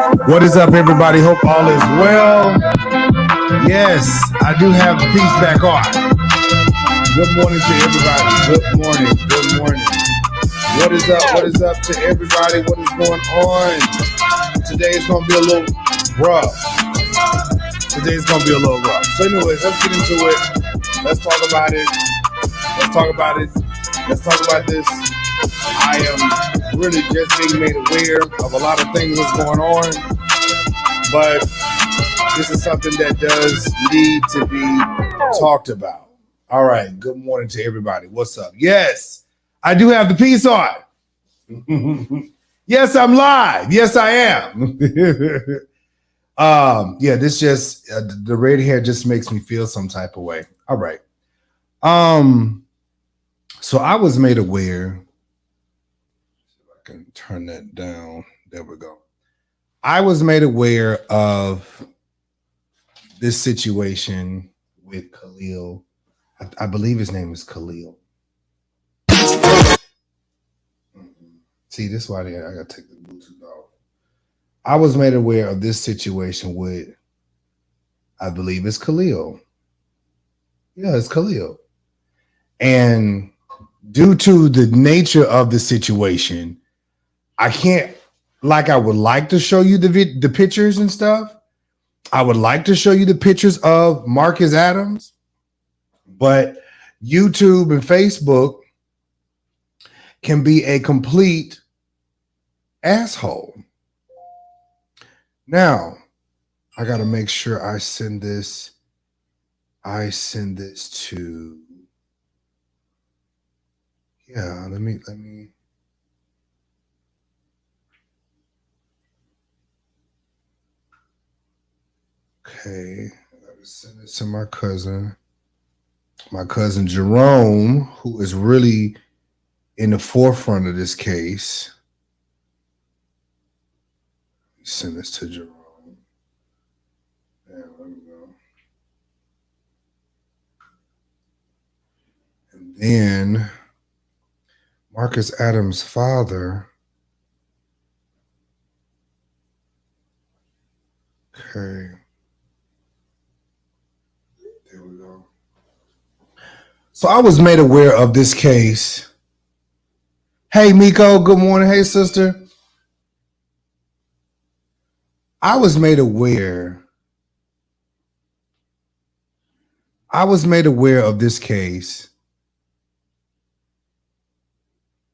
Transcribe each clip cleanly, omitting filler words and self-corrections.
What is up, everybody? Hope all is well. Yes, I do have the piece back on. Good morning to everybody. Good morning. Good morning. What is up? What is up to everybody? What is going on? Today is going to be a little rough. Today's going to be a little rough. So anyways, let's get into it. Let's talk about it. Let's talk about it. Let's talk about this. I am really just being made aware of a lot of things that's going on, but this is something that does need to be talked about. All right. Good morning to everybody. What's up? Yes, I do have the piece on. Yes, I'm live. Yes, I am. Yeah, this just the red hair just makes me feel some type of way. All right. So I was made aware. I can turn that down. There we go. I was made aware of this situation with Khalil. I believe his name is Khalil. See, this is why I gotta take the Bluetooth off. I was made aware of this situation with, I believe it's Khalil. Yeah, it's Khalil. And due to the nature of the situation, I can't, like I would like to show you the pictures and stuff. I would like to show you the pictures of Marcus Adams, but YouTube and Facebook can be a complete asshole. Now, I got to make sure I send this to, yeah, let me. Okay, I gotta send it to my cousin Jerome, who is really in the forefront of this case. Send this to Jerome. There we go. And then Marcus Adams' father. Okay. There we go. So I was made aware of this case. Hey, Miko. Good morning. Hey, sister. I was made aware of this case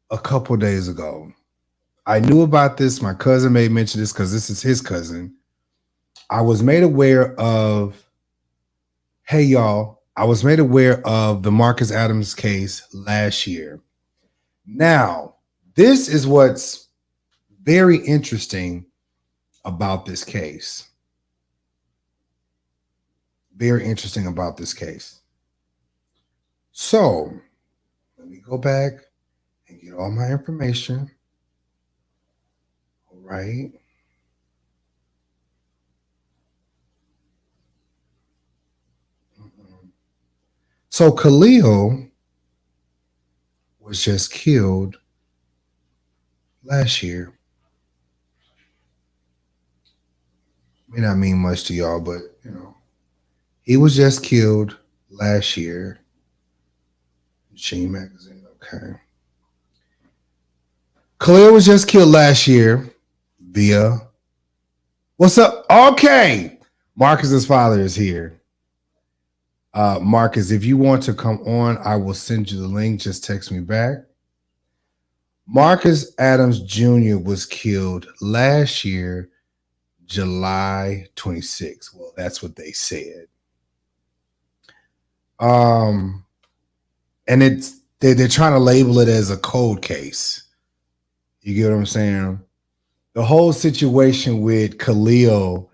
a couple days ago. I knew about this. My cousin may mention this because this is his cousin. I was made aware of, hey, y'all, I was made aware of the Marcus Adams case last year. Now, this is what's very interesting about this case. Very interesting about this case. So, let me go back and get all my information. All right. So Khalil was just killed last year. May not mean much to y'all, but you know, he was just killed last year. Machine Magazine, okay. Khalil was just killed last year via, what's up? Okay, Marcus's father is here. Marcus, if you want to come on, I will send you the link. Just text me back. Marcus Adams Jr. was killed last year, July 26th. Well, that's what they said. And they're trying to label it as a cold case. You get what I'm saying? The whole situation with Khalil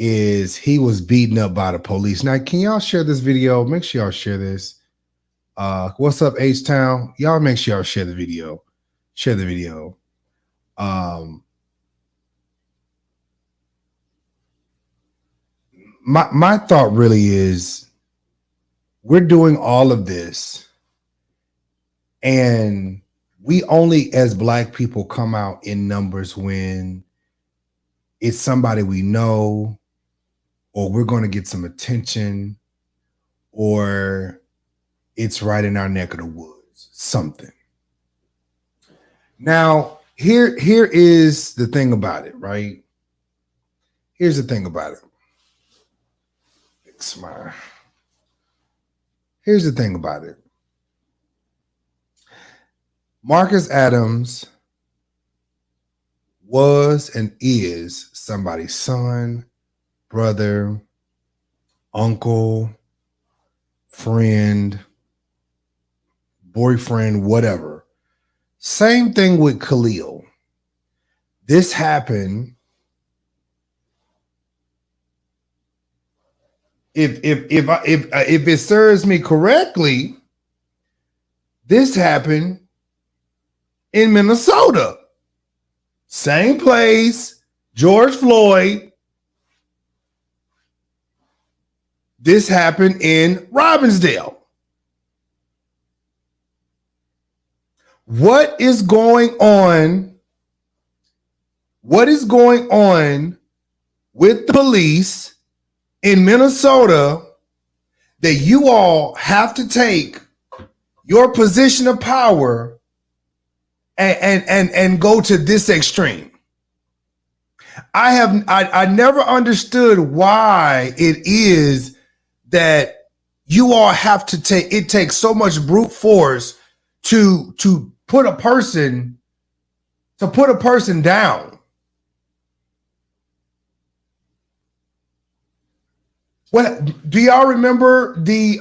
is he was beaten up by the police. Now, can y'all share this video? Make sure y'all share this. What's up, H-Town? Y'all make sure y'all share the video. Share the video. My thought really is we're doing all of this and we only as Black people come out in numbers when it's somebody we know, or we're going to get some attention, or it's right in our neck of the woods, something. Now, here is the thing about it, right? Here's the thing about it. Here's the thing about it. Marcus Adams was and is somebody's son, brother, uncle, friend, boyfriend, whatever. Same thing with Khalil. This happened. If it serves me correctly, this happened in Minnesota. Same place, George Floyd. This happened in Robbinsdale. What is going on? What is going on with the police in Minnesota that you all have to take your position of power and go to this extreme? I never understood why it is that you all have to take, it takes so much brute force to put a person down. What do y'all remember the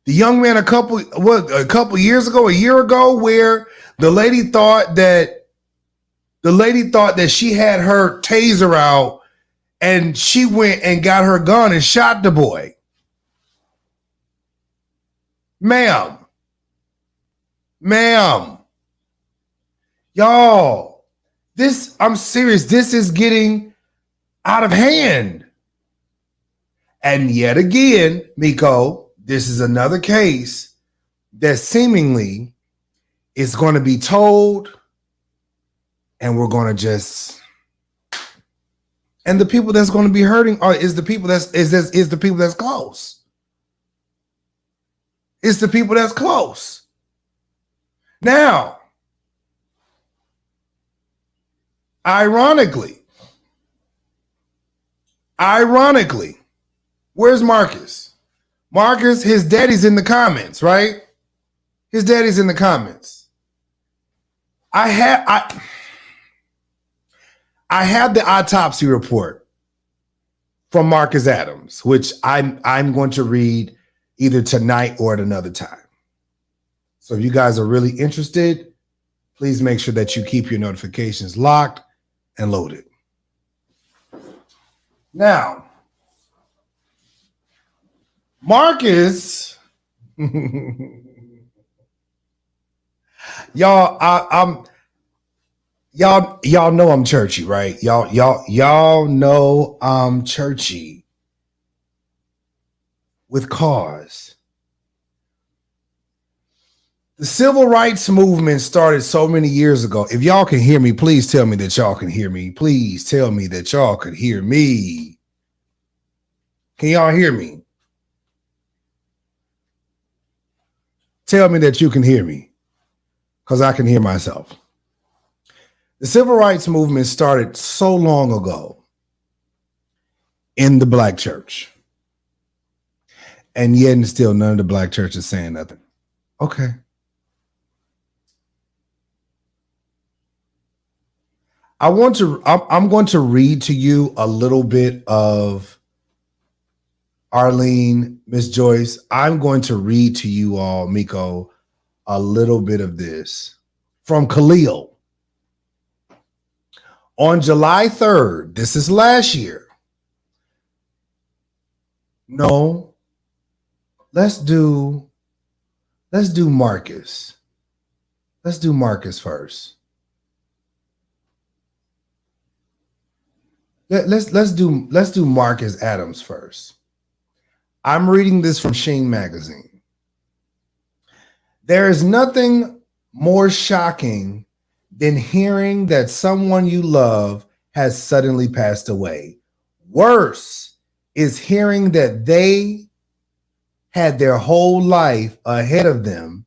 young man a couple years ago, a year ago, where the lady thought that she had her taser out and she went and got her gun and shot the boy? Ma'am, y'all, I'm serious. This is getting out of hand. And yet again, Miko, this is another case that seemingly is going to be told, and we're going to just, and the people that's going to be hurting is the people that's the people that's close. It's the people that's close. Now, ironically, where's Marcus? Marcus, his daddy's in the comments, right? His daddy's in the comments. I have the autopsy report from Marcus Adams, which I'm going to read either tonight or at another time. So if you guys are really interested, please make sure that you keep your notifications locked and loaded. Now, Marcus, y'all, y'all know I'm churchy, right? Y'all know I'm churchy with cause. The civil rights movement started so many years ago. If y'all can hear me, please tell me that y'all can hear me. Please tell me that y'all could hear me. Can y'all hear me? Tell me that you can hear me, because I can hear myself. The civil rights movement started so long ago in the black church. And yet and still none of the black church is saying nothing. Okay. I'm going to read to you a little bit of Arlene, Miss Joyce. I'm going to read to you all, Miko, a little bit of this from Khalil. On July 3rd, this is last year. No, let's do Marcus. Let's do Marcus first. Let's do Marcus Adams first. I'm reading this from Sheen Magazine. There is nothing more shocking than hearing that someone you love has suddenly passed away. Worse is hearing that they had their whole life ahead of them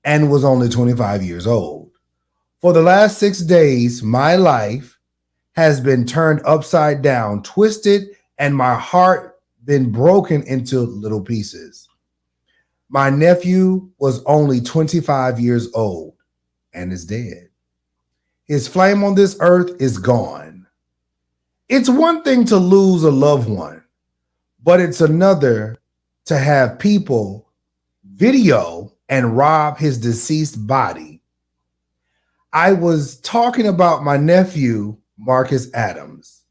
and was only 25 years old. For the last 6 days, my life has been turned upside down, twisted, and my heart been broken into little pieces. My nephew was only 25 years old and is dead. His flame on this earth is gone. It's one thing to lose a loved one, but it's another to have people video and rob his deceased body. I was talking about my nephew, Marcus Adams.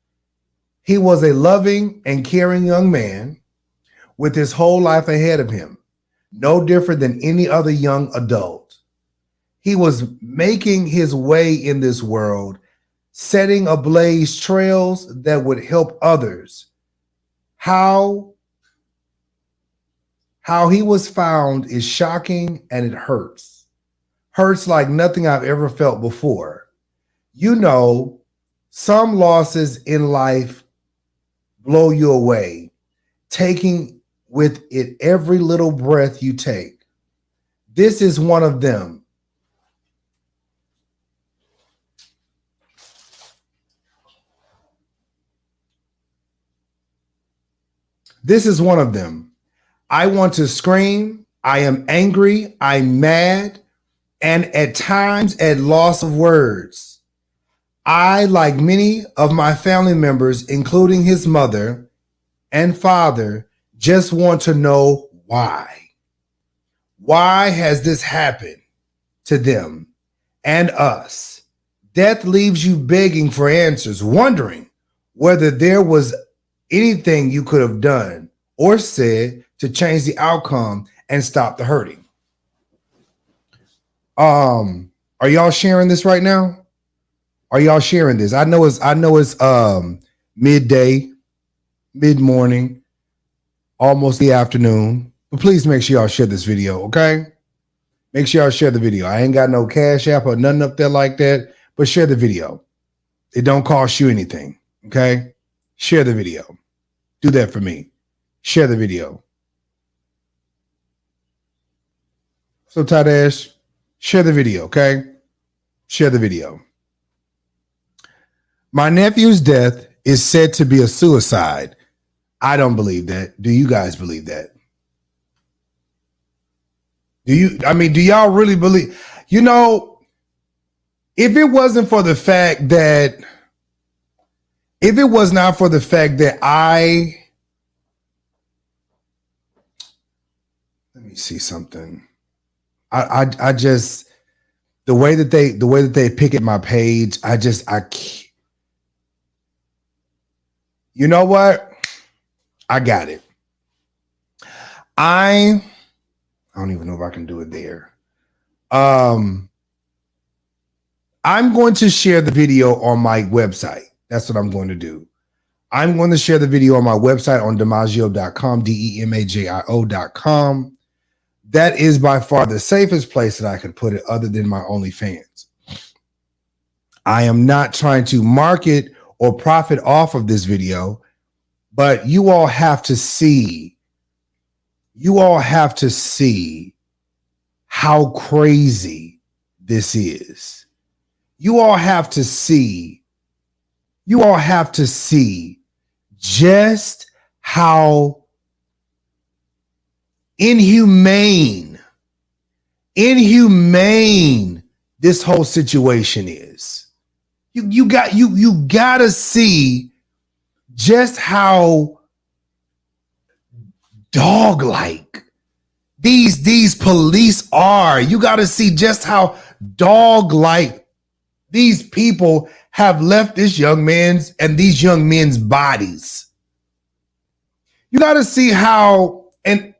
He was a loving and caring young man with his whole life ahead of him, no different than any other young adult. He was making his way in this world, setting ablaze trails that would help others. How he was found is shocking, and it hurts. Hurts like nothing I've ever felt before. You know, some losses in life blow you away, taking with it every little breath you take. This is one of them. This is one of them. I want to scream. I am angry. I'm mad. And at times at loss of words. I, like many of my family members, including his mother and father, just want to know why. Why has this happened to them and us? Death leaves you begging for answers, wondering whether there was anything you could have done or said to change the outcome and stop the hurting. Are y'all sharing this right now? Are y'all sharing this? I know it's midday, mid-morning, almost the afternoon. But please make sure y'all share this video, okay? Make sure y'all share the video. I ain't got no Cash App or nothing up there like that, but share the video. It don't cost you anything, okay? Share the video. Do that for me. Share the video. So Tadesh, share the video, okay? Share the video. My nephew's death is said to be a suicide. I don't believe that. Do you guys believe that? Do y'all really believe? You know, if it was not for the fact that let me see something. I just, the way that they pick at my page, I can't. You know what? I got it. I don't even know if I can do it there. I'm going to share the video on my website. That's what I'm going to do. I'm going to share the video on my website on DiMaggio.com, DEMAGIO.com. That is by far the safest place that I could put it other than my OnlyFans. I am not trying to market or profit off of this video, but you all have to see. You all have to see how crazy this is. You all have to see. You all have to see just how inhumane this whole situation is. You gotta see just how dog-like these police are. You gotta see just how dog-like these people have left this young man's and these young men's bodies. You gotta see how, and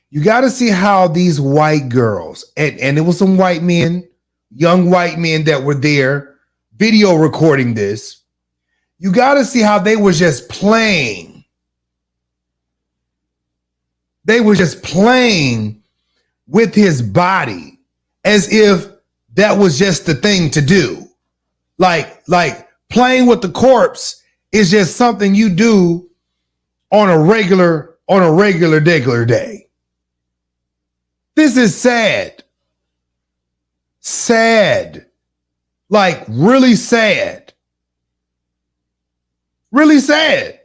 you got to see how these white girls, and it was some white men, young white men that were there video recording this. You got to see how they were just playing. They were just playing with his body as if that was just the thing to do. Like playing with the corpse is just something you do on a regular day. This is sad. Sad. Like really sad. Really sad.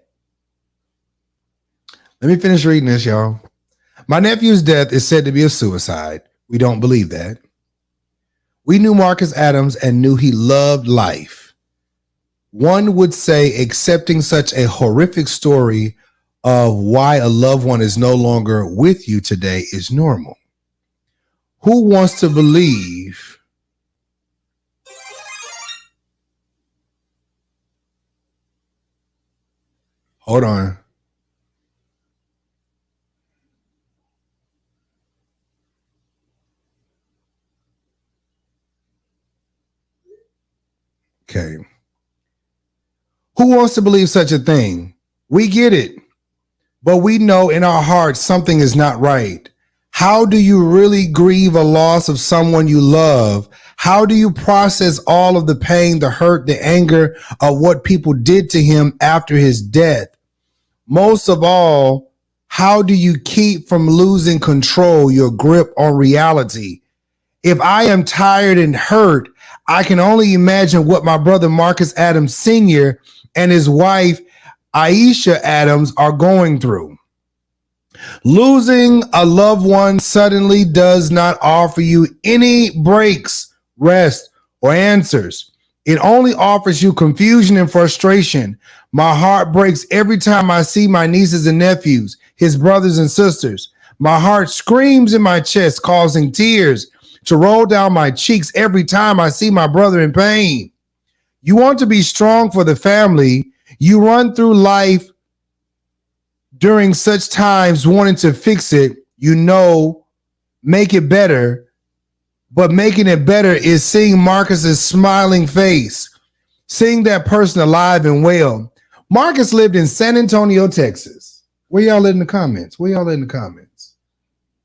Let me finish reading this, y'all. My nephew's death is said to be a suicide. We don't believe that. We knew Marcus Adams and knew he loved life. One would say accepting such a horrific story of why a loved one is no longer with you today is normal. Who wants to believe hold on. Okay. Who wants to believe such a thing? We get it, but we know in our hearts something is not right. How do you really grieve a loss of someone you love? How do you process all of the pain, the hurt, the anger of what people did to him after his death? Most of all, how do you keep from losing control, your grip on reality? If I am tired and hurt, I can only imagine what my brother Marcus Adams Sr. and his wife Aisha Adams are going through. Losing a loved one suddenly does not offer you any breaks, rest, or answers. It only offers you confusion and frustration. My heart breaks every time I see my nieces and nephews, his brothers and sisters. My heart screams in my chest, causing tears to roll down my cheeks every time I see my brother in pain. You want to be strong for the family. You run through life during such times wanting to fix it, make it better. But making it better is seeing Marcus's smiling face, seeing that person alive and well. Marcus lived in San Antonio, Texas. Where y'all at in the comments?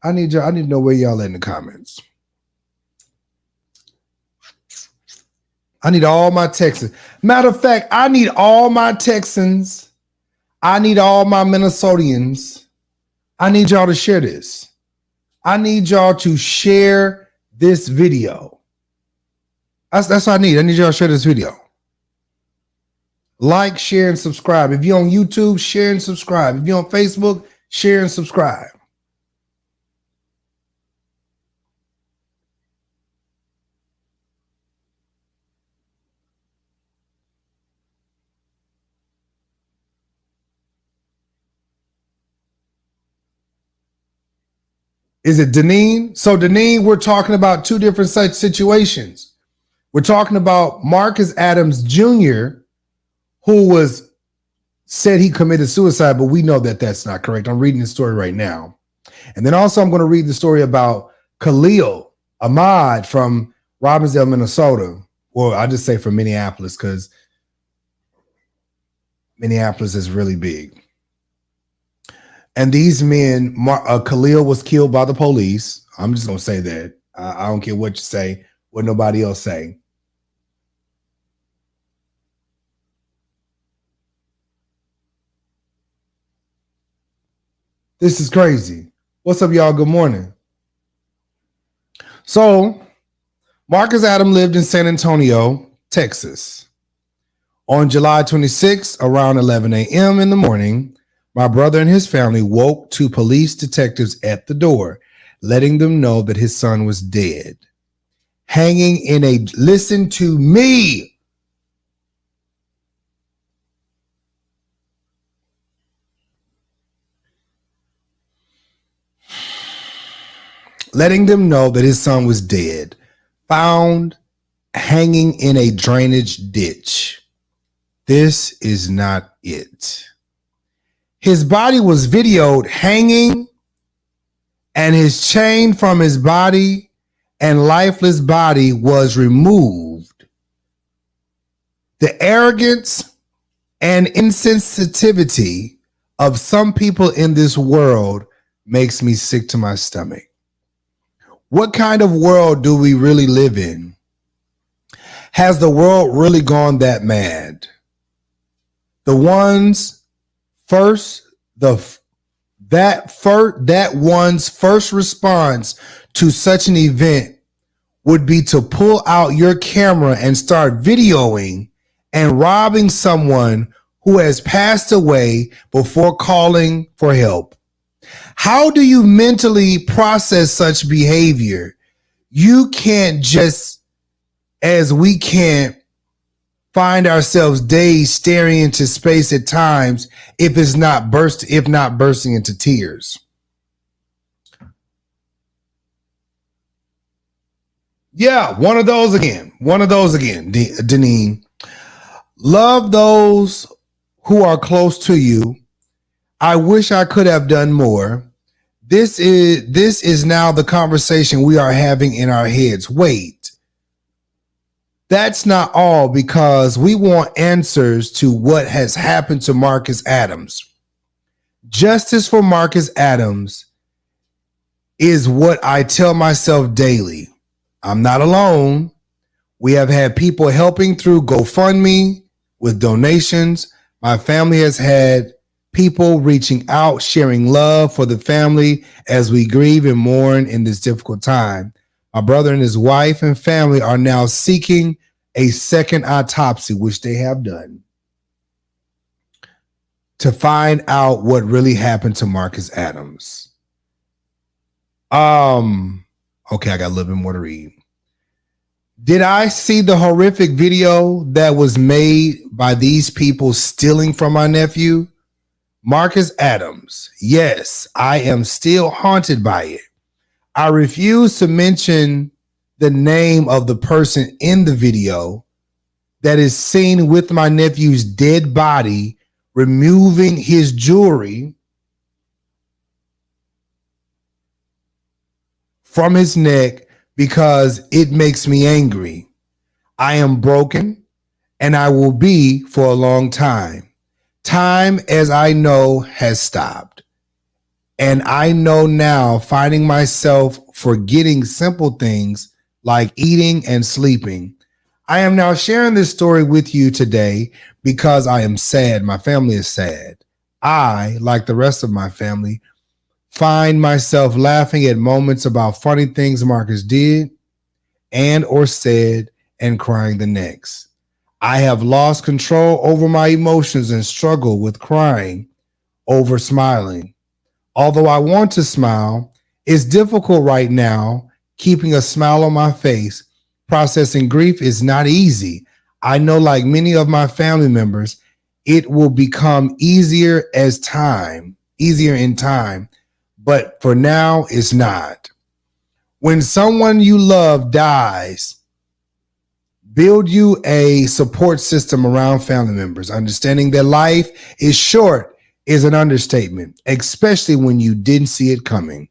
I need to know where y'all at in the comments. I need all my Texans. Matter of fact, I need all my Texans. I need all my Minnesotians. I need y'all to share this. I need y'all to share this video. That's what I need. I need y'all to share this video. Like, share, and subscribe. If you're on YouTube, share and subscribe. If you're on Facebook, share and subscribe. Is it Deneen? So Deneen, we're talking about two different such situations. We're talking about Marcus Adams Jr., who said he committed suicide, but we know that that's not correct. I'm reading the story right now. And then also I'm going to read the story about Khalil Ahmad from Robbinsdale, Minnesota. Well, I'll just say from Minneapolis because Minneapolis is really big. And these men, Khalil was killed by the police. I'm just going to say that. I don't care what you say, what nobody else say. This is crazy. What's up, y'all? Good morning. So, Marcus Adams lived in San Antonio, Texas. On July 26, around 11 a.m. in the morning, my brother and his family woke two police detectives at the door, letting them know that his son was dead. Hanging in a, listen to me. Letting them know that his son was dead, found hanging in a drainage ditch. This is not it. His body was videoed hanging, and his chain from his body and lifeless body was removed. The arrogance and insensitivity of some people in this world makes me sick to my stomach. What kind of world do we really live in? Has the world really gone that mad? The one's first, that one's first response to such an event would be to pull out your camera and start videoing and robbing someone who has passed away before calling for help. How do you mentally process such behavior? You can't just, as we can't, find ourselves dazed, staring into space at times if not bursting into tears. Yeah, one of those again, Deneen. Love those who are close to you. I wish I could have done more. This is now the conversation we are having in our heads. Wait, that's not all, because we want answers to what has happened to Marcus Adams. Justice for Marcus Adams is what I tell myself daily. I'm not alone. We have had people helping through GoFundMe with donations. My family has had people reaching out, sharing love for the family as we grieve and mourn in this difficult time. My brother and his wife and family are now seeking a second autopsy, which they have done, to find out what really happened to Marcus Adams. Okay, I got a little bit more to read. Did I see the horrific video that was made by these people stealing from my nephew? Marcus Adams. Yes, I am still haunted by it. I refuse to mention the name of the person in the video that is seen with my nephew's dead body, removing his jewelry from his neck, because it makes me angry. I am broken, and I will be for a long time. Time, as I know, has stopped. And I know now, finding myself forgetting simple things like eating and sleeping. I am now sharing this story with you today because I am sad. My family is sad. I, like the rest of my family, find myself laughing at moments about funny things Marcus did and or said, and crying the next. I have lost control over my emotions and struggle with crying over smiling. Although I want to smile, it's difficult right now keeping a smile on my face. Processing grief is not easy. I know, like many of my family members, it will become easier in time, but for now, it's not. When someone you love dies, build you a support system around family members. Understanding that life is short is an understatement, especially when you didn't see it coming.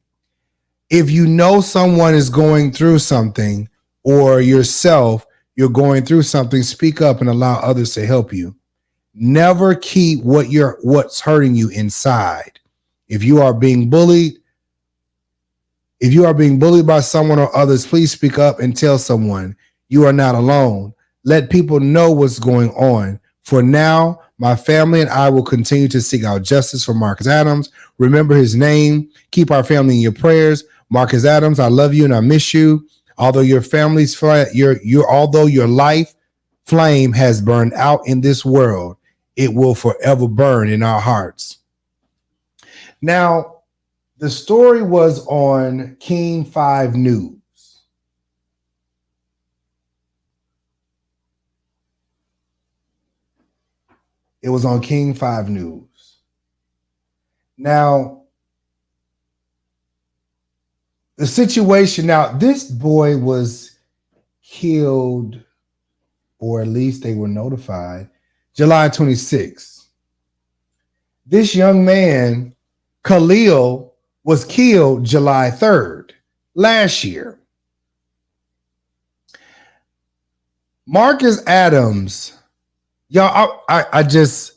If you know someone is going through something, or yourself, you're going through something, speak up and allow others to help you. Never keep what's hurting you inside. If you are being bullied by someone or others, please speak up and tell someone. You are not alone. Let people know what's going on. For now, my family and I will continue to seek out justice for Marcus Adams. Remember his name. Keep our family in your prayers. Marcus Adams, I love you and I miss you. Although your life flame has burned out in this world, it will forever burn in our hearts. Now, the story was on King 5 News. It was on King 5 News. Now, the situation, this boy was killed, or at least they were notified, July 26th. This young man, Khalil, was killed July 3rd, last year. Marcus Adams, y'all, I just,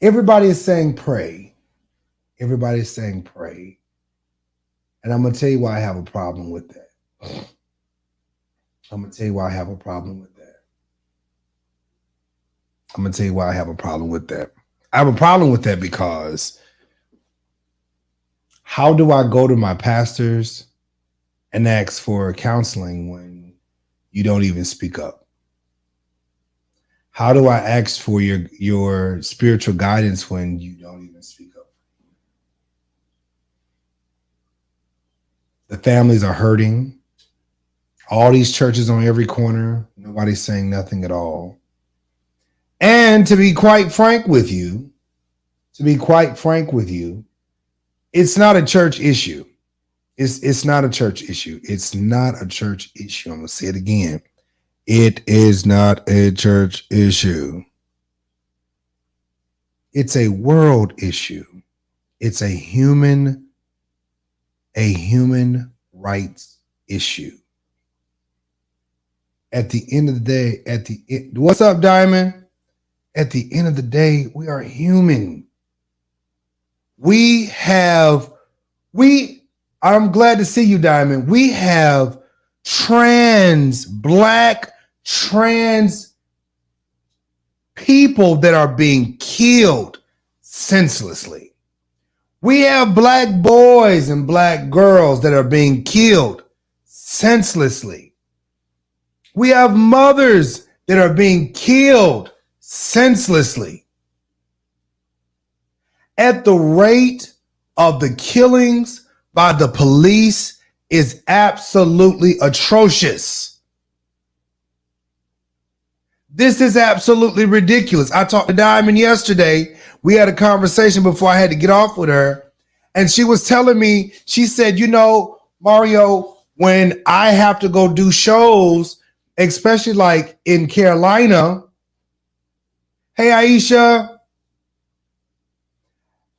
Everybody is saying pray. Everybody is saying pray. And I'm going to tell you why I have a problem with that. I'm going to tell you why I have a problem with that. I'm going to tell you why I have a problem with that. I have a problem with that because how do I go to my pastors and ask for counseling when you don't even speak up? How do I ask for your spiritual guidance when you don't even speak up? The families are hurting. All these churches on every corner, nobody's saying nothing at all. And to be quite frank with you, it's not a church issue. It's not a church issue. It's not a church issue. I'm going to say it again. It is not a church issue. It's a world issue. It's a human rights issue. At the end of the day, what's up, Diamond? At the end of the day, we are human. I'm glad to see you, Diamond. We have black trans people that are being killed senselessly. We have black boys and black girls that are being killed senselessly. We have mothers that are being killed senselessly. At the rate of the killings by the police is absolutely atrocious. This is absolutely ridiculous. I talked to Diamond yesterday. We had a conversation before I had to get off with her. And she was telling me, she said, Mario, when I have to go do shows, especially like in Carolina. Hey, Aisha.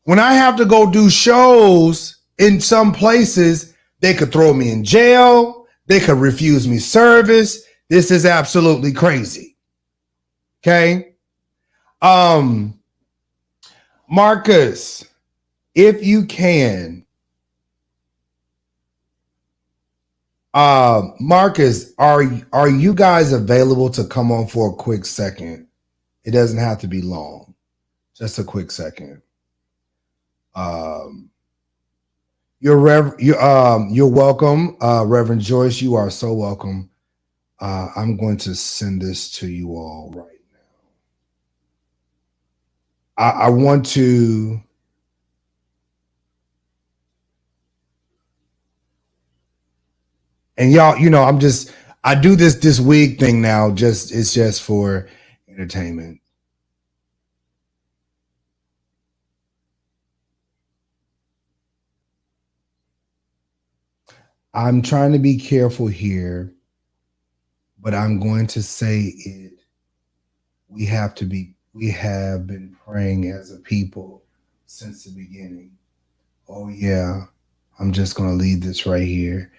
When I have to go do shows in some places, they could throw me in jail. They could refuse me service. This is absolutely crazy. Okay. Marcus, if you can, Marcus, are you guys available to come on for a quick second? It doesn't have to be long. Just a quick second. You're welcome, Reverend Joyce. You are so welcome. I'm going to send this to you all right now. I want to. And y'all, I do this week thing now. It's just for entertainment. I'm trying to be careful here, but I'm going to say it. We have been praying as a people since the beginning. Oh yeah, I'm just going to leave this right here.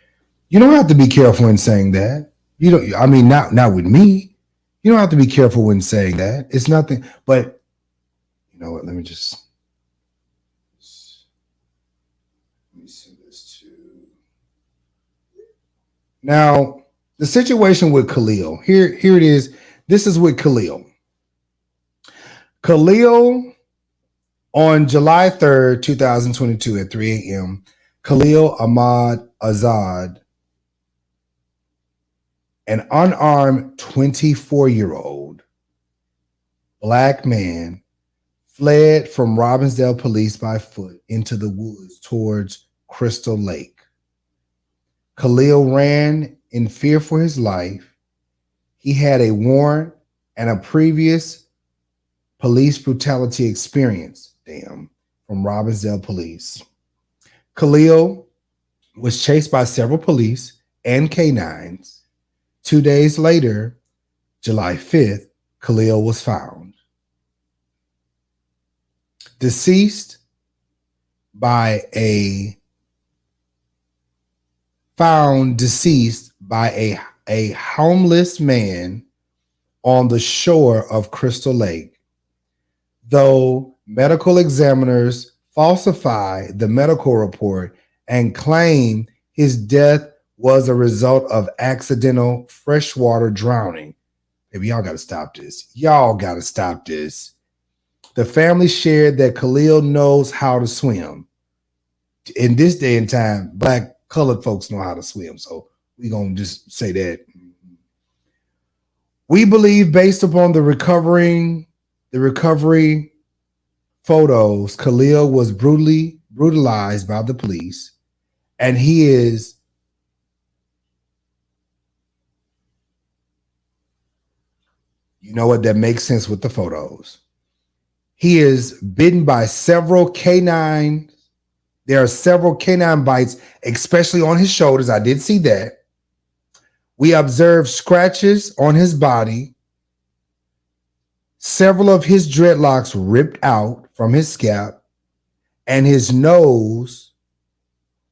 You don't have to be careful in saying that. Not with me. You don't have to be careful when saying that. It's nothing, but you know what? Let me send this to. Now, the situation with Khalil. Here it is. This is with Khalil. Khalil, on July 3rd, 2022 at 3 a.m., Khalil Ahmad Azad, an unarmed 24-year-old black man, fled from Robbinsdale police by foot into the woods towards Crystal Lake. Khalil ran in fear for his life. He had a warrant and a previous police brutality experience, from Robbinsdale police. Khalil was chased by several police and canines. 2 days later, July 5th, Khalil was found. Deceased by a homeless man on the shore of Crystal Lake, though medical examiners falsify the medical report and claim his death was a result of accidental freshwater drowning. Maybe y'all got to stop this. Y'all got to stop this. The family shared that Khalil knows how to swim. In this day and time, black colored folks know how to swim. So we're going to just say that. We believe, based upon the recovery photos, Khalil was brutally brutalized by the police, and he is you know what, that makes sense with the photos. He is bitten by several canines. There are several canine bites, especially on his shoulders. I did see that. We observed scratches on his body. Several of his dreadlocks ripped out from his scalp, and his nose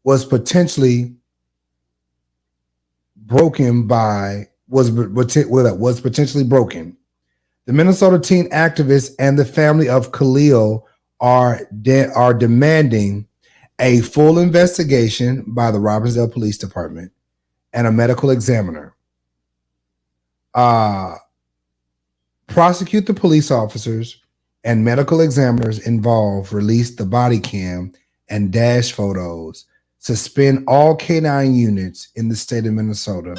was potentially broken was potentially broken. The Minnesota teen activists and the family of Khalil are demanding a full investigation by the Robbinsdale Police Department and a medical examiner. Prosecute the police officers and medical examiners involved, release the body cam and dash photos, suspend all canine units in the state of Minnesota.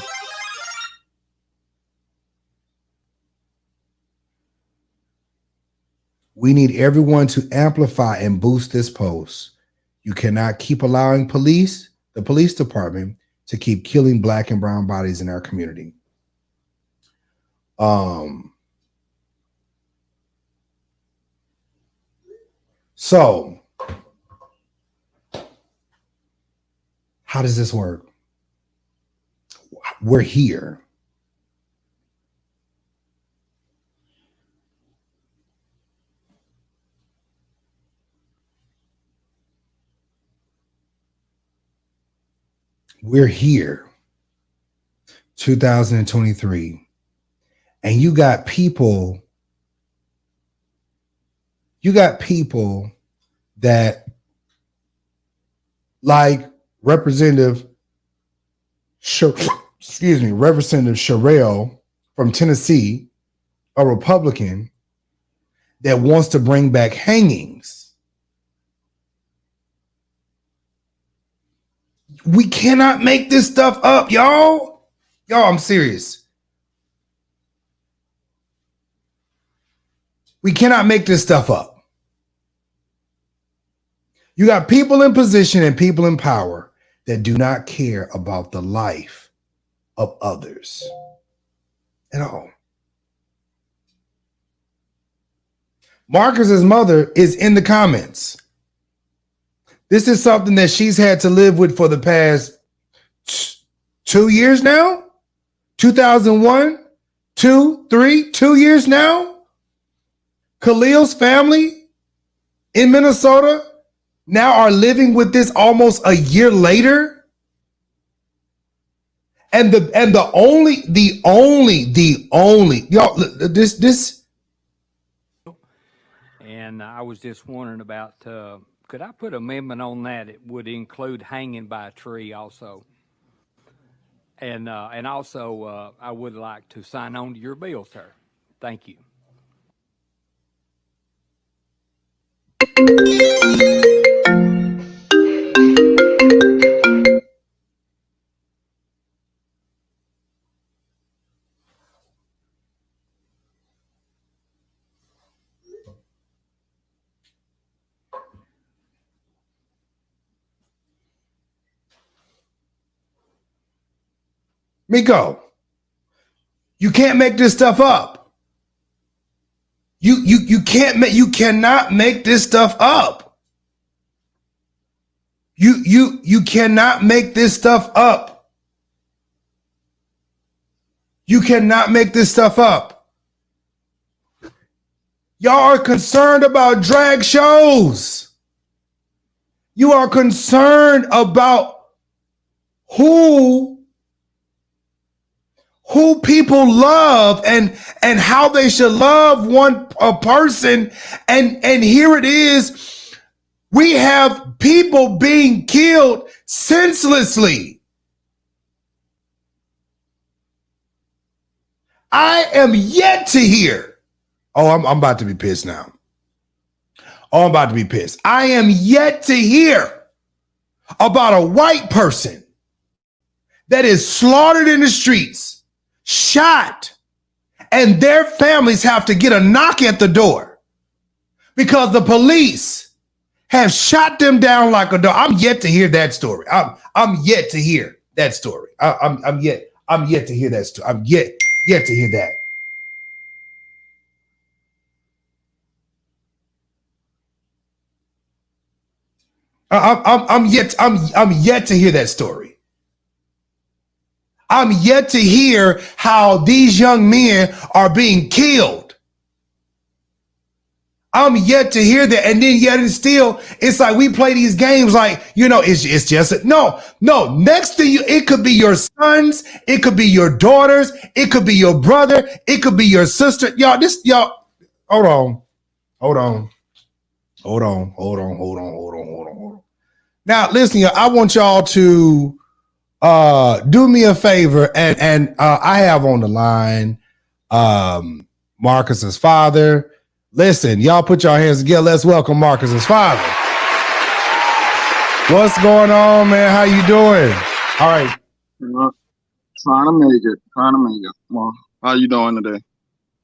We need everyone to amplify and boost this post. You cannot keep allowing the police department, to keep killing black and brown bodies in our community. So how does this work? We're here. We're here, 2023, and you got people that, like Representative Sherrill from Tennessee, a Republican, that wants to bring back hangings. We cannot make this stuff up, y'all. I'm serious. We cannot make this stuff up. You got people in position and people in power that do not care about the life of others at all. Marcus's mother is in the comments. This is something that she's had to live with for the past 2 years now. 2001, 2, 3, 2 years now. Khalil's family in Minnesota now are living with this almost a year later. And the only y'all, this. And I was just wondering about, could I put an amendment on that? It would include hanging by a tree also. And also, I would like to sign on to your bill, sir. Thank you. Miko, you can't make this stuff up. You cannot make this stuff up. You cannot make this stuff up. You cannot make this stuff up. Y'all are concerned about drag shows. You are concerned about who who people love and how they should love a person. And here it is. We have people being killed senselessly. I am yet to hear. Oh, I'm about to be pissed now. Oh, I'm about to be pissed. I am yet to hear about a white person that is slaughtered in the streets, shot, and their families have to get a knock at the door because the police have shot them down like a dog. I'm yet to hear that story. I'm yet to hear that story. I'm yet to hear that story. I'm yet to hear that. I'm yet to hear that story. I'm yet to hear how these young men are being killed. I'm yet to hear that. And then yet and still, it's like we play these games like, it's just no. Next to you, it could be your sons, it could be your daughters, it could be your brother, it could be your sister. Y'all, hold on. Now, listen, I want y'all to do me a favor, and I have on the line Marcus's father. Listen, y'all put your hands together. Let's welcome Marcus's father. What's going on, man? How you doing? All right. Trying to make it. Well, how you doing today?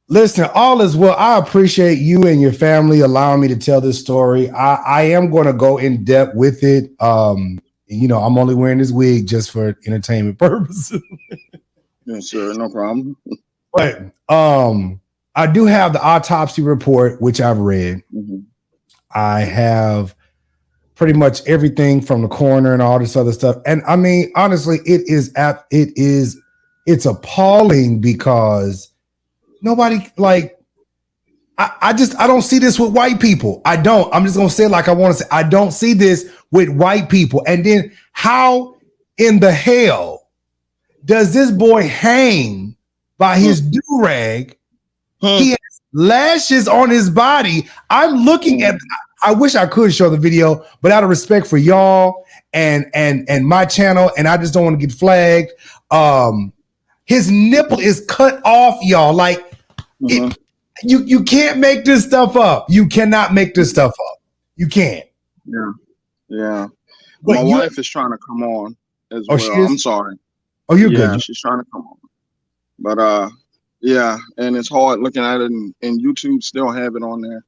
Listen, all is well. I appreciate you and your family allowing me to tell this story. I am going to go in depth with it. I'm only wearing this wig just for entertainment purposes. Yes, sir. No problem. But I do have the autopsy report, which I've read. Mm-hmm. I have pretty much everything from the coroner and all this other stuff. And I mean, honestly, it's appalling because nobody I don't see this with white people. I don't. I'm just going to say it like I want to say. I don't see this with white people. And then how in the hell does this boy hang by his do-rag? He has lashes on his body. I'm looking at, I wish I could show the video, but out of respect for y'all and my channel, and I just don't want to get flagged. His nipple is cut off, y'all. Like, you can't make this stuff up. You cannot make this stuff up. You can't. Yeah. But my wife is trying to come on as well. I'm sorry. Oh, you're good. She's trying to come on. But yeah, and it's hard looking at it, and YouTube still have it on there.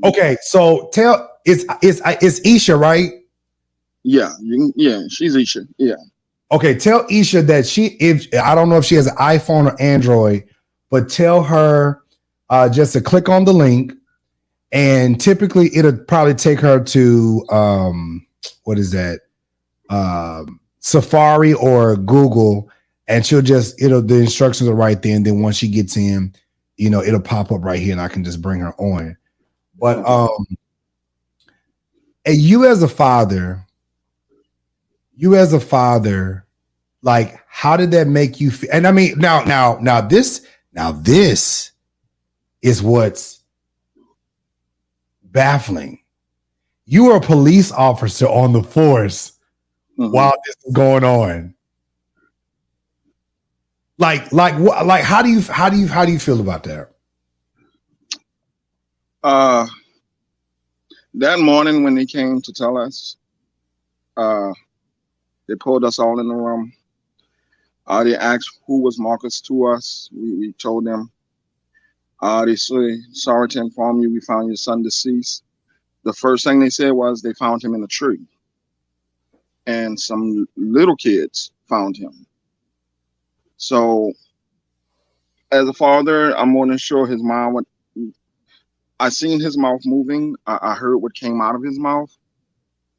Okay, so it's Isha, right? Yeah, she's Isha. Yeah. Okay, tell Isha that I don't know if she has an iPhone or Android, but tell her just to click on the link, and typically it'll probably take her to what is that? Safari or Google, and the instructions are right there. And then once she gets in, it'll pop up right here, and I can just bring her on. But and you as a father, like, how did that make you feel? And I mean, now this is what's baffling. You were a police officer on the force while this is going on. Like how do you feel about that? That morning when they came to tell us, they pulled us all in the room. They asked who was Marcus to us. We told them. They say, sorry to inform you, we found your son deceased. The first thing they said was they found him in a tree. And some little kids found him. So as a father, I'm more than sure his mom would. I seen his mouth moving. I heard what came out of his mouth,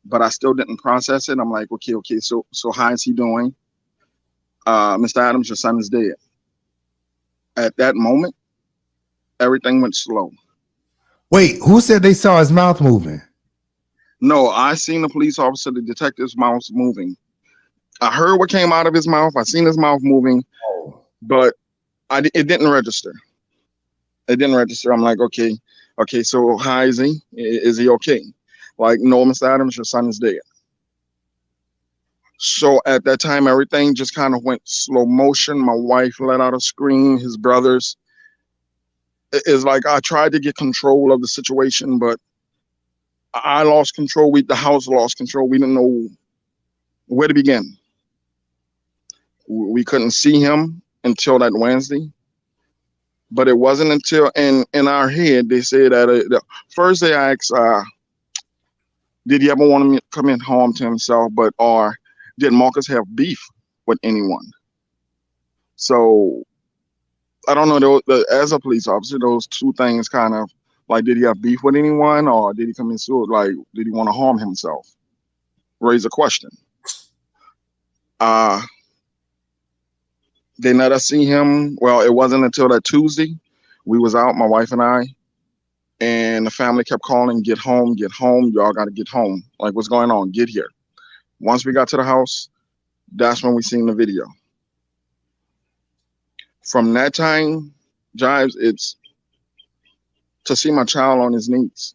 but I still didn't process it. I'm like, okay. So how is he doing? Mr. Adams, your son is dead. At that moment, everything went slow. Wait, who said they saw his mouth moving? No, I seen the police officer, the detective's mouth moving. I heard what came out of his mouth. I seen his mouth moving, Oh, but it didn't register. It didn't register. I'm like, okay, so how is he? Is he okay? Like, no, Mr. Adams, your son is dead. So at that time, everything just kind of went slow motion. My wife let out a scream. His brothers. It's like I tried to get control of the situation, but I lost control. The house lost control. We didn't know where to begin. We couldn't see him until that Wednesday. But it wasn't until in our head they said that the first they asked, did he ever want to commit harm to himself? But or did Marcus have beef with anyone? So I don't know. As a police officer, those two things kind of like, did he have beef with anyone, or did he commit suicide? Like, did he want to harm himself? Raise a question. They let us see him. Well, it wasn't until that Tuesday. We was out, my wife and I, and the family kept calling, get home, y'all got to get home. Like, what's going on? Get here. Once we got to the house, that's when we seen the video. From that time, Jives, it's to see my child on his knees.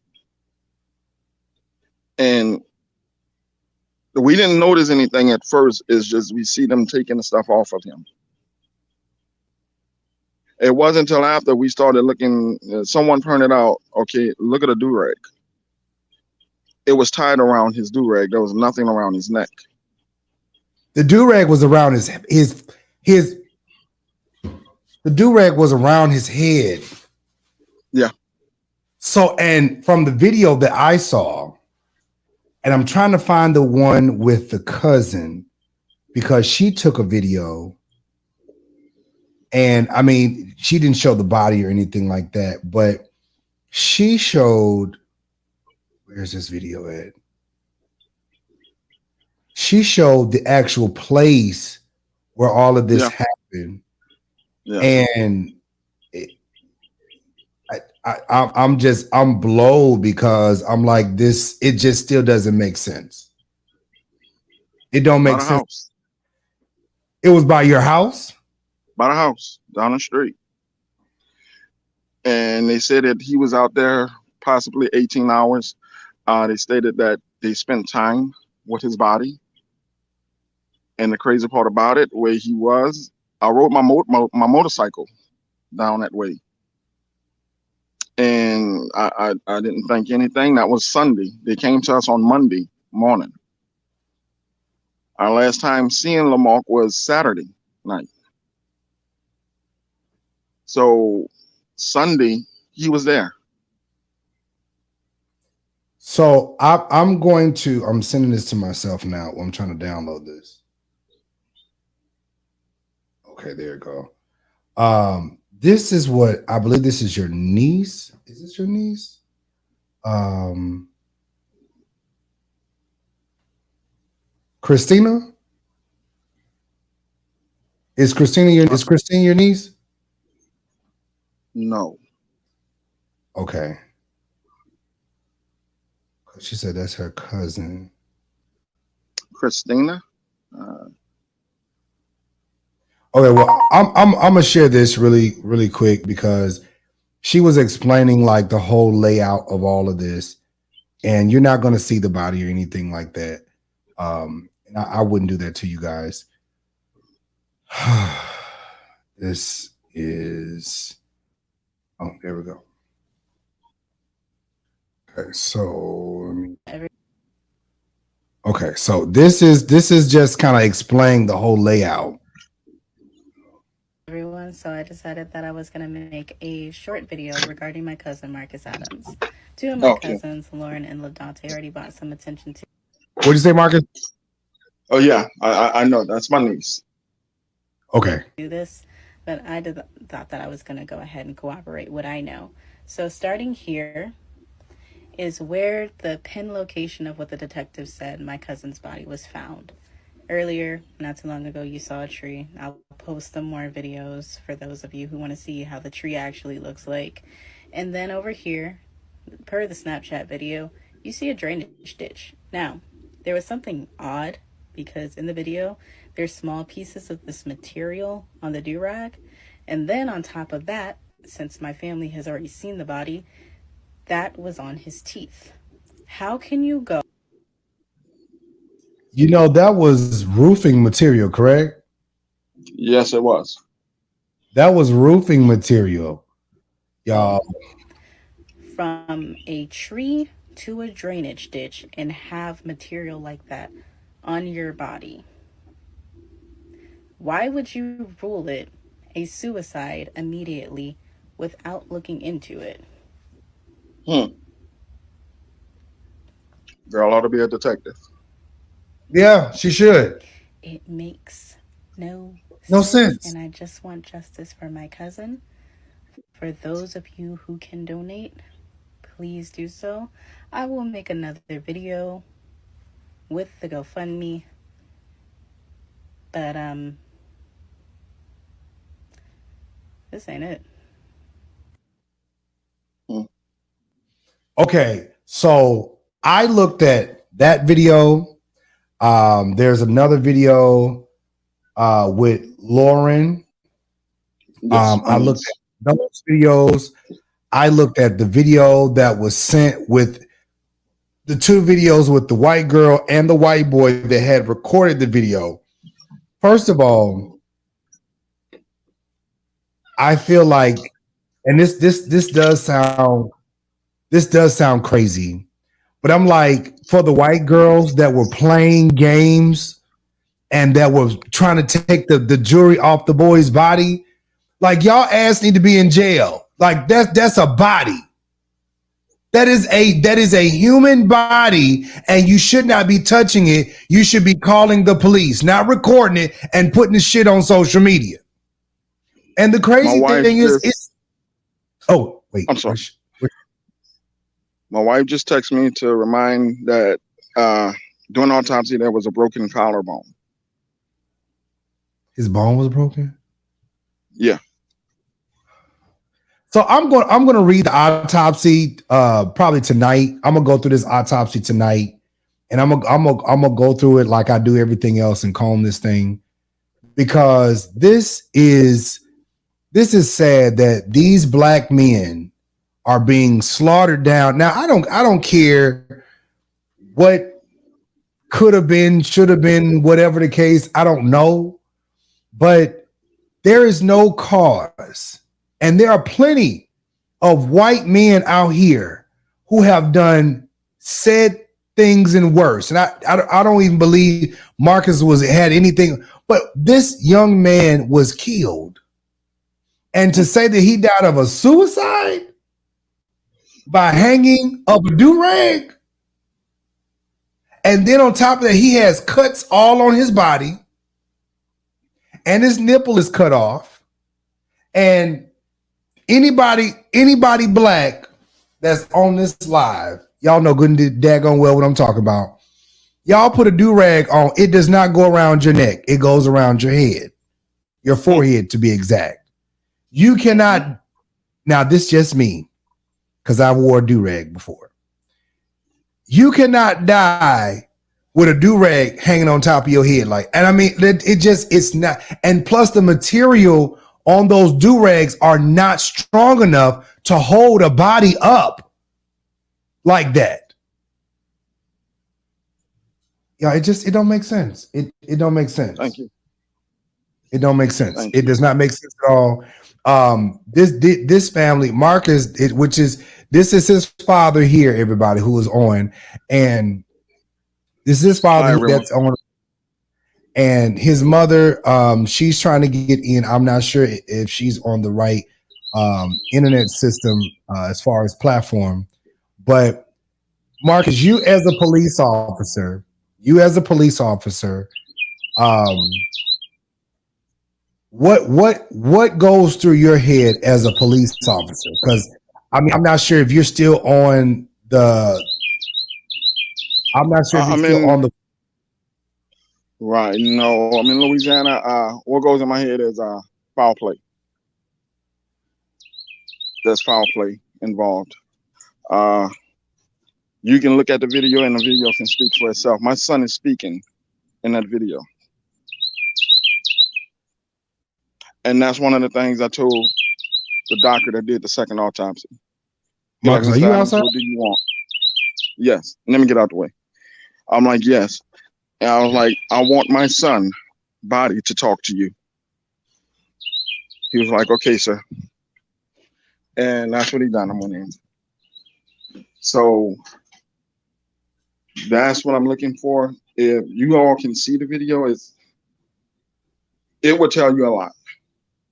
And we didn't notice anything at first. It's just we see them taking the stuff off of him. It wasn't until after we started looking, someone pointed out, okay, look at the do-rag. It was tied around his do-rag. There was nothing around his neck. the do-rag was around his the do-rag was around his head. Yeah. So, and from the video that I saw, and I'm trying to find the one with the cousin because she took a video. And I mean, she didn't show the body or anything like that, but she showed, where's this video at? She showed the actual place where all of this happened. Yeah. And I'm blown because I'm like, this, it just still doesn't make sense. It don't make sense. House. It was by your house? By the house, down the street. And they said that he was out there possibly 18 hours. They stated that they spent time with his body. And the crazy part about it, where he was, I rode my motorcycle down that way. And I didn't think anything. That was Sunday. They came to us on Monday morning. Our last time seeing Lamarck was Saturday night. So Sunday, he was there. So I'm sending this to myself now. I'm trying to download this. Okay, there you go. This is what I believe. This is your niece. Is this your niece? Christina? Is Christina your niece? No. Okay. She said that's her cousin. Christina? Okay, well, I'm gonna share this really quick because she was explaining like the whole layout of all of this, and you're not gonna see the body or anything like that. And I wouldn't do that to you guys. This is, oh, there we go. Okay, so this is just kind of explaining the whole layout. Everyone, so I decided that I was going to make a short video regarding my cousin Marcus Adams. Two of my cousins, Lauren and LaDante, already brought some attention to. What'd you say, Marcus? Oh yeah, I know, that's my niece. Okay. Do this, but I thought that I was going to go ahead and cooperate what I know. So starting here is where the pin location of what the detective said my cousin's body was found. Earlier, not too long ago, you saw a tree. I'll post some more videos for those of you who want to see how the tree actually looks like. And then over here, per the Snapchat video, you see a drainage ditch. Now, there was something odd because in the video, there's small pieces of this material on the do-rag. And then on top of that, since my family has already seen the body, that was on his teeth. How can you go? You know, that was roofing material, correct? Yes, it was. That was roofing material, y'all. From a tree to a drainage ditch and have material like that on your body. Why would you rule it a suicide immediately without looking into it? Girl ought to be a detective. Yeah, she should. It makes no sense. And I just want justice for my cousin. For those of you who can donate, please do so. I will make another video with the GoFundMe. But this ain't it. Okay, so I looked at that video. There's another video with Lauren. I looked at those videos. I looked at the video that was sent with the two videos with the white girl and the white boy that had recorded the video. First of all, I feel like, and this does sound crazy, but I'm like, for the white girls that were playing games and that were trying to take the jewelry off the boy's body, like, y'all ass need to be in jail. Like, that's a body. That is a human body, and you should not be touching it. You should be calling the police, not recording it and putting the shit on social media. And the crazy thing is, oh wait, I'm sorry. My wife just texted me to remind that during autopsy there was a broken collarbone. His bone was broken? Yeah. So I'm going to read the autopsy probably tonight. I'm going to go through this autopsy tonight, and I'm going to go through it like I do everything else and comb this thing, because this is sad that these black men are being slaughtered down. Now, I don't care what could have been, should have been, whatever the case, I don't know, but there is no cause. And there are plenty of white men out here who have done said things and worse. And I don't even believe Marcus had anything, but this young man was killed. And to say that he died of a suicide by hanging up a do-rag, and then on top of that, he has cuts all on his body, and his nipple is cut off, and anybody black that's on this live, y'all know good and daggone well what I'm talking about. Y'all put a do-rag on, it does not go around your neck. It goes around your head, your forehead to be exact. You cannot, now this just me, because I wore a do-rag before. You cannot die with a do-rag hanging on top of your head. And I mean, it's not, and plus the material on those do-rags are not strong enough to hold a body up like that. Yeah, it don't make sense. It don't make sense. Thank you. It don't make sense. It does not make sense at all. This family, Marcus, this is his father here, everybody who is on, and this is his father that's on. And his mother, she's trying to get in. I'm not sure if she's on the right internet system as far as platform. But Marcus, you as a police officer, what goes through your head as a police officer? Because I mean, I'm not sure if you're still on the. I'm not sure if you're still on the. Right. No, I'm in Louisiana. What goes in my head is foul play. There's foul play involved. You can look at the video, and the video can speak for itself. My son is speaking in that video. And that's one of the things I told the doctor that did the second autopsy. He's Marcus, like, are "Mr. you Adams, outside? what do you want?" Yes. Let me get out the way. I'm like, yes. And I was like, I want my son body to talk to you. He was like, okay, sir. And that's what he done. I went in. So that's what I'm looking for. If you all can see the video, it will tell you a lot.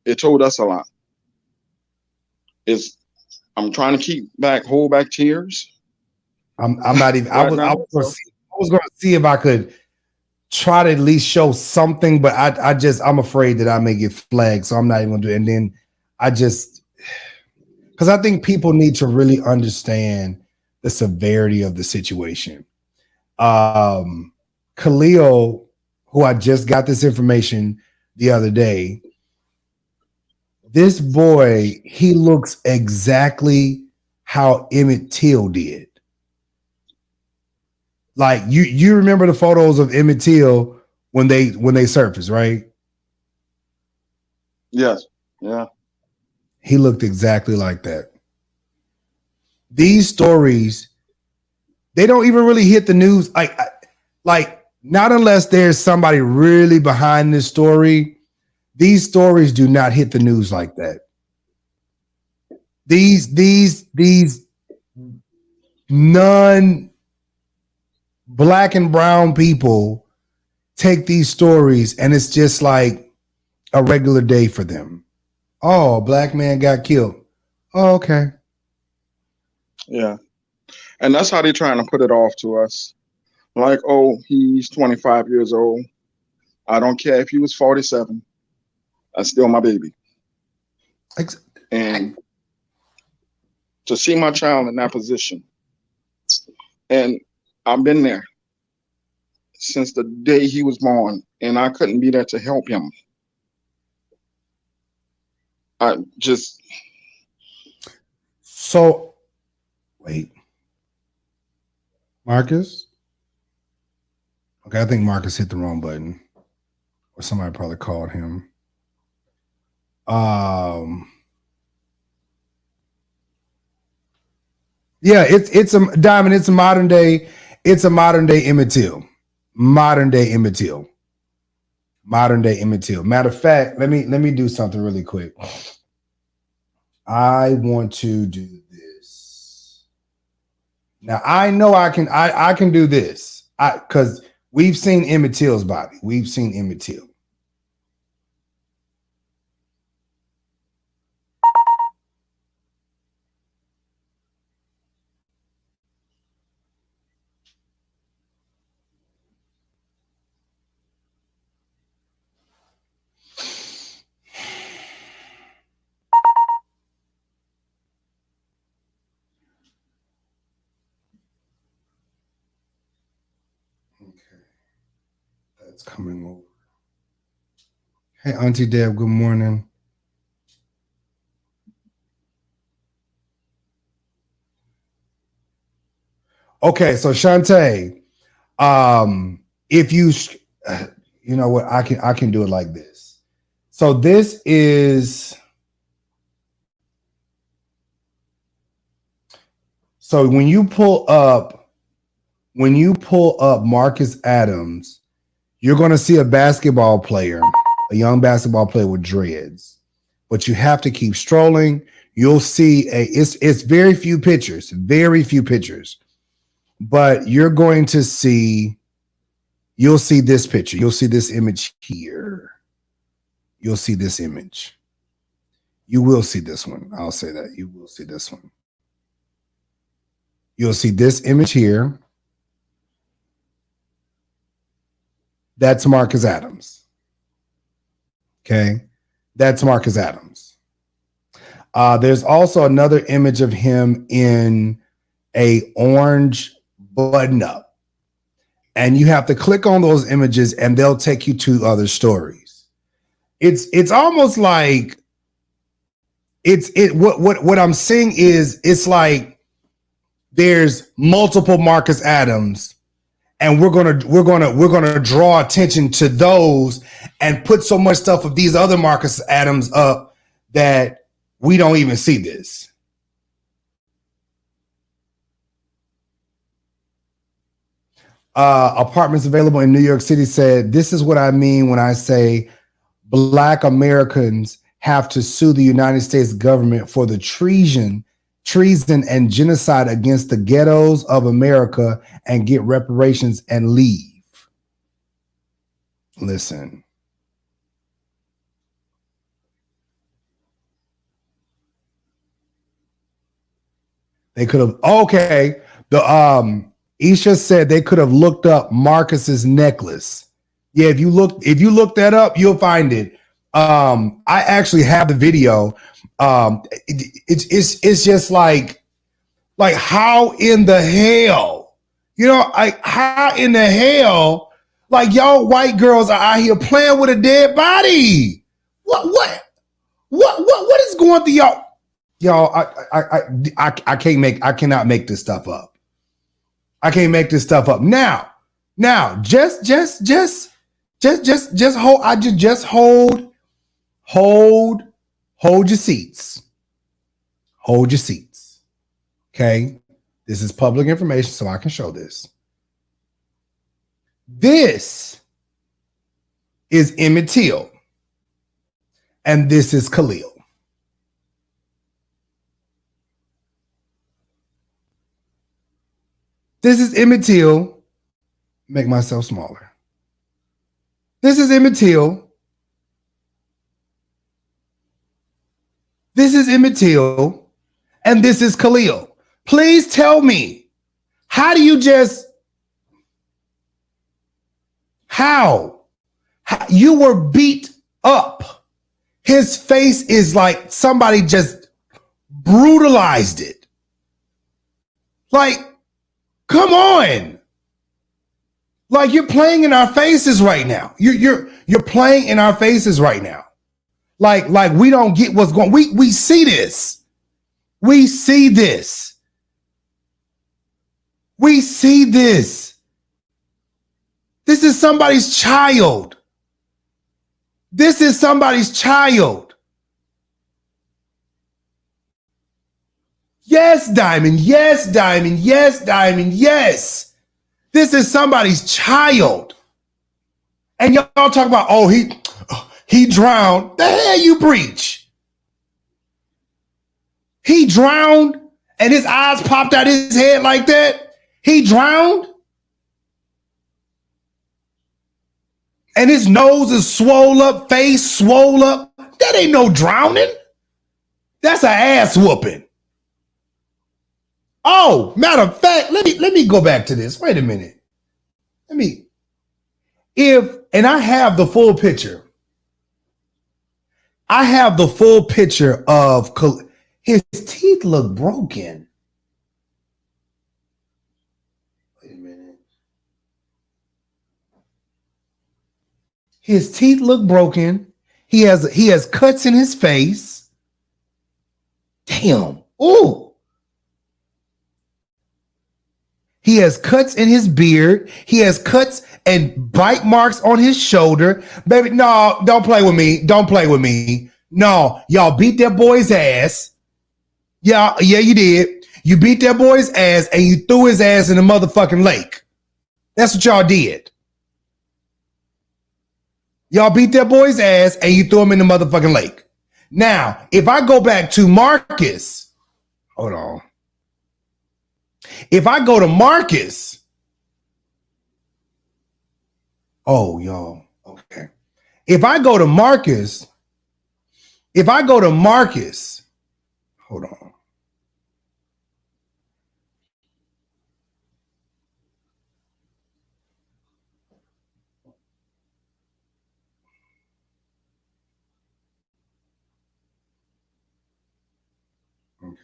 It told us a lot. I'm trying to hold back tears. I'm not even. Right now, I was going to see if I could try to at least show something, but I'm afraid that I may get flagged, so I'm not even going to do it. And then because I think people need to really understand the severity of the situation. Khalil, who I just got this information the other day, this boy, he looks exactly how Emmett Till did. Like you remember the photos of Emmett Till when they surfaced, right? Yes. Yeah. He looked exactly like that. These stories, they don't even really hit the news. Like not unless there's somebody really behind this story. These stories do not hit the news like that. These Black and brown people take these stories and it's just like a regular day for them. Oh, a Black man got killed. Oh, okay. Yeah. And that's how they're trying to put it off to us. Like, oh, he's 25 years old. I don't care if he was 47. That's still my baby. And to see my child in that position, and I've been there since the day he was born, and I couldn't be there to help him. So, wait. Marcus? Okay, I think Marcus hit the wrong button. Or somebody probably called him. Yeah, it's a Diamond, it's a modern day Emmett Till. Modern day Emmett Till. Matter of fact, let me do something really quick. I want to do this. Now I know I can do this. Because we've seen Emmett Till's body. We've seen Emmett Till. That's coming over. Hey, Auntie Deb, good morning. Okay, so Shantae, if you know what, I can do it like this. So this is, so when you pull up Marcus Adams, you're going to see a basketball player, a young basketball player with dreads. But you have to keep strolling. You'll see it's very few pictures. But you'll see this picture. You'll see this image here. You'll see this image. You will see this one. I'll say that. You will see this one. You'll see this image here. That's Marcus Adams. Okay. That's Marcus Adams. There's also another image of him in a orange button-up. And you have to click on those images and they'll take you to other stories. It's almost like what I'm seeing is it's like there's multiple Marcus Adams and we're gonna draw attention to those and put so much stuff of these other Marcus Adams up that we don't even see this. Apartments available in New York City said, "This is what I mean when I say Black Americans have to sue the United States government for the treason and genocide against the ghettos of America and get reparations and leave." Listen. They could have, okay. Isha said they could have looked up Marcus's necklace. Yeah, if you look that up, you'll find it. I actually have the video. It's just like how in the hell, how in the hell, like y'all white girls are out here playing with a dead body. What is going through y'all? Y'all, I cannot make this stuff up. I can't make this stuff up. Now, just hold your seats. Hold your seats. Okay? This is public information, so I can show this. This is Emmett Till, and this is Khalil. This is Emmett Till. Make myself smaller. This is Emmett Till. This is Emmett Till. And this is Khalil. Please tell me, how you were beat up? His face is like somebody just brutalized it. Like, come on. Like, you're playing in our faces right now. You're playing in our faces right now. Like we don't get what's going on. We see this. We see this. We see this. This is somebody's child. This is somebody's child. Yes, Diamond. Yes, Diamond. Yes, Diamond. Yes. This is somebody's child. And y'all talk about, oh, he drowned. The hell you preach? He drowned and his eyes popped out his head like that. He drowned. And his nose is swole up, face swole up. That ain't no drowning. That's an ass whooping. Oh, matter of fact, let me go back to this. Wait a minute. And I have the full picture. I have the full picture of his teeth look broken. Wait a minute. His teeth look broken. He has cuts in his face. Damn. Ooh. He has cuts in his beard. He has cuts and bite marks on his shoulder. Baby, no, don't play with me. Don't play with me. No, y'all beat that boy's ass. Yeah, you did. You beat that boy's ass and you threw his ass in the motherfucking lake. That's what y'all did. Y'all beat that boy's ass and you threw him in the motherfucking lake. Now, if I go back to Marcus, hold on. If I go to Marcus, oh, y'all, okay. If I go to Marcus, hold on. Okay.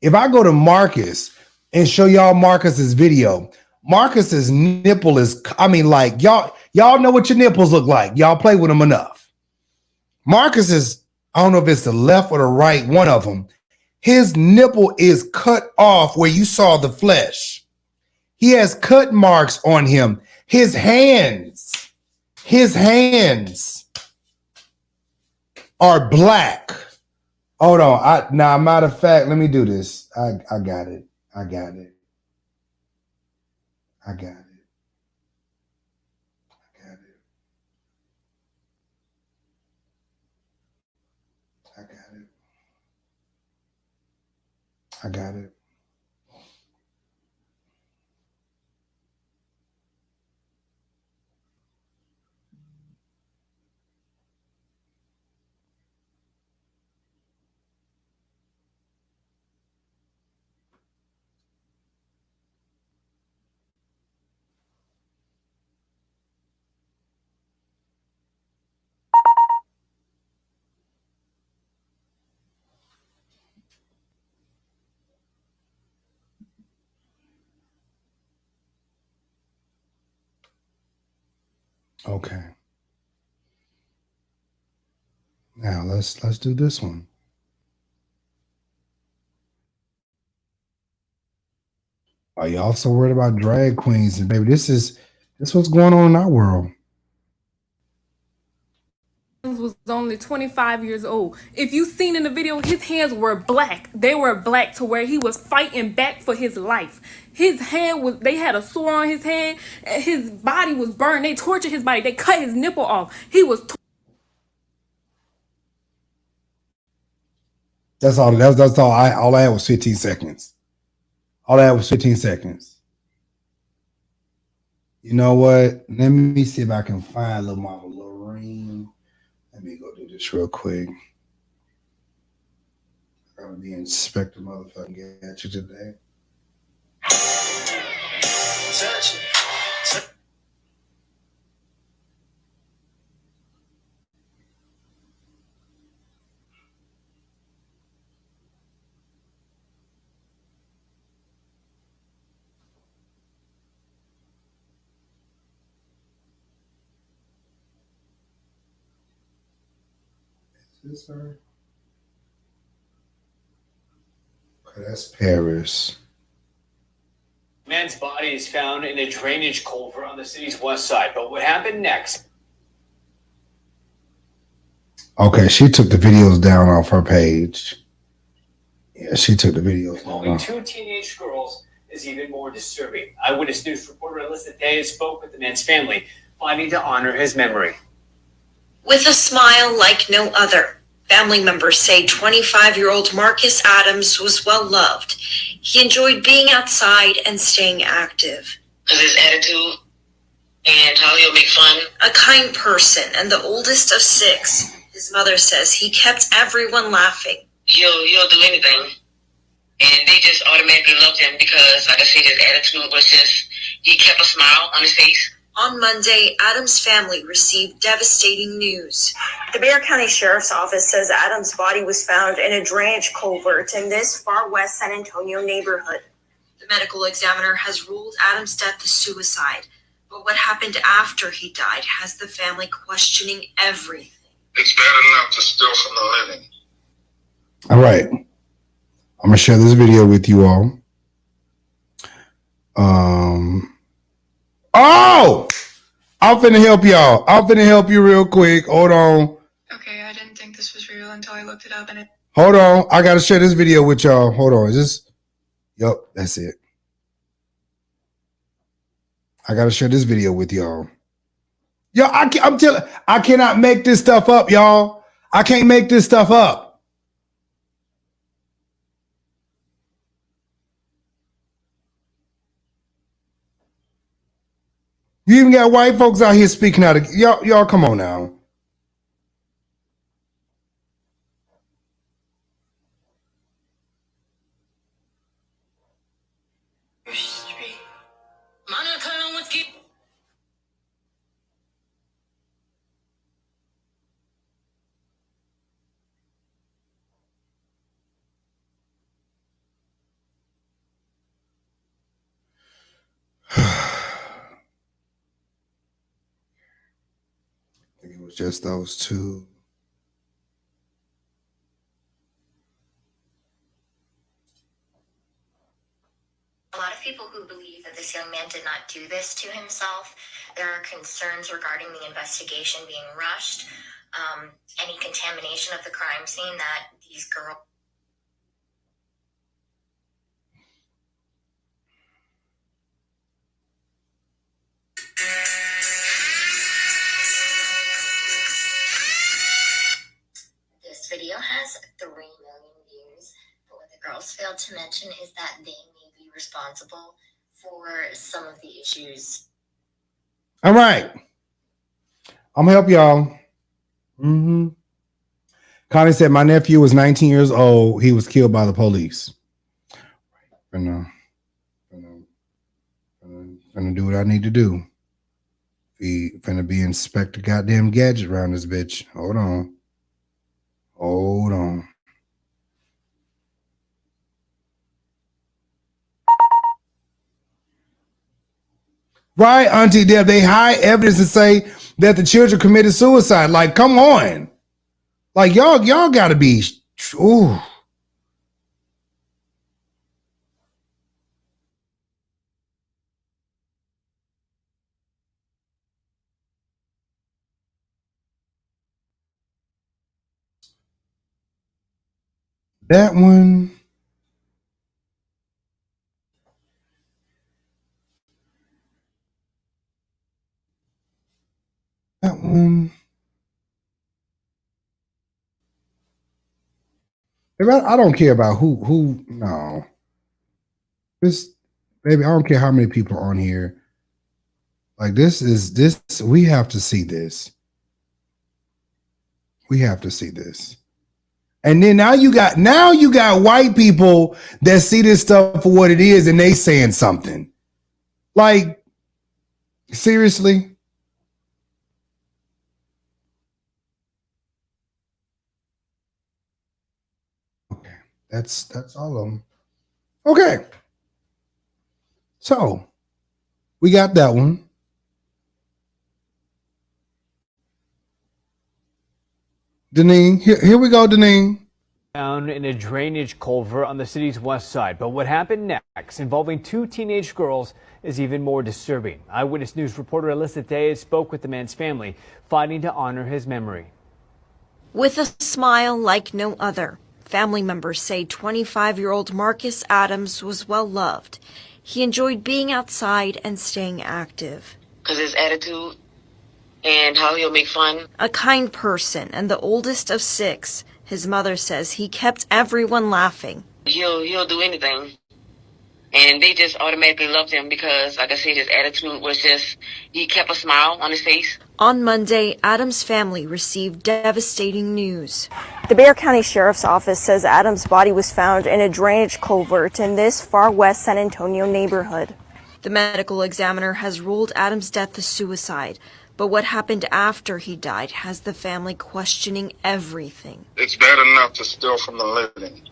If I go to Marcus and show y'all Marcus's video, Marcus's nipple is, like y'all know what your nipples look like. Y'all play with them enough. Marcus is, I don't know if it's the left or the right, one of them. His nipple is cut off where you saw the flesh. He has cut marks on him. His hands are black. Hold on. Now, matter of fact, let me do this. I got it. I got it. I got it. I got it. I got it. I got it. Okay. Now let's do this one. Are y'all so worried about drag queens? And baby, this what's going on in our world. Was only 25 years old. If you seen in the video, his hands were black. They were black to where he was fighting back for his life. His hand was, they had a sore on his hand. His body was burned. They tortured his body. They cut his nipple off. He was That's all. That's all. All I had was 15 seconds. All I had was 15 seconds. You know what? Let me see if I can find little Mama Lorraine. Let me go do this real quick. I'm gonna be Inspector motherfucking Gadget today. Is this her? Okay, that's Paris. Man's body is found in a drainage culvert on the city's west side. But what happened next? Okay, she took the videos down off her page. Yeah, she took the videos down. Only two teenage girls is even more disturbing. Eyewitness News reporter Alyssa Day spoke with the man's family, fighting to honor his memory. With a smile like no other, family members say 25-year-old Marcus Adams was well loved. He enjoyed being outside and staying active. Because his attitude and how he'll make fun. A kind person and the oldest of 6, his mother says he kept everyone laughing. He'll do anything. And they just automatically loved him because, like I said, his attitude was just, he kept a smile on his face. On Monday, Adams' family received devastating news. The Bexar County Sheriff's Office says Adams' body was found in a drainage culvert in this far west San Antonio neighborhood. The medical examiner has ruled Adams' death a suicide. But what happened after he died has the family questioning everything. It's bad enough to steal from the living. All right. I'm going to share this video with you all. Oh! I'm finna help y'all. I'm finna help you real quick. Hold on. Okay, I didn't think this was real until I looked it up and it... Hold on. I got to share this video with y'all. Hold on. Is this? Yup, that's it. I got to share this video with y'all. Yo, I'm telling, I cannot make this stuff up, y'all. I can't make this stuff up. You even got white folks out here speaking out of y'all. Come on now. I think it was just those two. A lot of people who believe that this young not do this to himself. There are concerns regarding the investigation being rushed, any contamination of the crime scene that these girls. This video has 3 million views, but what the girls failed to mention is that they may be responsible for some of the issues. All right. I'm gonna help y'all. Connie said, my nephew was 19 years old. He was killed by the police. Gonna do what I need to do. Finna be inspector goddamn gadget around this bitch. Hold on. Right, Auntie Deb, they hide evidence and say that the children committed suicide. Like, come on. Like, y'all gotta be, ooh. That one. That one. I don't care about who, no. This, baby, I don't care how many people are on here. Like, this, we have to see this. We have to see this. And then now you got white people that see this stuff for what it is and they saying something. Like, seriously? Okay, that's all of them. Okay. So, we got that one. Deneen, here we go, Deneen. Found in a drainage culvert on the city's west side. But what happened next, involving 2 teenage girls, is even more disturbing. Eyewitness News reporter Alyssa Diaz spoke with the man's family, fighting to honor his memory. With a smile like no other, family members say 25-year-old Marcus Adams was well loved. He enjoyed being outside and staying active. Because his attitude and how he'll make fun. A kind person and the oldest of 6, his mother says he kept everyone laughing. He'll do anything. And they just automatically loved him because, like I said, his attitude was just, he kept a smile on his face. On Monday, Adams' family received devastating news. The Bexar County Sheriff's Office says Adams' body was found in a drainage culvert in this far west San Antonio neighborhood. The medical examiner has ruled Adams' death a suicide. But what happened after he died has the family questioning everything. It's bad enough to steal from the living,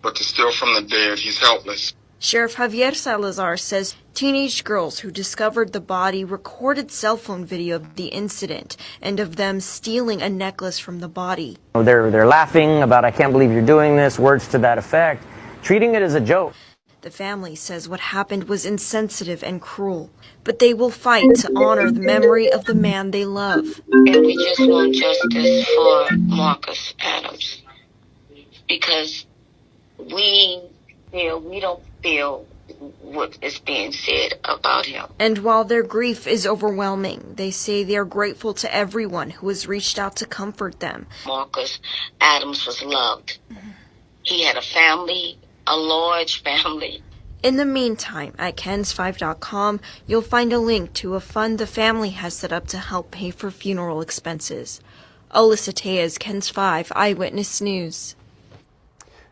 but to steal from the dead, he's helpless. Sheriff Javier Salazar says teenage girls who discovered the body recorded cell phone video of the incident and of them stealing a necklace from the body. They're laughing about, I can't believe you're doing this, words to that effect, treating it as a joke. The family says what happened was insensitive and cruel, but they will fight to honor the memory of the man they love. And we just want justice for Marcus Adams because we don't feel what is being said about him. And while their grief is overwhelming, they say they are grateful to everyone who has reached out to comfort them. Marcus Adams was loved. He had a family, a large family. In the meantime, at KENS5.com, you'll find a link to a fund the family has set up to help pay for funeral expenses. Alyssa Tejas, KENS5 Eyewitness News.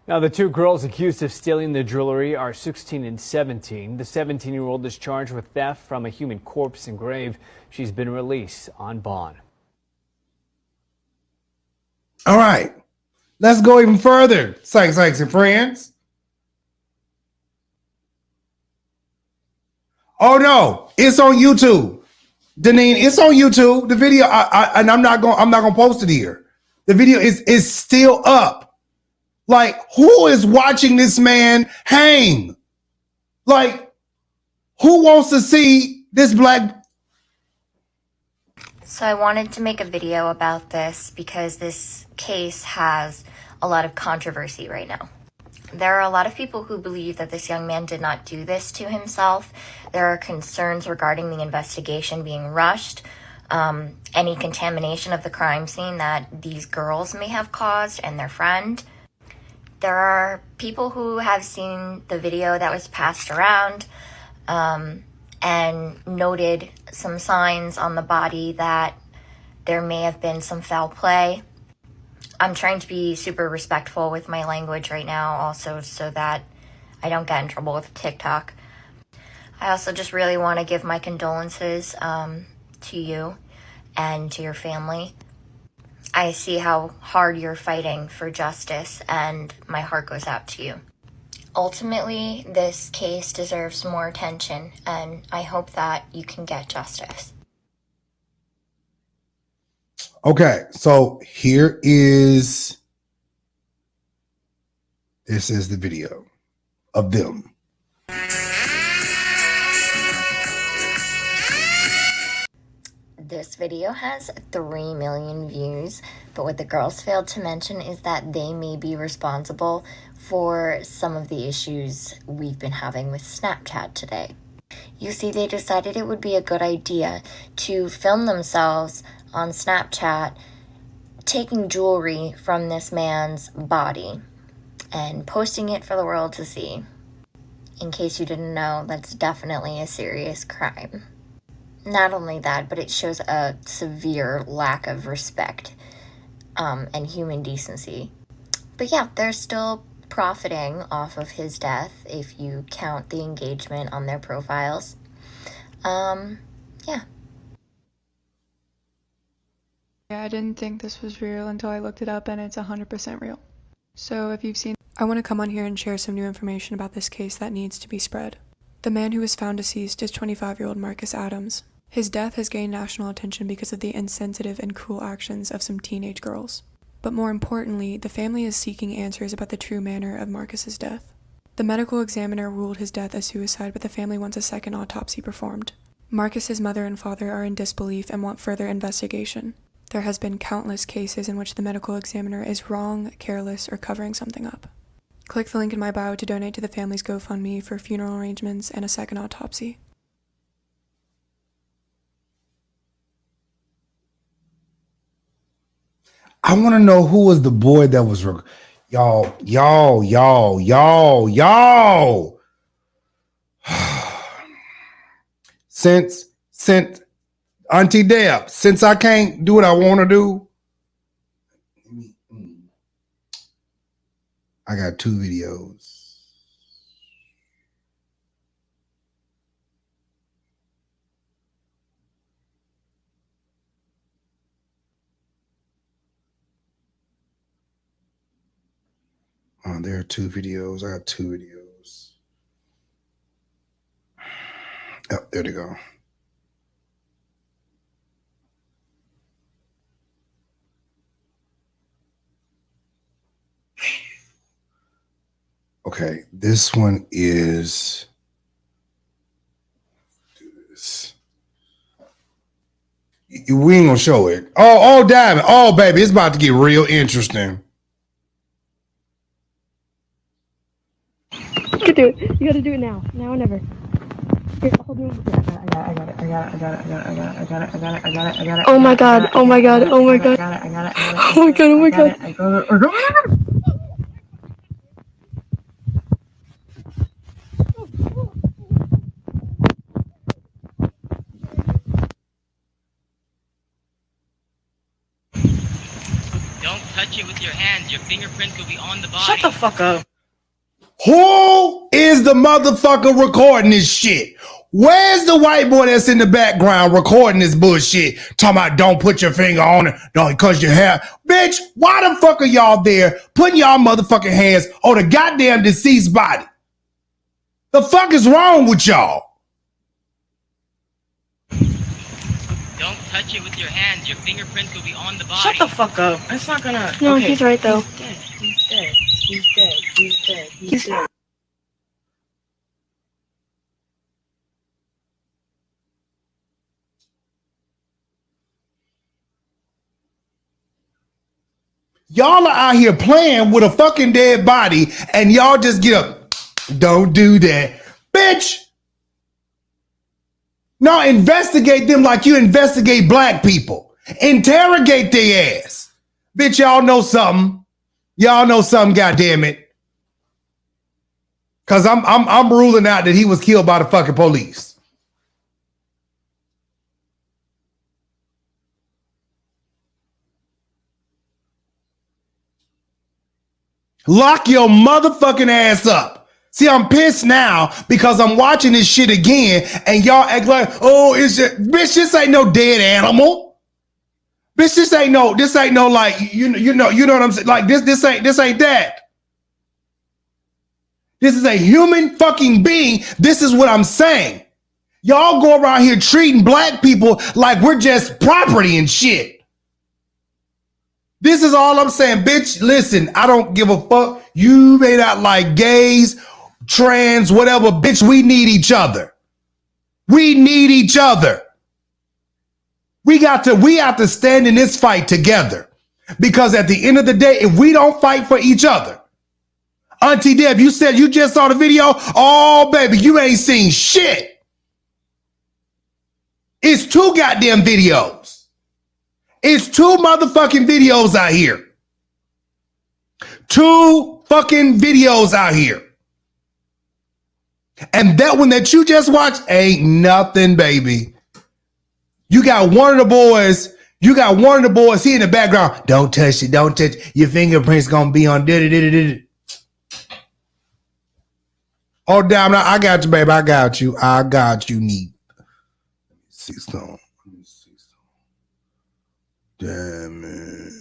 Now, the 2 girls accused of stealing the jewelry are 16 and 17. The 17-year-old is charged with theft from a human corpse and grave. She's been released on bond. All right. Let's go even further, Sykes and friends. Oh no, it's on YouTube. Deneen, it's on YouTube. The video, I'm not gonna post it here. The video is still up. Like, who is watching this man hang? Like, who wants to see This black. So I wanted to make a video about this because this case has a lot of controversy right now. There are a lot of people who believe that this young man did not do this to himself. There are concerns regarding the investigation being rushed, any contamination of the crime scene that these girls may have caused and their friend. There are people who have seen the video that was passed around and noted some signs on the body that there may have been some foul play. I'm trying to be super respectful with my language right now also so that I don't get in trouble with TikTok. I also just really want to give my condolences to you and to your family. I see how hard you're fighting for justice and my heart goes out to you. Ultimately, this case deserves more attention and I hope that you can get justice. Okay, so here is, this is the video of them. This video has 3 million views, but what the girls failed to mention is that they may be responsible for some of the issues we've been having with Snapchat today. You see, they decided it would be a good idea to film themselves on Snapchat taking jewelry from this man's body and posting it for the world to see. In case you didn't know, that's definitely a serious crime. Not only that, but it shows a severe lack of respect and human decency. But yeah, they're still profiting off of his death if you count the engagement on their profiles. Yeah. Yeah, I didn't think this was real until I looked it up and it's 100% real. So if you've seen... I want to come on here and share some new information about this case that needs to be spread. The man who was found deceased is 25-year-old Marcus Adams. His death has gained national attention because of the insensitive and cruel actions of some teenage girls. But more importantly, the family is seeking answers about the true manner of Marcus's death. The medical examiner ruled his death as suicide, but the family wants a second autopsy performed. Marcus's mother and father are in disbelief and want further investigation. There has been countless cases in which the medical examiner is wrong, careless, or covering something up. Click the link in my bio to donate to the family's GoFundMe for funeral arrangements and a second autopsy. I want to know who was the boy that was y'all. Since Auntie Deb, since I can't do what I want to do, I got 2 videos. There are 2 videos. I got 2 videos. Oh, there they go. Okay, this one is. Do this. We ain't gonna show it. Oh, damn. Oh, baby, it's about to get real interesting. You can do it. You gotta do it now. Now or never. Here, hold me. I got it. Oh my god. Oh my god. Oh my god. Oh my god. Oh my god. I got it. Don't touch it with your hands. Your fingerprint could be on the body. Shut the fuck up. Who is the motherfucker recording this shit? Where's the white boy that's in the background recording this bullshit? Talking about don't put your finger on it, don't because you have. Bitch, why the fuck are y'all there putting y'all motherfucking hands on the goddamn deceased body? The fuck is wrong with y'all? Don't touch it with your hands. Your fingerprint could be on the body. Shut the fuck up. It's not gonna. No, okay. he's right though. He's dead. He's dead. He's dead. He's dead. He's dead. Y'all are out here playing with a fucking dead body and y'all just get up. Don't do that. Bitch. No, investigate them like you investigate black people. Interrogate their ass. Bitch, y'all know something. Y'all know something, goddammit. Cause I'm ruling out that he was killed by the fucking police. Lock your motherfucking ass up. See, I'm pissed now because I'm watching this shit again and y'all act like, oh, it's just, bitch, this ain't no dead animal. Bitch, this ain't no like, you know what I'm saying? Like this ain't that. This is a human fucking being. This is what I'm saying. Y'all go around here treating black people like we're just property and shit. This is all I'm saying, bitch. Listen, I don't give a fuck. You may not like gays, trans, whatever, bitch. We need each other. We need each other. We have to stand in this fight together. Because at the end of the day, if we don't fight for each other, Auntie Deb, you said you just saw the video. Oh, baby, you ain't seen shit. It's 2 goddamn videos. It's 2 motherfucking videos out here. 2 fucking videos out here. And that one that you just watched ain't nothing, baby. You got one of the boys. You got one of the boys. He in the background. Don't touch it. Don't touch it. Your fingerprints gonna be on. Oh, damn. I got you, baby. I got you. I got you, neat. See some. Damn it.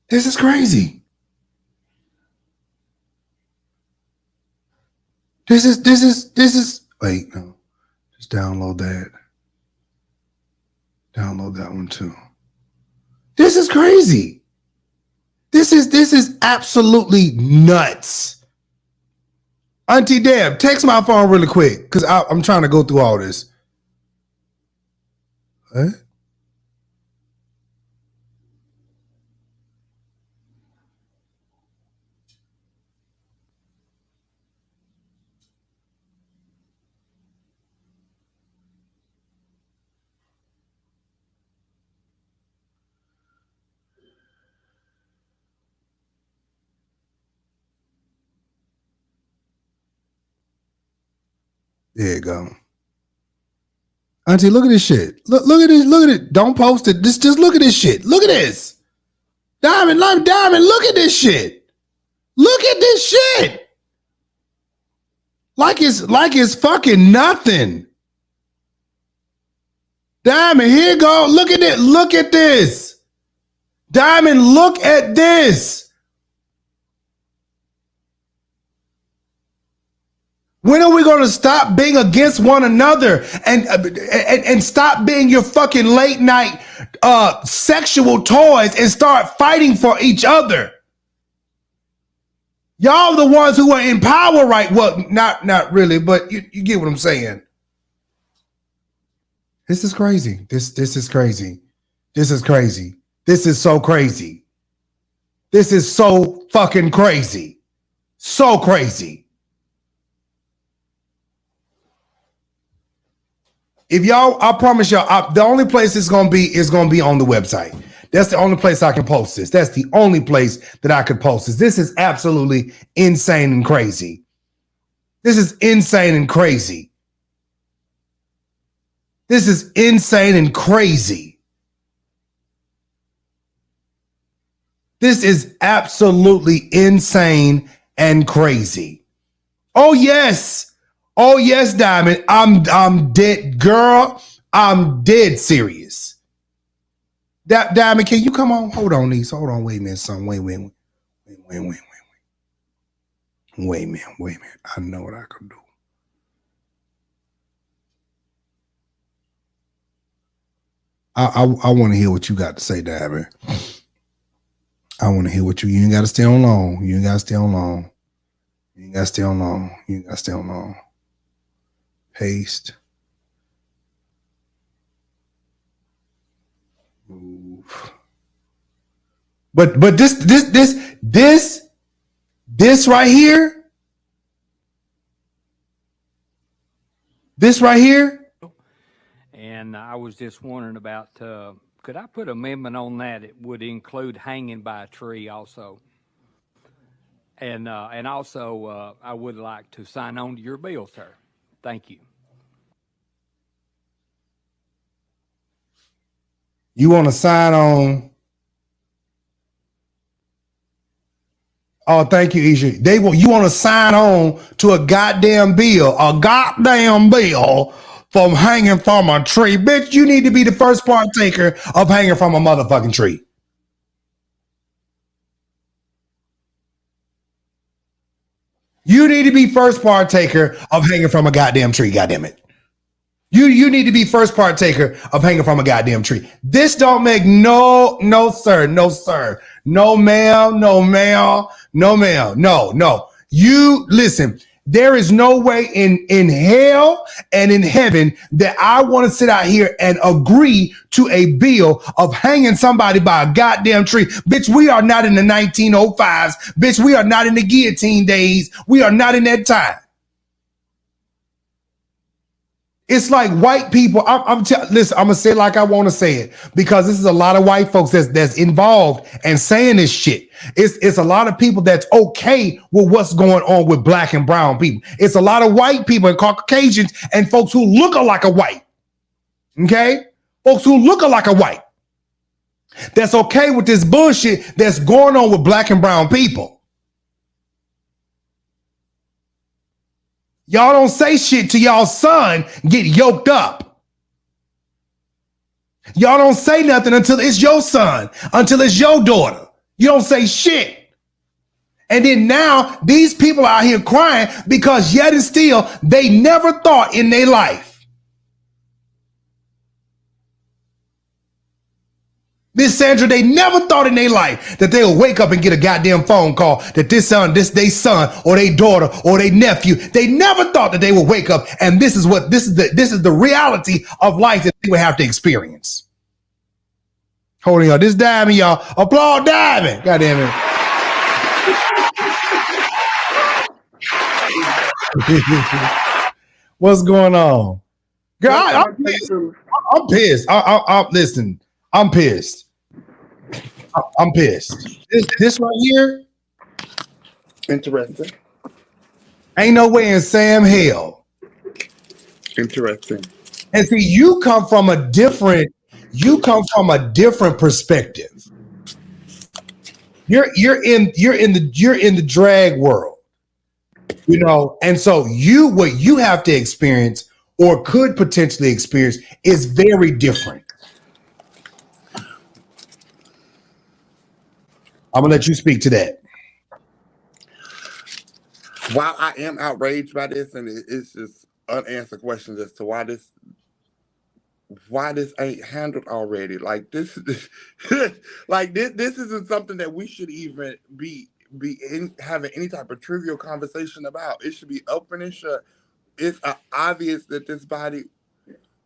This is crazy. This is, wait, no. Just download that. Download that one too. This is crazy. This is absolutely nuts. Auntie Deb, text my phone really quick because I'm trying to go through all this. What? There you go. Auntie, look at this shit. Look at this. Look at it. Don't post it. Just look at this shit. Look at this. Diamond, look at this shit. Look at this shit. Like it's fucking nothing. Diamond, here you go. Look at it. Look at this. Diamond, look at this. When are we going to stop being against one another and stop being your fucking late night sexual toys and start fighting for each other? Y'all the ones who are in power, right? Well, not really, but you get what I'm saying. This is crazy. This is crazy. This is crazy. This is so crazy. This is so fucking crazy. So crazy. If y'all, I promise y'all, the only place it's gonna be is gonna be on the website. That's the only place I can post this. That's the only place that I could post this. This is absolutely insane and crazy. This is insane and crazy. This is insane and crazy. This is absolutely insane and crazy. Oh yes. Oh yes, Diamond. I'm dead, girl. I'm dead serious. Diamond, can you come on? Hold on, niece. Hold on. Wait a minute, son. Wait a minute. I know what I can do. I want to hear what you got to say, Diamond. I want to hear what you ain't got to stay on long. You ain't got to stay on long. You ain't got to stay on long. You ain't got to stay on long. Paste. Move. But this right here. This right here. And I was just wondering about, could I put amendment on that? It would include hanging by a tree also. And also, I would like to sign on to your bill, sir. Thank you. You want to sign on? Oh, thank you, Isha. You want to sign on to a goddamn bill from hanging from a tree. Bitch, you need to be the first partaker of hanging from a motherfucking tree. You need to be first partaker of hanging from a goddamn tree, goddamn it. You need to be first partaker of hanging from a goddamn tree. This don't make no sir, no ma'am, no. You listen. There is no way in hell and in heaven that I want to sit out here and agree to a bill of hanging somebody by a goddamn tree. Bitch, we are not in the 1905s. Bitch, we are not in the guillotine days. We are not in that time. It's like white people. Listen, I'm gonna say it like I want to say it because this is a lot of white folks that's involved and saying this shit. It's a lot of people that's okay with what's going on with black and brown people. It's a lot of white people and Caucasians and folks who look like a white. Okay, folks who look like a white. That's okay with this bullshit that's going on with black and brown people. Y'all don't say shit till y'all son get yoked up. Y'all don't say nothing until it's your son, until it's your daughter. You don't say shit. And then now these people out here crying because yet and still they never thought in their life. Miss Sandra, they never thought in their life that they would wake up and get a goddamn phone call that this they son or their daughter or their nephew. They never thought that they would wake up and this is the reality of life that they would have to experience. Hold on, y'all. This Diamond, y'all. Applaud Diamond. God damn it. What's going on? Girl, I'm pissed. Listen, I'm pissed. I'm pissed. This right here. Interesting. Ain't no way in Sam hell. Interesting. And see, you come from a different perspective. You're in the drag world, you know, and so what you have to experience or could potentially experience is very different. I'm gonna let you speak to that. While I am outraged by this, and it's just unanswered questions as to why this ain't handled already. Like this isn't something that we should even be having any type of trivial conversation about. It should be open and shut. It's obvious that this body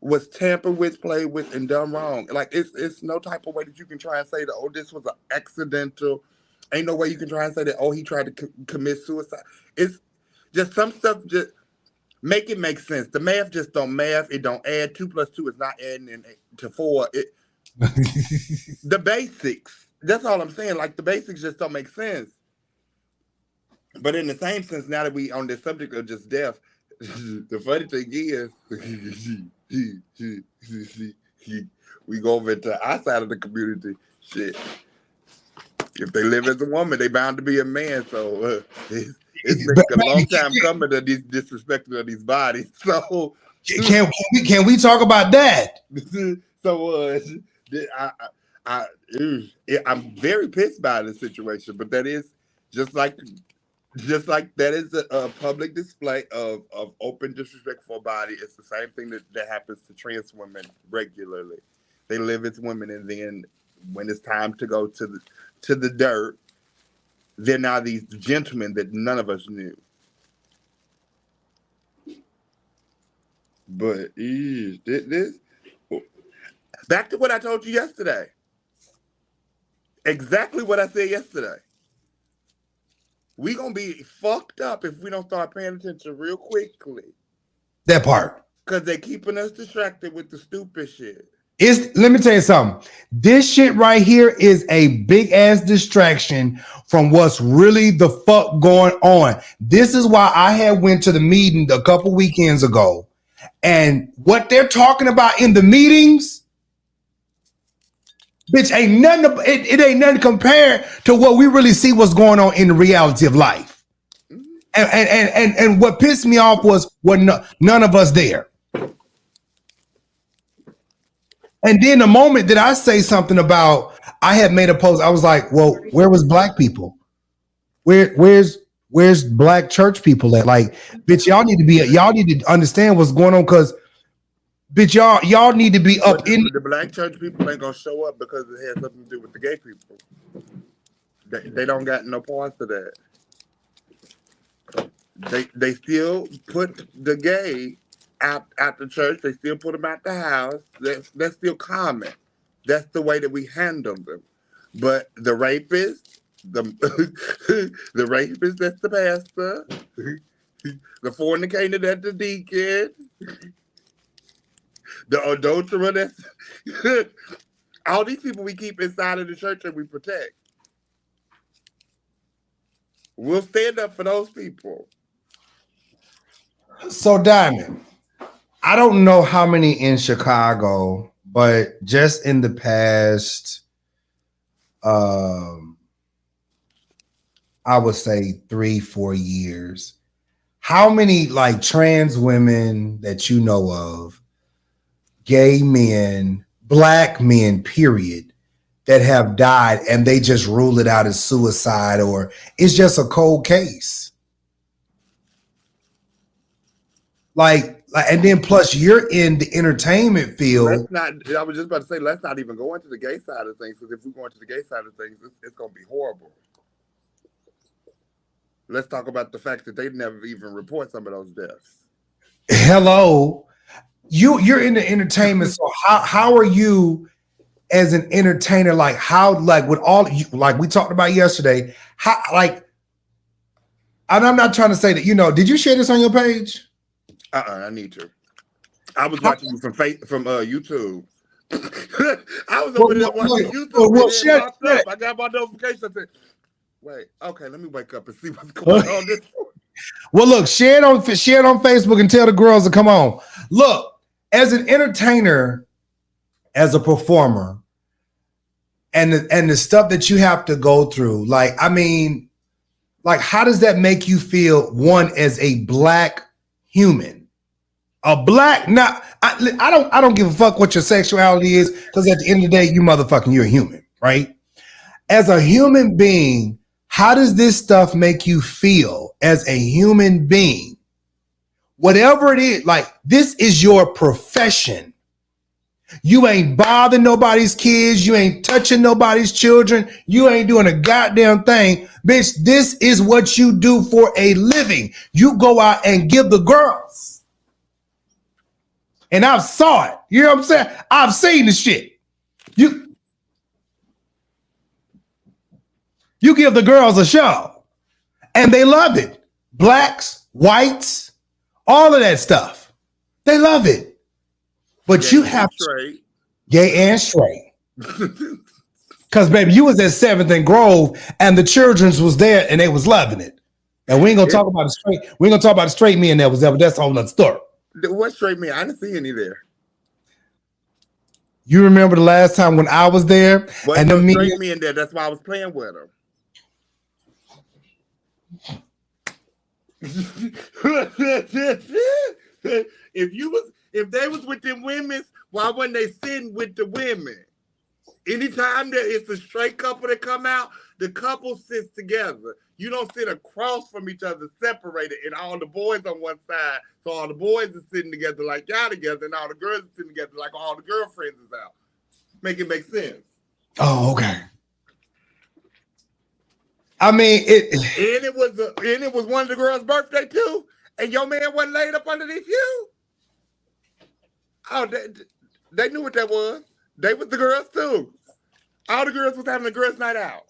was tampered with, played with, and done wrong. Like it's no type of way that you can try and say that, oh, this was an accidental. Ain't no way you can try and say that, oh, he tried to commit suicide. It's just some stuff just make it make sense. The math just don't math. It don't add. 2 + 2 is not adding to 4. The basics. That's all I'm saying. Like the basics just don't make sense. But in the same sense, now that we on this subject of just death, the funny thing is, we go over to our side of the community. Shit, if they live as a woman, they bound to be a man. So it's been a long time coming to this disrespecting of these bodies. So can we talk about that? So I'm very pissed by the situation, but that is just like that is a public display of open disrespect for a body. It's the same thing that happens to trans women regularly. They live as women, and then when it's time to go to the dirt, they're now these gentlemen that none of us knew. But this back to what I told you yesterday. Exactly what I said yesterday. We gonna be fucked up if we don't start paying attention real quickly. That part. Because they're keeping us distracted with the stupid shit. Let me tell you something. This shit right here is a big ass distraction from what's really the fuck going on. This is why I had went to the meeting a couple weekends ago, and what they're talking about in the meetings, bitch, ain't nothing. It ain't nothing compared to what we really see what's going on in the reality of life. And what pissed me off was none of us there. And then the moment that I say something about, I had made a post, I was like, well, where was black people? Where's black church people at? Like, bitch, y'all need to understand what's going on, because bitch, y'all need to be up in the black church people ain't gonna show up because it has something to do with the gay people. They don't got no parts of that. They still put the gay out the church. They still put them out the house. That's still common. That's the way that we handle them. But the rapist, the rapist, that's the pastor. The fornicator, that's the deacon. The adulterer, that's all these people we keep inside of the church and we protect. We'll stand up for those people. So, Diamond, I don't know how many in Chicago, but just in the past, I would say 3-4 years, how many like trans women that you know of, gay men, black men, period, that have died and they just rule it out as suicide or it's just a cold case? Like, and then plus you're in the entertainment field. I was just about to say, let's not even go into the gay side of things, because if we go into the gay side of things, it's going to be horrible. Let's talk about the fact that they never even report some of those deaths. Hello, you're in the entertainment. So how are you as an entertainer? Like how, like with all you, like we talked about yesterday, how, like, and I'm not trying to say that, you know, did you share this on your page? I need to. I was watching you from YouTube. I was over there watching YouTube. I got my notification. I said, wait, okay, let me wake up and see what's going on. Well, look, share it on Facebook and tell the girls to come on. Look, as an entertainer, as a performer, and the stuff that you have to go through, like, I mean, like, how does that make you feel? One, as a black human. A black, I don't give a fuck what your sexuality is, because at the end of the day, you're a human, right? As a human being, how does this stuff make you feel as a human being? Whatever it is, like, this is your profession. You ain't bothering nobody's kids. You ain't touching nobody's children. You ain't doing a goddamn thing. Bitch, this is what you do for a living. You go out and give the girls. And I've saw it. You know what I'm saying? I've seen the shit. You give the girls a show. And they love it. Blacks, whites, all of that stuff. They love it. But gay, you have straight. Gay and straight. Because, baby, you was at 7th and Grove and the children's was there and they was loving it. And we ain't gonna talk about the straight. We ain't gonna talk about the straight men that was there, but that's a whole other story. What straight men? I didn't see any there. You remember the last time when I was there? Well, and the straight men there. That's why I was playing with them. If they was with them women, why wasn't they sitting with the women? Anytime there is a straight couple that come out, the couple sits together. You don't sit across from each other, separated, and all the boys on one side. So all the boys are sitting together like y'all together, and all the girls are sitting together like all the girlfriends is out. Make it make sense. Oh, okay. I mean, and it was one of the girls' birthday too, and your man wasn't laid up underneath you. Oh, they knew what that was. They was the girls too. All the girls was having a girls' night out.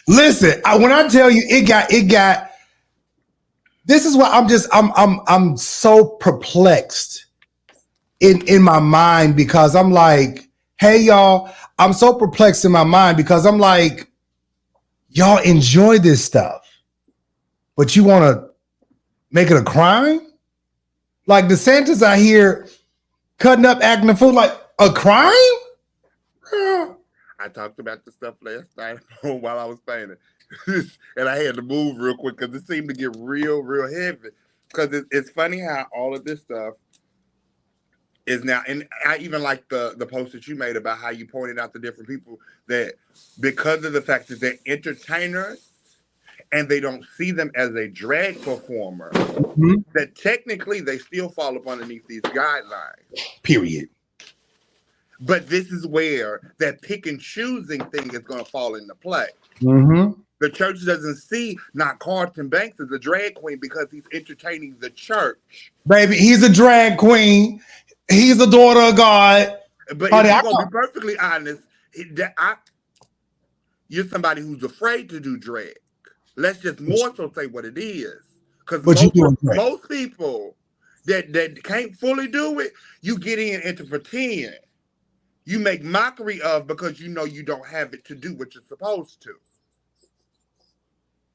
Listen, when I tell you, it got. This is why I'm so perplexed in my mind, because I'm like, hey y'all, I'm so perplexed in my mind because I'm like, y'all enjoy this stuff, but you want to make it a crime? Like DeSantis out here cutting up, acting a fool, like a crime? I talked about the stuff last night while I was painting. And I had to move real quick because it seemed to get real heavy. Because it's funny how all of this stuff is now, and I even like the post that you made about how you pointed out the different people that, because of the fact that they're entertainers and they don't see them as a drag performer, that technically they still fall up underneath these guidelines. Period. But this is where that pick and choosing thing is going to fall into play. Mm-hmm. The church doesn't see not Carlton Banks as a drag queen because he's entertaining the church. Baby, he's a drag queen. He's a daughter of God. But honey, if you're going to be perfectly honest, you're somebody who's afraid to do drag. Let's just more so say what it is. Because most people that can't fully do it, you get in into pretend. You make mockery of because you know you don't have it to do what you're supposed to.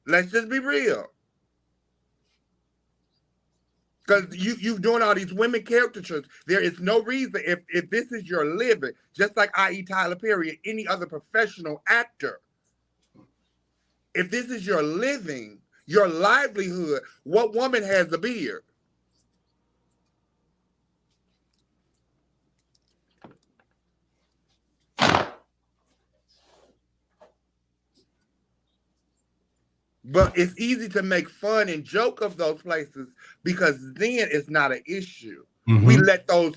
Let's just be real. Because you're doing all these women caricatures. There is no reason, if this is your living, just like i.e. Tyler Perry or any other professional actor, if this is your living, your livelihood, what woman has a beard? But it's easy to make fun and joke of those places because then it's not an issue. Mm-hmm. We let those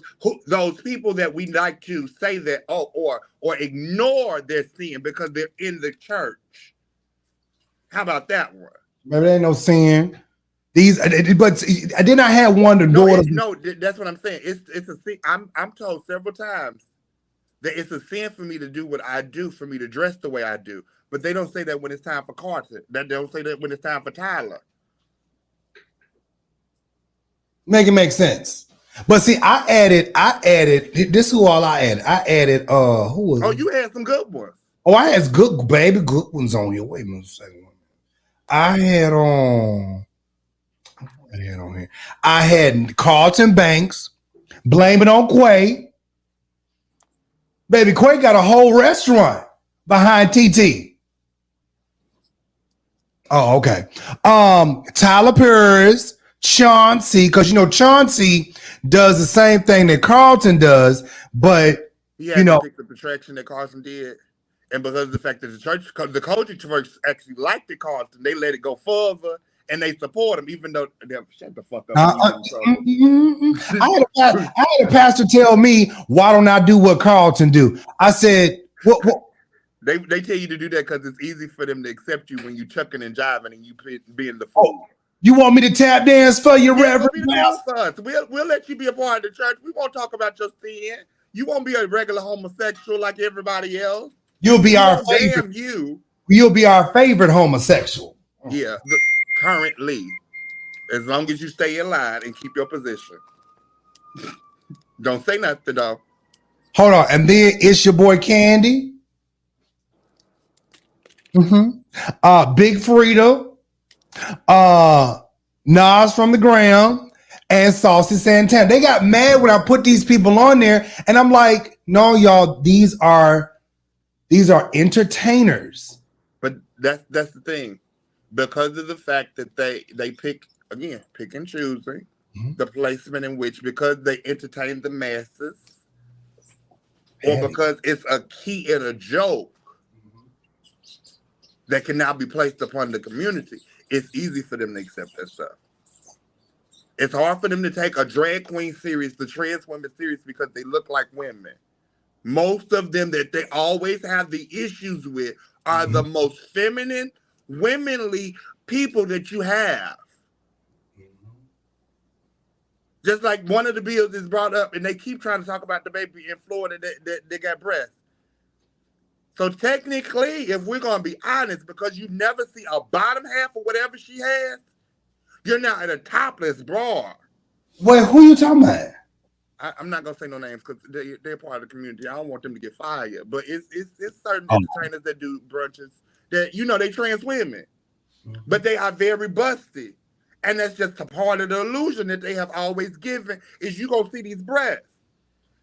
people that we like to say that or ignore their sin because they're in the church. How about that one? Maybe there ain't no sin. But then I had one daughter. No, that's what I'm saying. It's a sin. I'm told several times that it's a sin for me to do what I do, for me to dress the way I do. But they don't say that when it's time for Carter. They don't say that when it's time for Tyler. Make it make sense. But see, I added, this is who all I added. I added, who was it? You had some good ones. Oh, I had good ones on here. Wait a minute a second. I had here. I had Carlton Banks, Blame It on Quay. Baby, Quay got a whole restaurant behind TT. Oh, okay. Tyler Perry, Chauncey, because Chauncey does the same thing that Carlton does, but to pick the attraction that Carlton did, and because of the fact that the culture church actually liked it, Carlton, they let it go further and they support him, even though shut the fuck up. I had a pastor tell me, "Why don't I do what Carlton do?" I said, "What?" They tell you to do that because it's easy for them to accept you when you chucking and jiving and you being the fool. You want me to tap dance for you, Reverend? We'll let you be a part of the church. We won't talk about your sin. You won't be a regular homosexual like everybody else. You'll be our favorite. Damn you. You'll be our favorite homosexual. Yeah, currently, as long as you stay in line and keep your position. Don't say nothing, though. Hold on, and then it's your boy Candy. Big Frida, Nas from the Ground, and Saucy Santana. They got mad when I put these people on there, and I'm like, no, y'all, these are entertainers. But that's the thing, because of the fact that they pick and choosing the placement in which, because they entertain the masses, or because it's a key and a joke that can now be placed upon the community, it's easy for them to accept that stuff. It's hard for them to take a drag queen serious, the trans women serious, because they look like women. most of them that they always have the issues with are the most feminine, womanly people that you have. Just like one of the bills is brought up, and they keep trying to talk about the baby in Florida that got breasts. So technically, if we're going to be honest, because you never see a bottom half of whatever she has, you're now in a topless bra. Wait, who you talking about? I'm not going to say no names because they're part of the community. I don't want them to get fired. But it's certain entertainers that do brunches that, you know, they trans women. But they are very busty. And that's just a part of the illusion that they have always given is you going to see these breasts.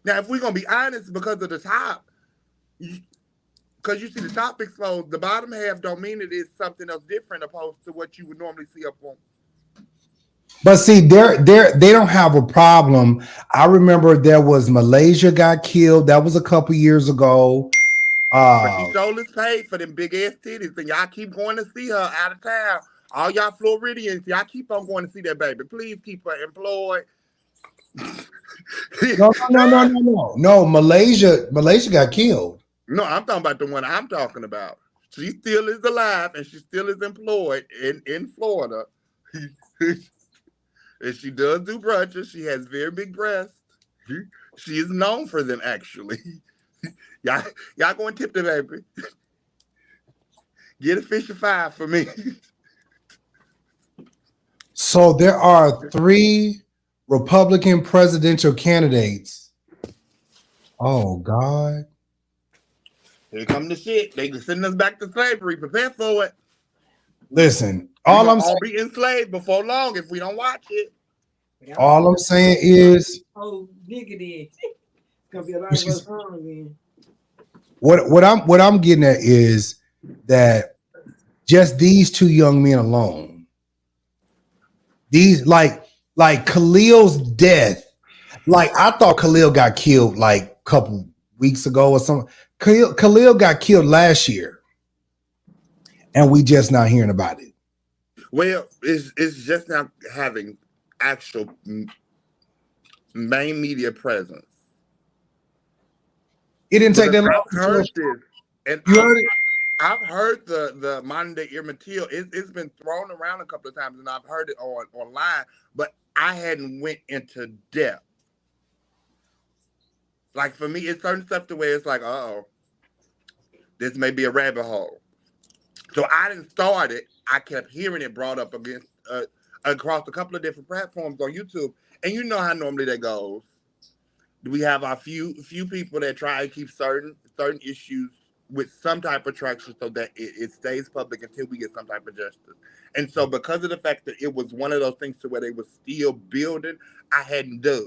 Now, if we're going to be honest, because of the top, because you see the top exposed, the bottom half don't mean it is something else different opposed to what you would normally see up on. But see, they don't have a problem. I remember there was Malaysia got killed. That was a couple years ago. But she shoulders paid for them big ass titties, and y'all keep going to see her out of town. All y'all Floridians, y'all keep on going to see that baby. Please keep her employed. No. Malaysia got killed. No, I'm talking about the one I'm talking about. She still is alive and she still is employed in Florida. And she does do brunches. She has very big breasts. She is known for them, actually. Y'all go and tip the baby. Get a fish of 5 for me. So there are 3 Republican presidential candidates. Oh, God. Here come the shit. They can send us back to slavery. Prepare for it. Listen, all I'm saying, be enslaved before long if we don't watch it. All I'm saying is, oh, nigga, it's gonna be a lot of us home again. What I'm getting at is that just these 2 young men alone, these like Khalil's death, like I thought Khalil got killed like a couple weeks ago or something. Khalil got killed last year, and we just not hearing about it. Well, it's just not having actual main media presence. It didn't take that long. I've heard this, and you heard it? I've heard the modern day Emmett Till. It's been thrown around a couple of times, and I've heard it online, but I hadn't went into depth. Like for me, it's certain stuff to where it's like, this may be a rabbit hole. So I didn't start it. I kept hearing it brought up against across a couple of different platforms on YouTube, and you know how normally that goes. We have our few people that try to keep certain issues with some type of traction so that it stays public until we get some type of justice. And so because of the fact that it was one of those things to where they were still building, I hadn't dug.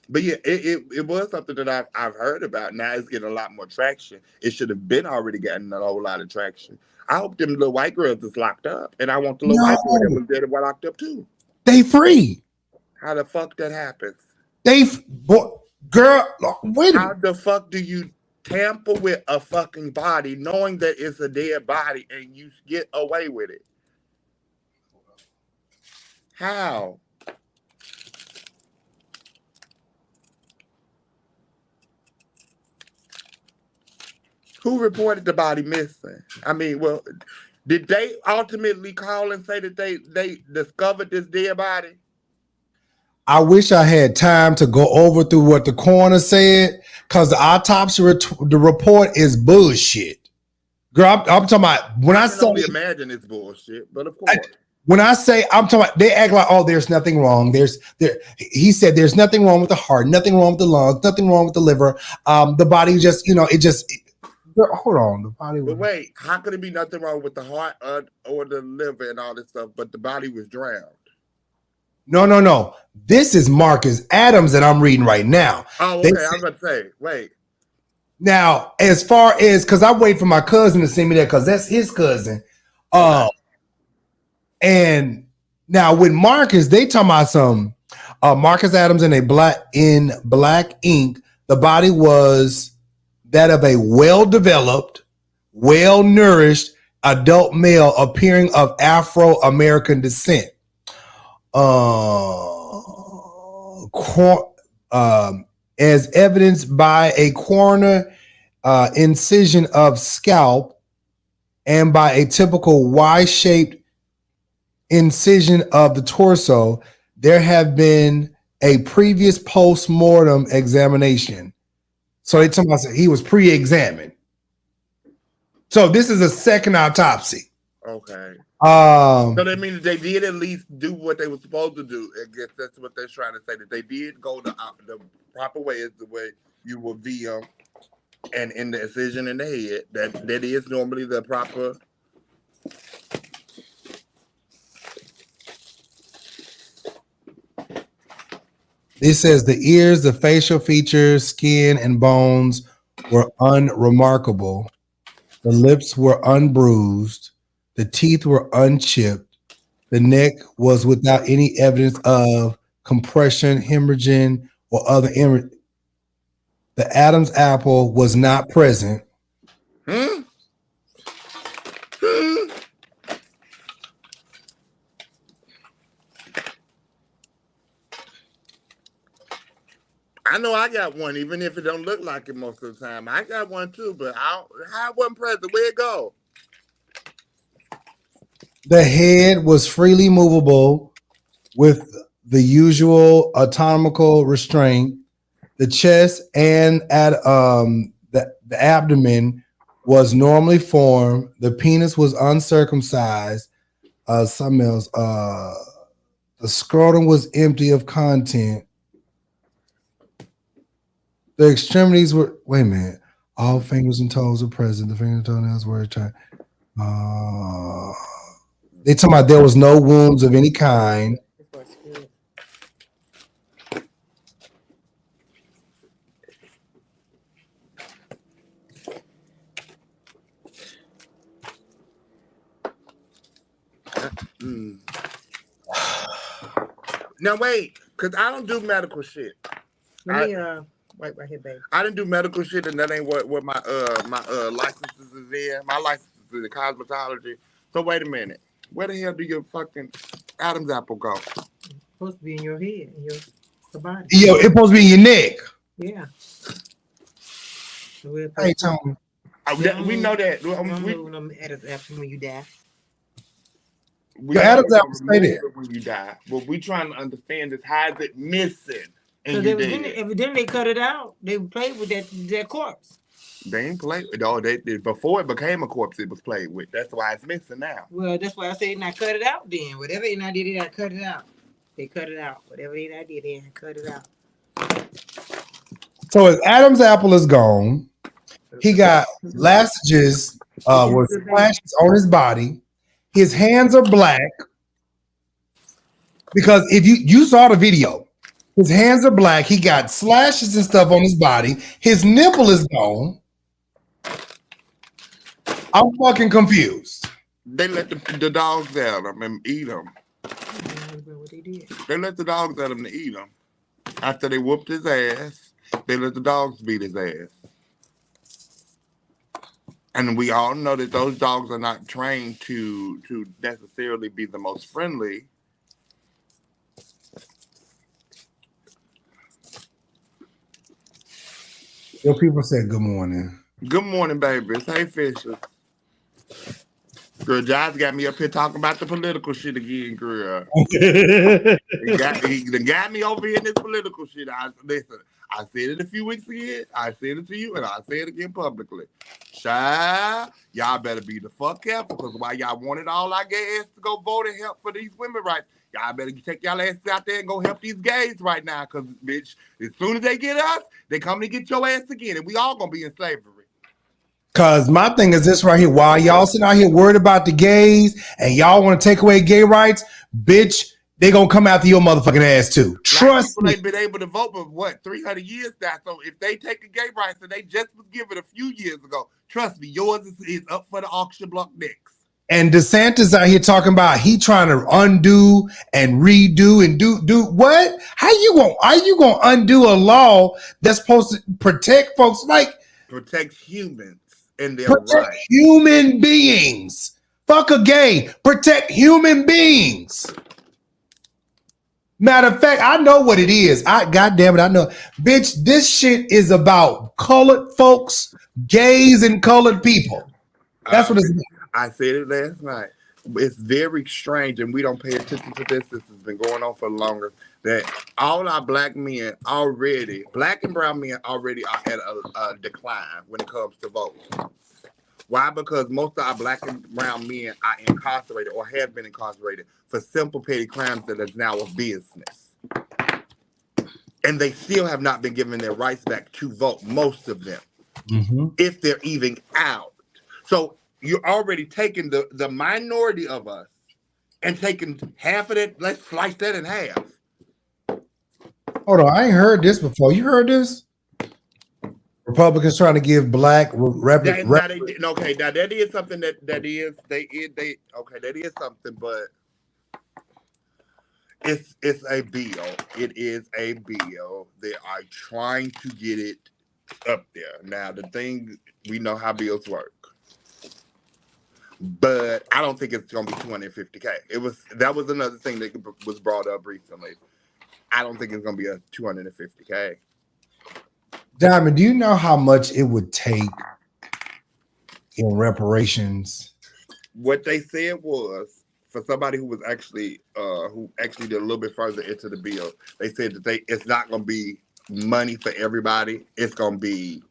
But yeah, it was something that I've heard about. Now it's getting a lot more traction. It should have been already getting a whole lot of traction. I hope them little white girls is locked up, and I want the little white boy that was there to be locked up too. They free. How the fuck that happens? Girl, wait a minute. How the fuck do you tamper with a fucking body knowing that it's a dead body and you get away with it? How? Who reported the body missing? I mean, well, did they ultimately call and say that they discovered this dead body? I wish I had time to go over through what the coroner said, because the autopsy the report is bullshit. Girl, I'm talking about when I say imagine it's bullshit, but of course. When I say I'm talking about, they act like, oh, there's nothing wrong. He said there's nothing wrong with the heart, nothing wrong with the lungs, nothing wrong with the liver. The body just, hold on, the body. But wait, how could it be nothing wrong with the heart or the liver and all this stuff, but the body was drowned? No. This is Marcus Adams that I'm reading right now. Oh, okay. I was about to say, wait. Now, as far as, because I wait for my cousin to send me that, because that's his cousin. And now with Marcus, they talking about some Marcus Adams in black ink. The body was that of a well-developed, well-nourished adult male appearing of Afro-American descent. as evidenced by a coroner incision of scalp and by a typical Y-shaped incision of the torso, there have been a previous post-mortem examination. So they talking about he was pre-examined. So this is a second autopsy. Okay. So that means they did at least do what they were supposed to do. I guess that's what they're trying to say, that they did go the proper way, is the way you will via and in the incision in the head. That is normally the proper. It says the ears, the facial features, skin, and bones were unremarkable. The lips were unbruised. The teeth were unchipped. The neck was without any evidence of compression, hemorrhaging, or other The Adam's apple was not present. I know I got one, even if it don't look like it most of the time. I got one too, but how it wasn't present? Where'd it go? The head was freely movable with the usual anatomical restraint. The chest and the abdomen was normally formed. The penis was uncircumcised. Something else. The scrotum was empty of content. The extremities were, wait a minute. All fingers and toes were present. The finger and toenails were trying. They talking about there was no wounds of any kind. Now wait, because I don't do medical shit. Let me wait right here, baby. I didn't do medical shit, and that ain't what my licenses is in. My license is in cosmetology. So wait a minute. Where the hell do your fucking Adam's apple go? It's supposed to be in your head, in your body. Yo, it's supposed to be in your neck. Yeah. Hey, Tony. We know that. When you die. Your Adam's apple stay there when you die. What we trying to understand is how is it missing? Then they cut it out. They played with that corpse. They ain't played. No, they before it became a corpse. It was played with. That's why it's missing now. Well, that's why I say not cut it out. Then whatever they not did, they not cut it out. They cut it out. Whatever they not did, they cut it out. So his Adam's apple is gone. He got lasages with splashes on his body. His hands are black because if you saw the video, his hands are black. He got slashes and stuff on his body. His nipple is gone. I'm fucking confused. They let the dogs at him and eat them. They let the dogs at him to eat him. After they whooped his ass, they let the dogs beat his ass. And we all know that those dogs are not trained to necessarily be the most friendly. Yo, people said good morning. Good morning, babies. Hey, Fisher. Girl, Josh got me up here talking about the political shit again, girl. he got me over here in this political shit. Listen, I said it a few weeks ago. I said it to you, and I say it again publicly. Child, y'all better be the fuck careful, because while y'all wanted all our gay ass to go vote and help for these women rights, y'all better take y'all asses out there and go help these gays right now, because, bitch, as soon as they get us, they come to get your ass again, and we all gonna be in slavery. Cause my thing is this right here. While y'all sitting out here worried about the gays and y'all want to take away gay rights, bitch, they gonna come after your motherfucking ass too. Trust me. They've been able to vote for what 300 years now. So if they take a gay rights and they just was given a few years ago, trust me, yours is up for the auction block next. And DeSantis out here talking about he trying to undo and redo and do what? How you gonna undo a law that's supposed to protect folks protect humans and their protect rights. Human beings. Fuck a gay. Protect human beings. Matter of fact, I know what it is. God damn it, I know. Bitch, this shit is about colored folks, gays, and colored people. That's what it's about. I said it last night. It's very strange, and we don't pay attention to this. This has been going on for longer. That all our black men already, black and brown men already are at a decline when it comes to voting. Why? Because most of our black and brown men are incarcerated or have been incarcerated for simple petty crimes that is now a business. And they still have not been given their rights back to vote, most of them, if they're even out. So you're already taking the minority of us and taking half of it. Let's slice that in half. Hold on, I ain't heard this before. You heard this? Republicans trying to give black Okay, now that is something that is something, but it's a bill. It is a bill. They are trying to get it up there. Now the thing, we know how bills work, but I don't think it's gonna be $250K. That was another thing that was brought up recently. I don't think it's gonna be a $250K. Diamond, do you know how much it would take in reparations? What they said was, for somebody who was actually did a little bit further into the bill, they said that it's not going to be money for everybody. It's going to be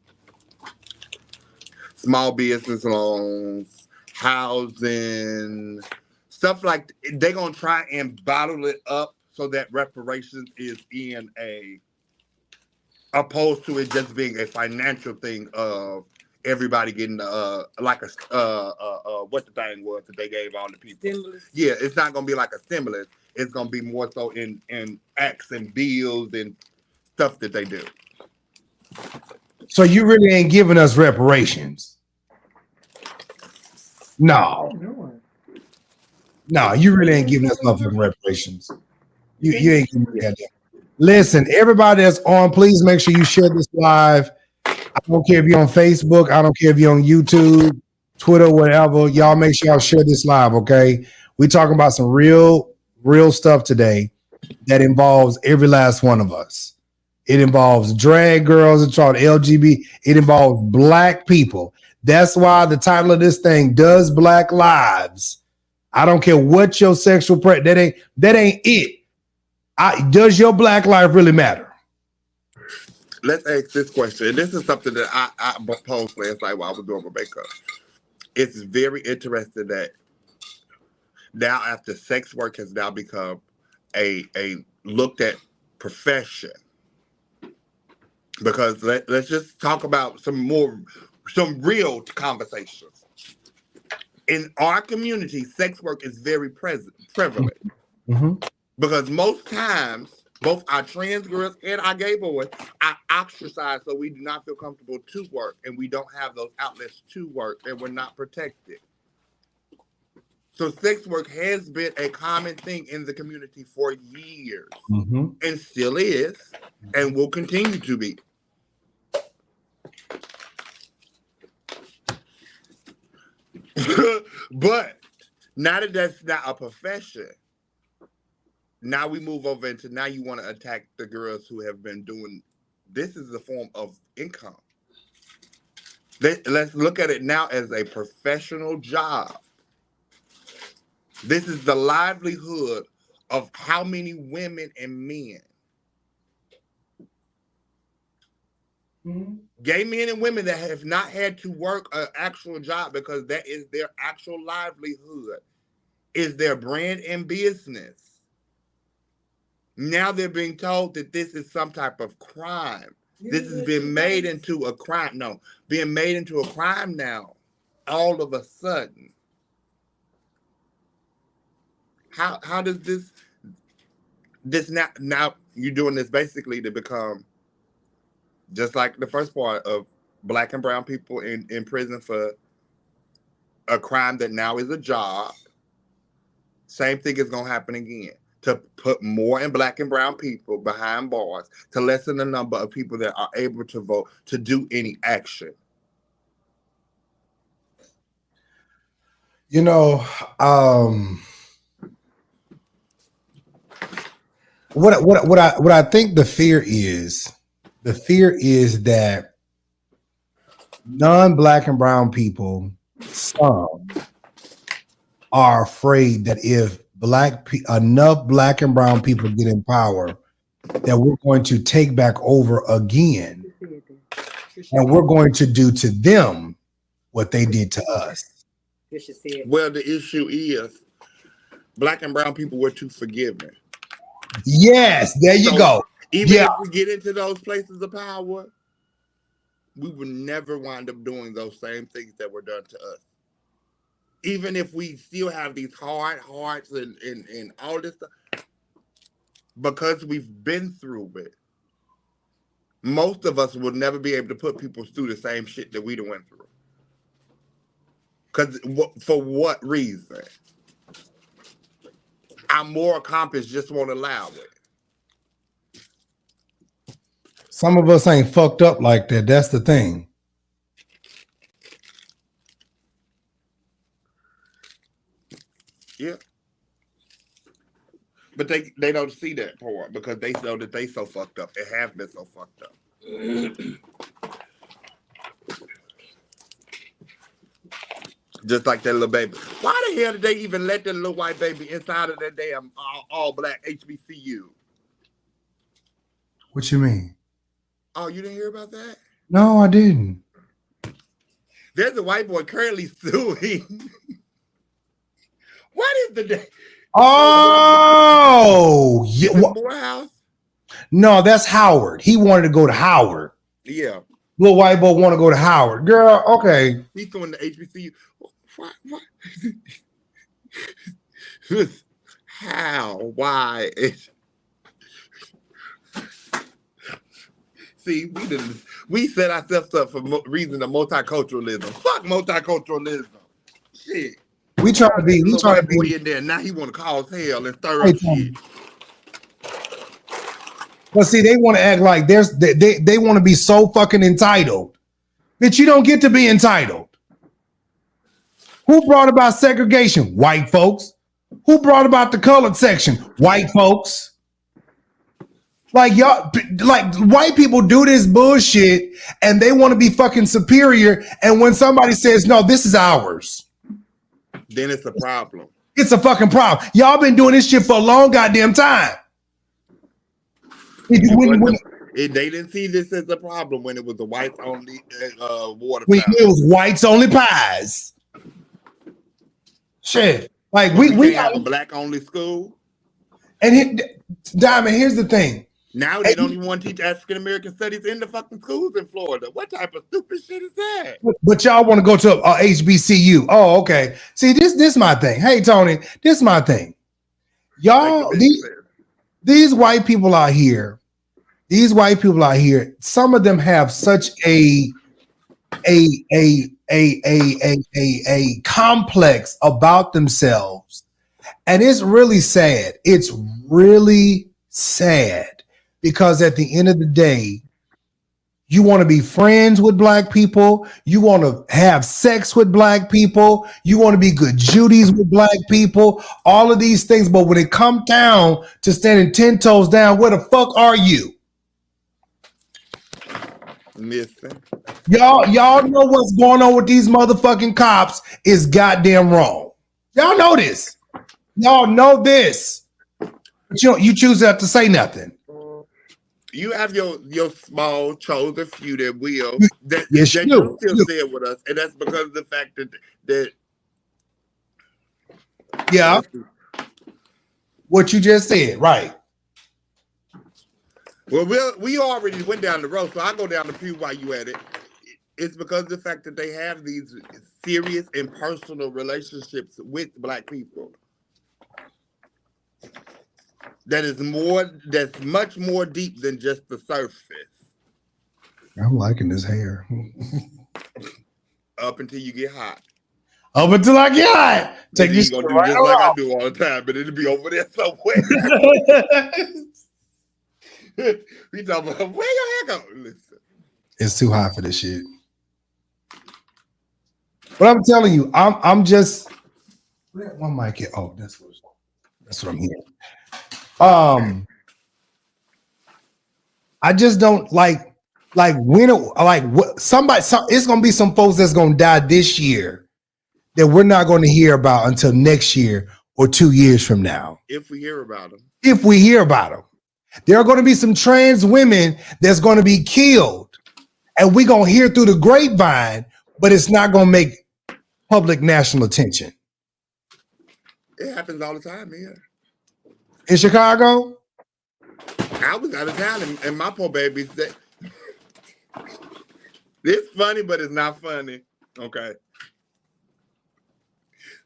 small business loans, housing, stuff like. They're going to try and bottle it up so that reparations is in opposed to it just being a financial thing of everybody getting like what the thing was that they gave all the people. Stimulus. Yeah, it's not gonna be like a stimulus. It's gonna be more so in acts and bills and stuff that they do. So you really ain't giving us reparations? No, you really ain't giving us motherfucking reparations. You ain't giving me that. Listen, everybody that's on, please make sure you share this live. I don't care if you're on Facebook. I don't care if you're on YouTube, Twitter, whatever. Y'all make sure y'all share this live, okay? We're talking about some real stuff today that involves every last one of us. It involves drag girls, it's called LGBT. It involves black people. That's why the title of this thing, Does Black Lives? I don't care what your sexual that ain't it. Does your black life really matter? Let's ask this question. And this is something that I posed last night while I was doing my makeup. It's very interesting that now after sex work has now become a looked at profession. Because let's just talk about some real conversations. In our community, sex work is very prevalent. Because most times, both our trans girls and our gay boys are ostracized, so we do not feel comfortable to work, and we don't have those outlets to work, and we're not protected. So sex work has been a common thing in the community for years, and still is, and will continue to be. But now that that's not a profession, now we move over into now you want to attack the girls who have been doing this is a form of income. Let's look at it now as a professional job. This is the livelihood of how many women and men. Gay men and women that have not had to work an actual job because that is their actual livelihood, is their brand and business. Now they're being told that this is some type of crime. This has been made into a crime. No, being made into a crime now, all of a sudden. How does this now you're doing this basically to become just like the first part of black and brown people in prison for a crime that now is a job. Same thing is going to happen again. To put more in black and brown people behind bars, to lessen the number of people that are able to vote, to do any action. You know, What I think the fear is that non-black and brown people, some are afraid that if enough black and brown people get in power, that we're going to take back over again, and we're going to do to them what they did to us. Well, the issue is black and brown people were too forgiving. Yes, there you go. Even if we get into those places of power, we will never wind up doing those same things that were done to us. Even if we still have these hard hearts and all this stuff, because we've been through it, most of us will never be able to put people through the same shit that we done went through. Because for what reason? Our moral compass just won't allow it. Some of us ain't fucked up like that. That's the thing. Yeah. But they don't see that part because they know that they so fucked up. It have been so fucked up. Just like that little baby. Why the hell did they even let that little white baby inside of that damn all black HBCU? What you mean? Oh, you didn't hear about that? No, I didn't. There's a white boy currently suing. What is the day? Oh, yeah. Morehouse? No, that's Howard. He wanted to go to Howard. Yeah. Little white boy want to go to Howard. Girl, okay. He's going to HBCU. What? How? Why? See, we set ourselves up for reason of multiculturalism. Fuck multiculturalism. Shit. We try to be in there. Now he want to cause hell and stir up shit. But see, they want to act like they want to be so fucking entitled that you don't get to be entitled. Who brought about segregation? White folks. Who brought about the colored section? White folks. Like y'all, like white people do this bullshit and they want to be fucking superior. And when somebody says, no, this is ours, then it's a problem. It's a fucking problem. Y'all been doing this shit for a long goddamn time. They didn't see this as a problem when it was a whites only water. When it was whites only pies. Shit. Like we have a black only school. And Diamond, here's the thing. Now they don't even want to teach African American studies in the fucking schools in Florida. What type of stupid shit is that? But y'all want to go to a HBCU. Oh, okay. See, this my thing. Hey, Tony, this my thing. Y'all, these white people out here, some of them have such a complex about themselves. And it's really sad. It's really sad. Because at the end of the day, you want to be friends with black people. You want to have sex with black people. You want to be good Judies with black people. All of these things. But when it comes down to standing 10 toes down, where the fuck are you? Listen. Y'all know what's going on with these motherfucking cops is goddamn wrong. Y'all know this. Y'all know this. But you choose not to say nothing. You have your small chosen few that will that you still there with us, and that's because of the fact that yeah, what you just said, right? Well, we already went down the road, so I go down the pew while you at it. It's because of the fact that they have these serious and personal relationships with black people. That's much more deep than just the surface. I'm liking this hair. Up until you get hot. Up until I get hot. Take this gonna do right just off. like I do all the time, but it'll be over there somewhere. We talking about where your hair go? Listen. It's too hot for this shit. But I'm telling you, I'm just one mic here. Oh, that's what I'm hearing. I just don't like when it's gonna be some folks that's gonna die this year that we're not going to hear about until next year or 2 years from now. If we hear about them. If we hear about them. There are going to be some trans women that's going to be killed. And we're going to hear through the grapevine, but it's not going to make public national attention. It happens all the time here. In Chicago? I was out of town and my poor babies, it's funny, but it's not funny. Okay.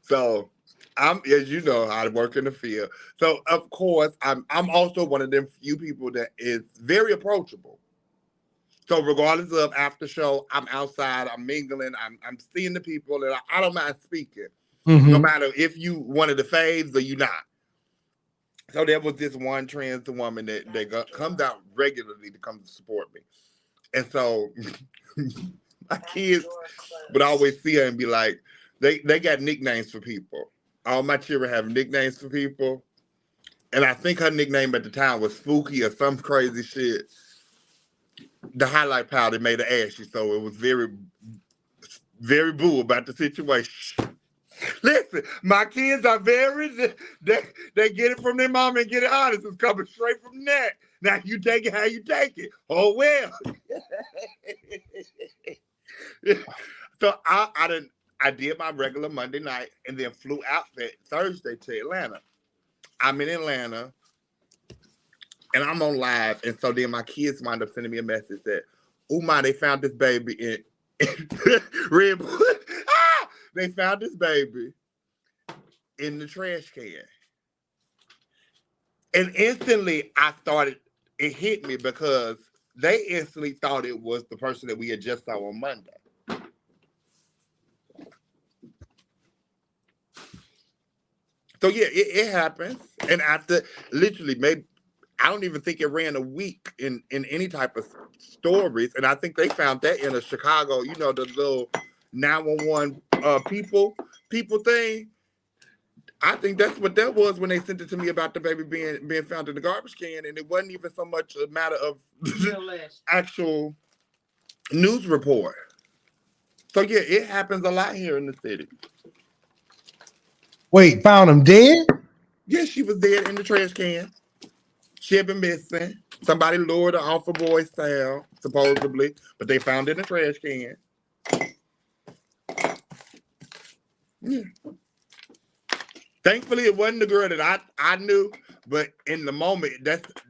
So I'm, as you know, I work in the field. So of course, I'm also one of them few people that is very approachable. So regardless of after show, I'm outside, I'm mingling, I'm seeing the people, and I don't mind speaking. Mm-hmm. No matter if you one of the faves or you not. So there was this one trans woman that comes out regularly to come to support me. And so my kids would always see her and be like, they got nicknames for people. All my children have nicknames for people. And I think her nickname at the time was Spooky or some crazy shit. The highlight powder made her ashy, so it was very, very boo about the situation. Listen, my kids are very, they get it from their mom and get it honest. It's coming straight from that. Now you take it how you take it. Oh, well. So I did my regular Monday night and then flew out that Thursday to Atlanta. I'm in Atlanta and I'm on live. And so then my kids wind up sending me a message that, oh my, they found this baby in Red Bull. They found this baby in the trash can. And instantly it hit me because they instantly thought it was the person that we had just saw on Monday. So yeah, it happens. And after literally maybe, I don't even think it ran a week in any type of stories. And I think they found that in a Chicago, you know, the little 911 people thing. I think that's what that was when they sent it to me about the baby being found in the garbage can. And it wasn't even so much a matter of actual news report. So yeah, it happens a lot here in the city. Wait, found him dead? Yeah, she was dead in the trash can. She had been missing. Somebody lured her off a boy's town, supposedly, but they found it in the trash can. Yeah. Thankfully, it wasn't the girl that I knew, but in the moment,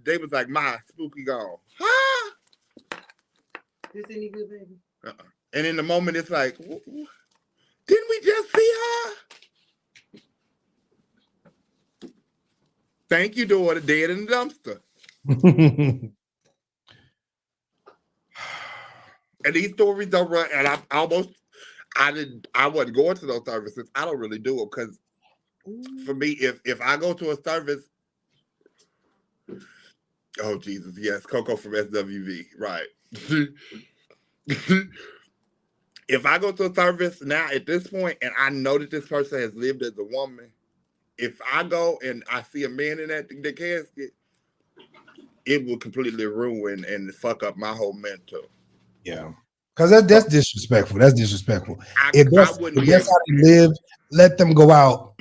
they was like, "My spooky gone." Huh? This any good, baby? And in the moment, it's like, didn't we just see her? Thank you, daughter. Dead in the dumpster. And these stories don't run. And I wasn't going to those services. I don't really do them because for me, if I go to a service, oh Jesus, yes, Coco from SWV, right. If I go to a service now at this point and I know that this person has lived as a woman, if I go and I see a man in the casket, it will completely ruin and fuck up my whole mental. Yeah. Because that's disrespectful. That's disrespectful. If that's how they lived, let them go out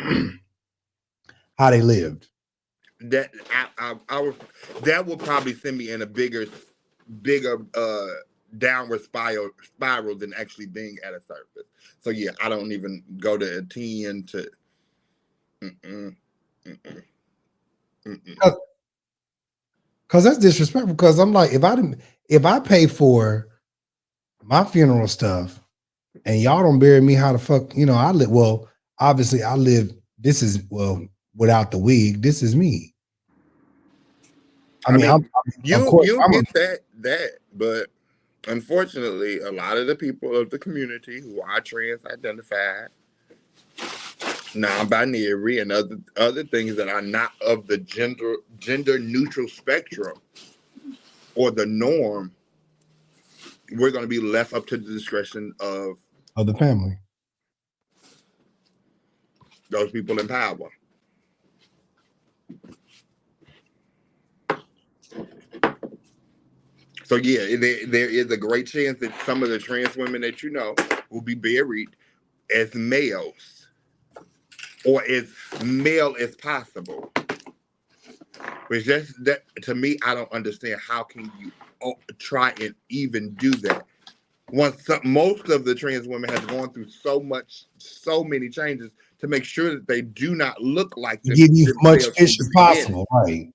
how they lived. That that would probably send me in a bigger downward spiral than actually being at a service. So yeah, I don't even go to attend to. Because that's disrespectful. Because I'm like, if I pay for my funeral stuff and y'all don't bury me, how the fuck, you know, I live, well, obviously I live, this is, well, without the wig, this is me. I mean you get that, but unfortunately, a lot of the people of the community who are trans identified, non-binary, and other things that are not of the gender neutral spectrum or the norm, we're going to be left up to the discretion of the family, those people in power. So yeah, there is a great chance that some of the trans women that you know will be buried as males or as male as possible. Which that to me, I don't understand how can you try and even do that once most of the trans women have gone through so many changes to make sure that they do not look like To give you much themselves fish from as the beginning. possible, right?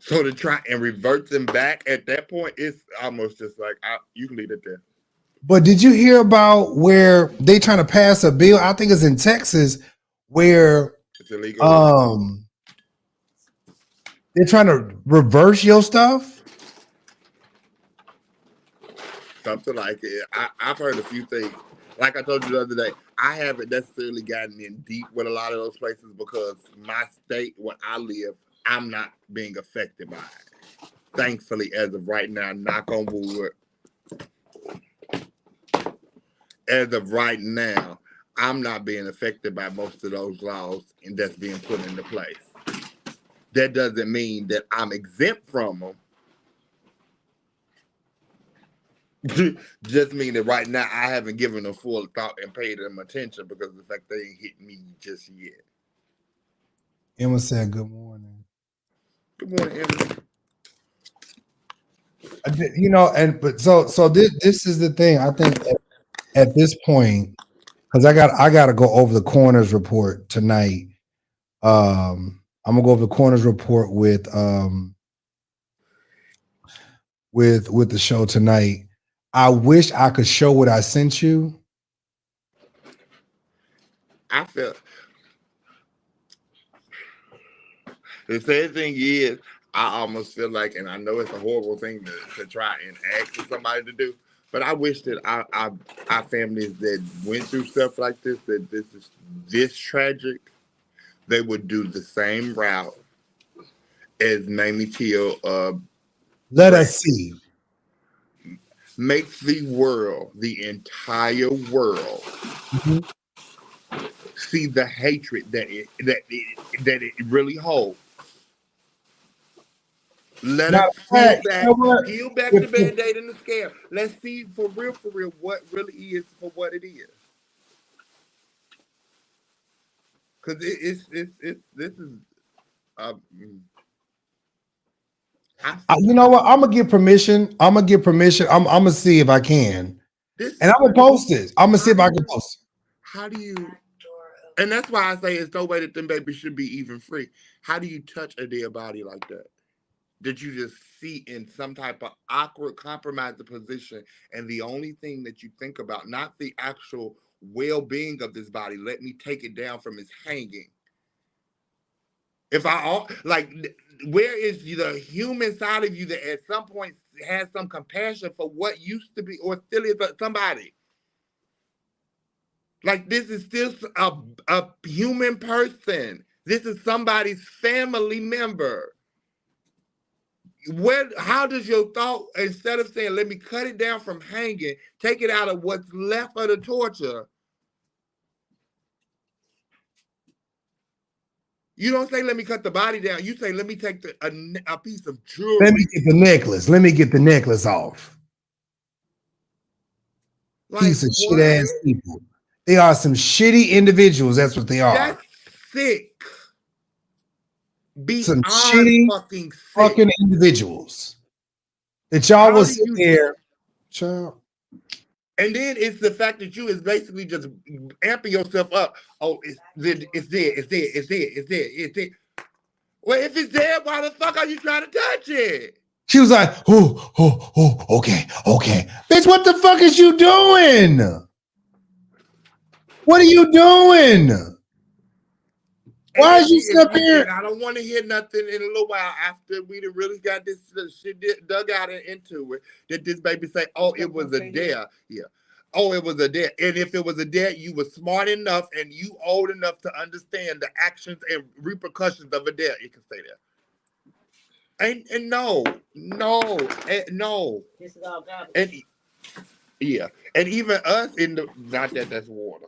So to try and revert them back at that point, it's almost just like you can leave it there. But did you hear about where they trying to pass a bill? I think it's in Texas where it's illegal. They're trying to reverse your stuff. Something like it. I've heard a few things. Like I told you the other day, I haven't necessarily gotten in deep with a lot of those places because my state where I live, I'm not being affected by it. Thankfully, as of right now, knock on wood. As of right now, I'm not being affected by most of those laws and that's being put into place. That doesn't mean that I'm exempt from them. Just mean that right now I haven't given them full thought and paid them attention because of the fact they ain't hit me just yet. Emma said, "Good morning." Good morning, Emma. You know, so this is the thing. I think at this point, because I got to go over the coroner's report tonight. I'm gonna go over the coroner's report with the show tonight. I wish I could show what I sent you. I felt the sad thing is, I almost feel like, and I know it's a horrible thing to try and ask for somebody to do, but I wish that our families that went through stuff like this, that this is this tragic, they would do the same route as Emmett Till. Let us see. Make the world, the entire world, see the hatred that it really holds. Let us peel back the Band-Aid and the scare. Let's see for real, what really is for what it is. Because this is. You know what? I'm gonna give permission. I'm gonna see if I can, and I'm gonna post this. I'm gonna see if I can post it. How do you? And that's why I say it's no way that them babies should be even free. How do you touch a dead body like that? Did you just see in some type of awkward, compromised position, and the only thing that you think about, not the actual well-being of this body, let me take it down from its hanging. If where is the human side of you that at some point has some compassion for what used to be or still is somebody? Like, this is still a human person. This is somebody's family member. How does your thought, instead of saying, let me cut it down from hanging, take it out of what's left of the torture, you don't say, let me cut the body down. You say, let me take a piece of jewelry. Let me get the necklace. Let me get the necklace off. Piece of shit ass people. They are some shitty individuals. That's what they are. That's sick. Some shitty fucking individuals. That y'all was there. Child. And then it's the fact that you is basically just amping yourself up. Oh, it's there. Well, if it's there, why the fuck are you trying to touch it? She was like, okay. Bitch, what the fuck is you doing? What are you doing? Why is you sit up here? I don't want to hear nothing in a little while after we done really got this shit dug out and into it. That this baby say, oh, it was a dare. Yeah. Oh, it was a dare. And if it was a dare, you were smart enough and you old enough to understand the actions and repercussions of a dare. It can stay there. And no. This is all garbage. And yeah. And even us in the, not that that's water.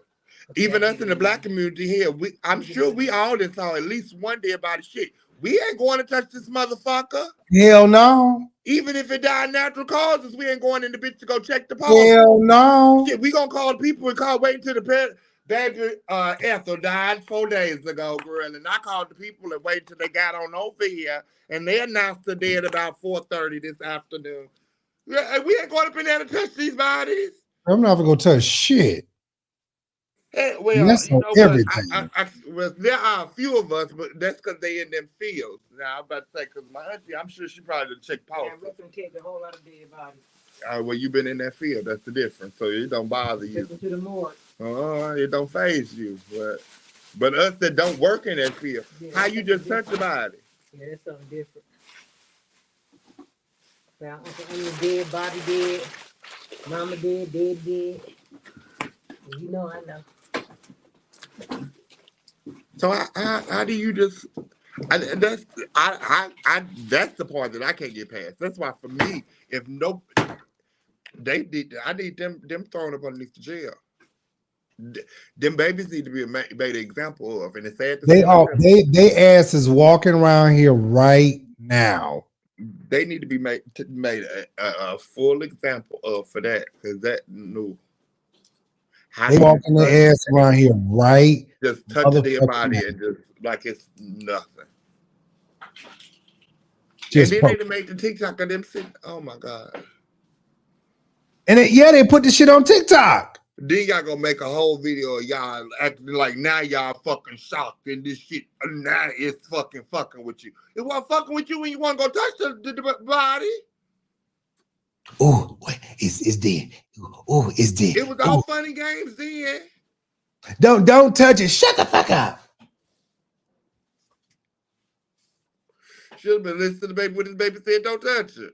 Even us in the black community here, I'm sure we all saw at least one dead body shit. We ain't going to touch this motherfucker. Hell no. Even if it died natural causes, we ain't going in the bitch to go check the pulse. Hell no. Shit, we gonna call the people and call waiting till the baby Ethel died 4 days ago, girl. And I called the people and waited till they got on over here, and they announced her dead about 4:30 this afternoon. We ain't going up in there to touch these bodies. I'm not gonna touch shit. Well, That's you know everything. well, there are a few of us, but that's because they in them fields. Now I'm about to say, because my auntie, I'm sure she probably done check pulse. Yeah, we can take a whole lot of dead bodies. Well, you been in that field. That's the difference. So it don't bother you. Listen to the morgue. It don't phase you. But us that don't work in that field, how you just touch the body? Yeah, that's something different. Now, Uncle dead, body dead, mama dead, dead. You know, I know. So how do you just? That's the part that I can't get past. That's why for me, if no, I need them thrown up underneath the jail. Them babies need to be made an example of, and it's sad to say. They ass is walking around here right now. They need to be made a full example of for that, because that no. They walking their ass around here right. Just touching their body and just like it's nothing. And then they made the TikTok of them sitting. Oh my god! And they put the shit on TikTok. Then y'all gonna make a whole video of y'all acting like now y'all fucking shocked and this shit now it's fucking with you. It wasn't fucking with you when you want to go touch the body. Oh, it's dead. Oh, it's dead. It was all funny games then. Don't touch it. Shut the fuck up. Should have been listening to the baby when his baby said don't touch it.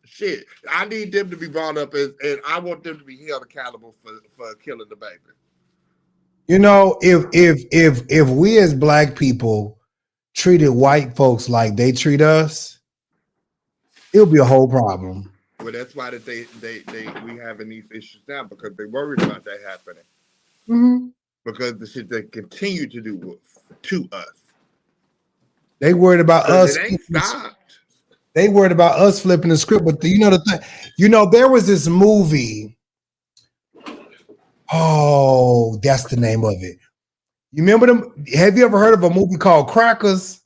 Shit, I need them to be brought up and I want them to be held accountable for killing the baby. You know, if we as black people treated white folks like they treat us, it'll be a whole problem. Well, that's why that we having these issues now, because they worried about that happening. Mm-hmm. Because the shit they continue to do to us. They worried about us. It ain't stopped. They worried about us flipping the script. But you know the thing, there was this movie. Oh, that's the name of it. You remember them? Have you ever heard of a movie called Crackers?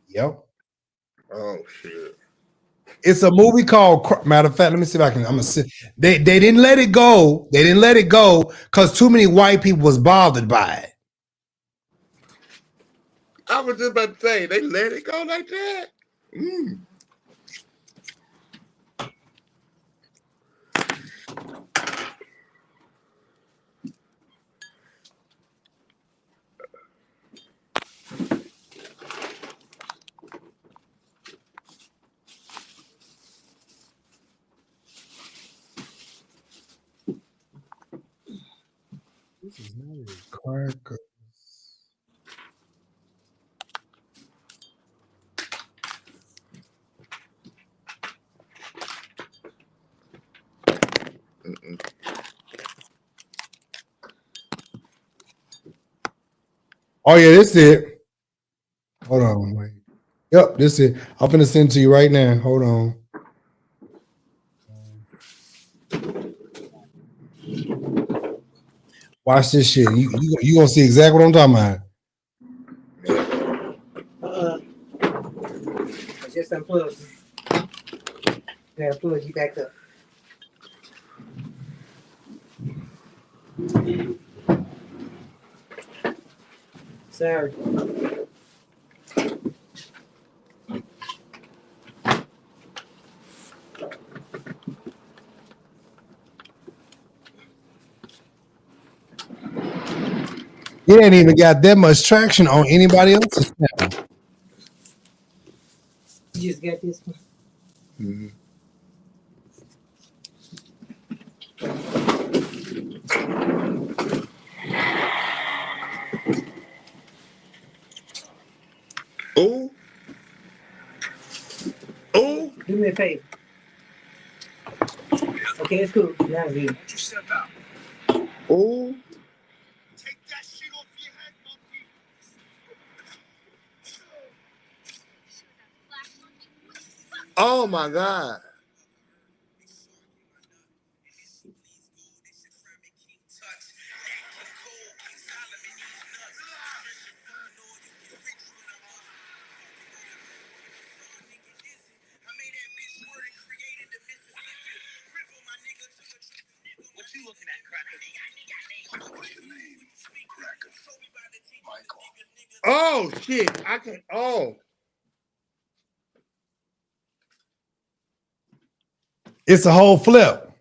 Yep. Oh shit. It's a movie called. Matter of fact, let me see if I can. I'm gonna sit. They didn't let it go. They didn't let it go because too many white people was bothered by it. I was just about to say, they let it go like that. Mm. This is not a Crackers. Oh yeah, this is it. Hold on, wait. Yep, this is it. I'm finna send it to you right now. Hold on. Watch this shit. You gonna see exactly what I'm talking about. I just unplugged. Gotta plug you back up. Sorry. It ain't even got that much traction on anybody else's channel. You just got this one. Mm-hmm. Oh. Oh. Do me a favor. Okay, it's cool. Now it's good. Oh. Oh my God. What you looking at, cracker? Oh shit. I can't. Oh. It's a whole flip.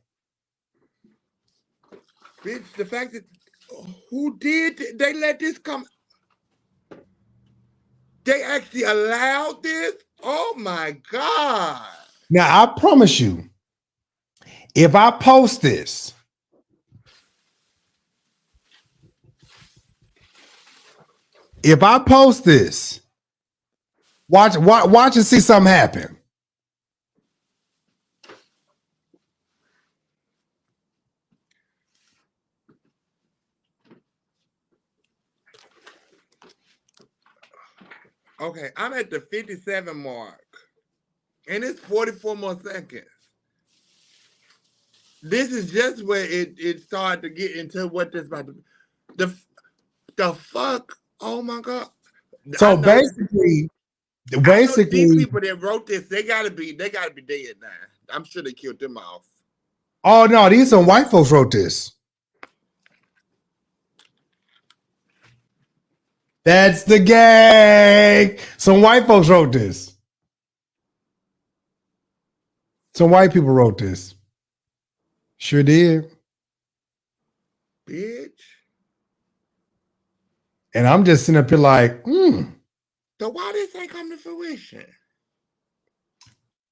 Bitch, the fact that who did they let this come? They actually allowed this? Oh my God. Now, I promise you, if I post this, watch and see something happen. Okay, I'm at the 57 mark. And it's 44 more seconds. This is just where it started to get into what this about to be. The fuck? Oh my God. So basically, these people that wrote this, they gotta be dead now. I'm sure they killed them off. Oh no, these some white folks wrote this. That's the gang. Some white folks wrote this. Some white people wrote this. Sure did. Bitch. And I'm just sitting up here like, So why this ain't come to fruition?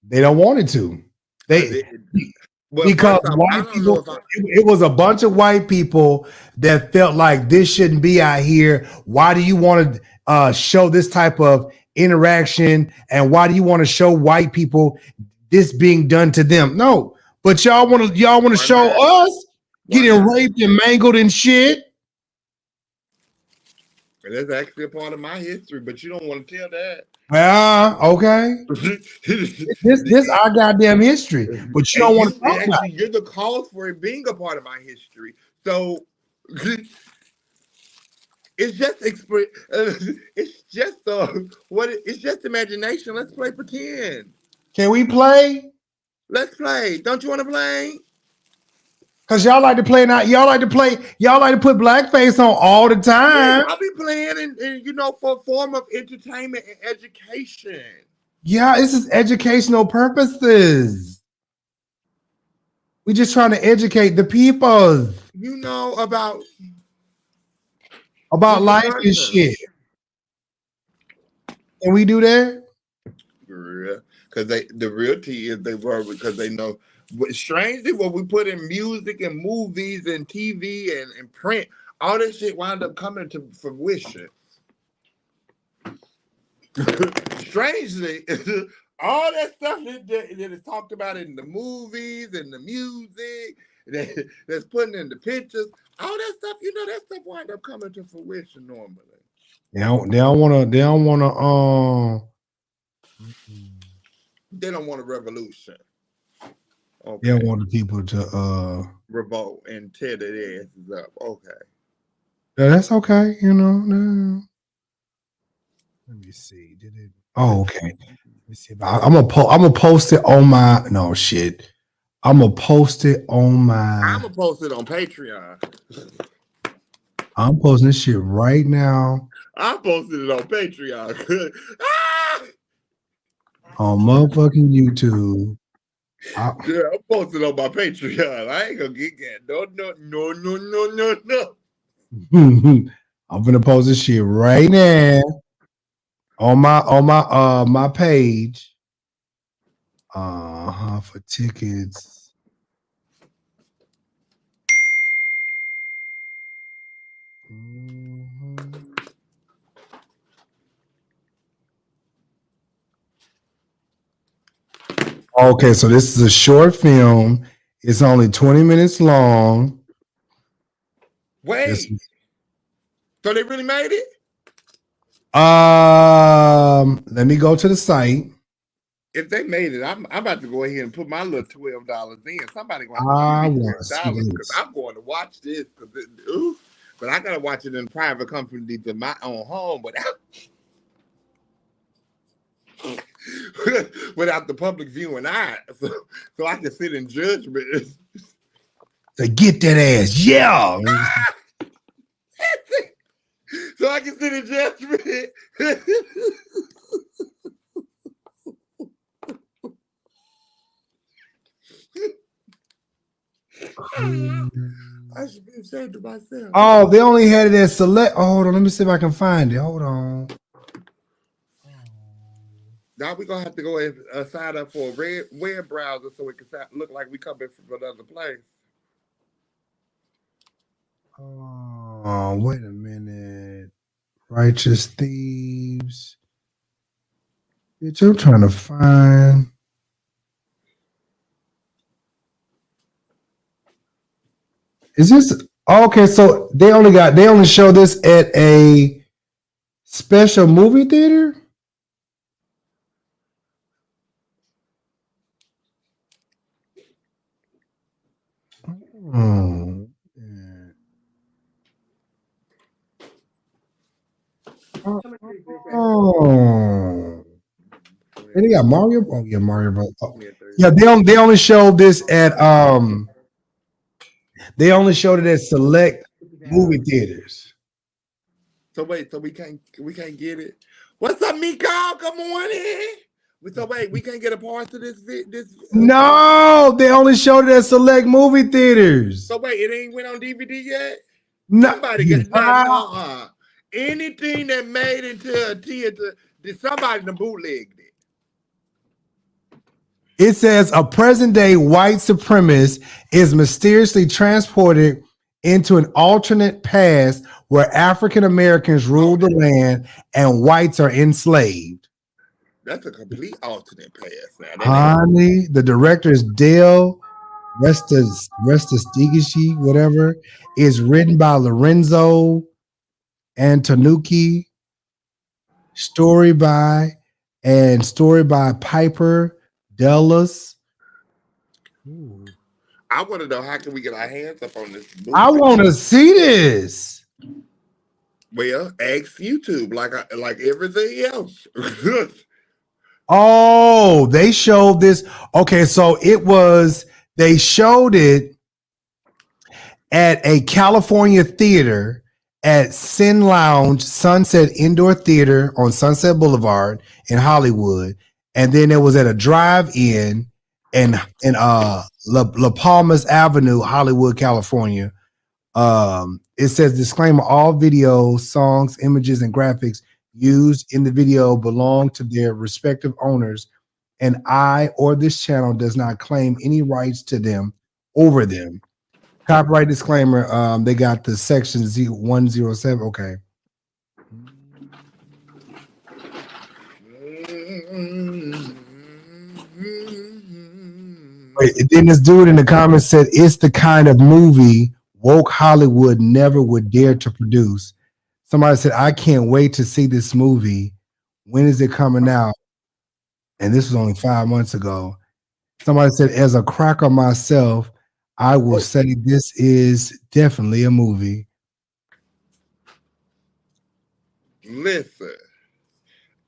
They don't want it to. Because white people, it was a bunch of white people that felt like this shouldn't be out here. Why do you want to show this type of interaction? And why do you want to show white people this being done to them? No, but y'all want to show us getting raped and mangled and shit. And that's actually a part of my history, but you don't want to tell that. Okay. this our goddamn history, but you don't want to talk about it. You're the cause for it being a part of my history. So it's just it's just imagination. Let's play pretend. Can we play? Let's play. Don't you want to play? Cause y'all like to play now. Y'all like to put blackface on all the time. Yeah, I'll be playing and for a form of entertainment and education. Yeah, this is educational purposes. We just trying to educate the people. About life and shit. Can we do that? Yeah, because the real tea is they were because they know. Strangely, what we put in music and movies and TV and print, all that shit wound up coming to fruition. Strangely, all that stuff that is talked about in the movies and the music that's putting in the pictures, all that stuff, that stuff wind up coming to fruition normally. They don't want a revolution. Okay. They don't want the people to revolt and tear their asses up. Okay. Yeah, that's okay, No. Let me see. Did it? Oh, okay. Let me see. I'm gonna post it on my shit. I'm gonna post it on my. I'm gonna post it on Patreon. I'm posting this shit right now. I posted it on Patreon. On motherfucking YouTube. Yeah, I'm posted on my Patreon. I ain't gonna get that. No. I'm gonna post this shit right now on my page. For tickets. Okay, so this is a short film. It's only 20 minutes long. Wait. So they really made it? Let me go to the site. If they made it, I'm about to go ahead and put my little $12 in. Somebody gonna I have to give me want to see $12 because this. I'm going to watch this. But I gotta watch it in private company to my own home, without the public viewing eye, so I can sit in judgment. To get that ass, yeah. So I can sit in judgment. I should be ashamed of myself. Oh, they only had it as select. Oh, hold on, let me see if I can find it. Hold on. Now we're gonna have to go and sign up for a web browser so it can look like we coming from another place. Oh, wait a minute. Righteous Thieves. Bitch, I'm trying to find. Is this okay? So they only show this at a special movie theater? Oh, yeah. Oh. And they got Mario. Oh yeah, Mario Bros. Oh. Yeah, they only showed this at they only showed it at select movie theaters. So wait, so we can't get it. What's up, Miko? Good morning. So wait, we can't get a part of this. No, they only showed it at select movie theaters. So wait, it ain't went on DVD yet. No. Somebody get anything that made into a theater. Did somebody bootlegged it? It says a present-day white supremacist is mysteriously transported into an alternate past where African Americans rule the land and whites are enslaved. That's a complete alternate past now. Honey, the director is Dale Restastigishi, whatever. Is written by Lorenzo Antonucci. Story by Piper Dellas. I want to know how can we get our hands up on this movie? I want to see this. Well, ask YouTube like everything else. Oh, they showed this. Okay, so they showed it at a California theater at Sin Lounge Sunset Indoor Theater on Sunset Boulevard in Hollywood. And then it was at a drive-in in La Palmas Avenue, Hollywood, California. It says disclaimer: all videos, songs, images, and graphics used in the video belong to their respective owners, and I or this channel does not claim any rights to them over them. Copyright disclaimer. They got the section 107. Okay. Wait, then this dude in the comments said it's the kind of movie woke Hollywood never would dare to produce. Somebody said, I can't wait to see this movie. When is it coming out? And this was only 5 months ago. Somebody said, as a cracker myself, I will say this is definitely a movie. Listen,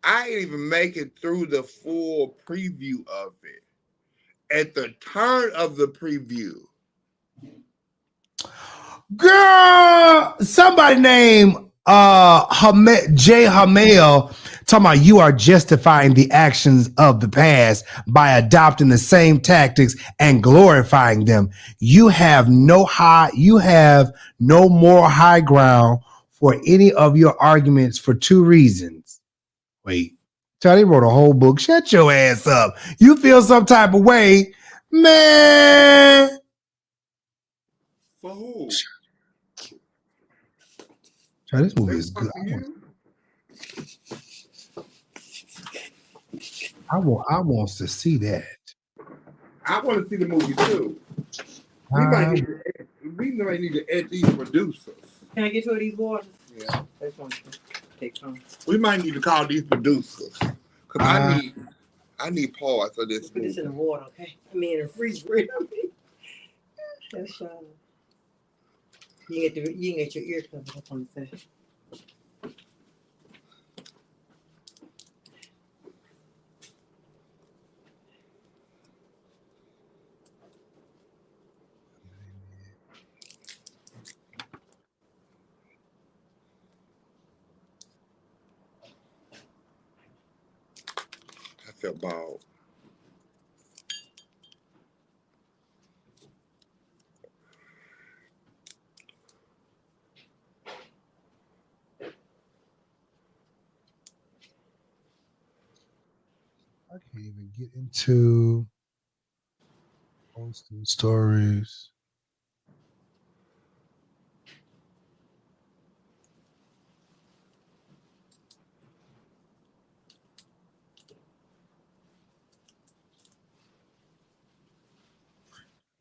I didn't even make it through the full preview of it. At the turn of the preview, girl, somebody named Jay Hamel talking about you are justifying the actions of the past by adopting the same tactics and glorifying them. You have no moral high ground for any of your arguments for two reasons. Wait, Charlie wrote a whole book. Shut your ass up. You feel some type of way, man. For who? Charlie, this movie is good. I want to see that. I want to see the movie too. We might need to add these producers. Can I get two of these waters? Yeah. That's one. Take some. We might need to call these producers because I need pause for this. Put this in the water, okay? I mean, in the refrigerator. That's you can get your ear covered up on the side. I feel bald. I can't even get into posting stories.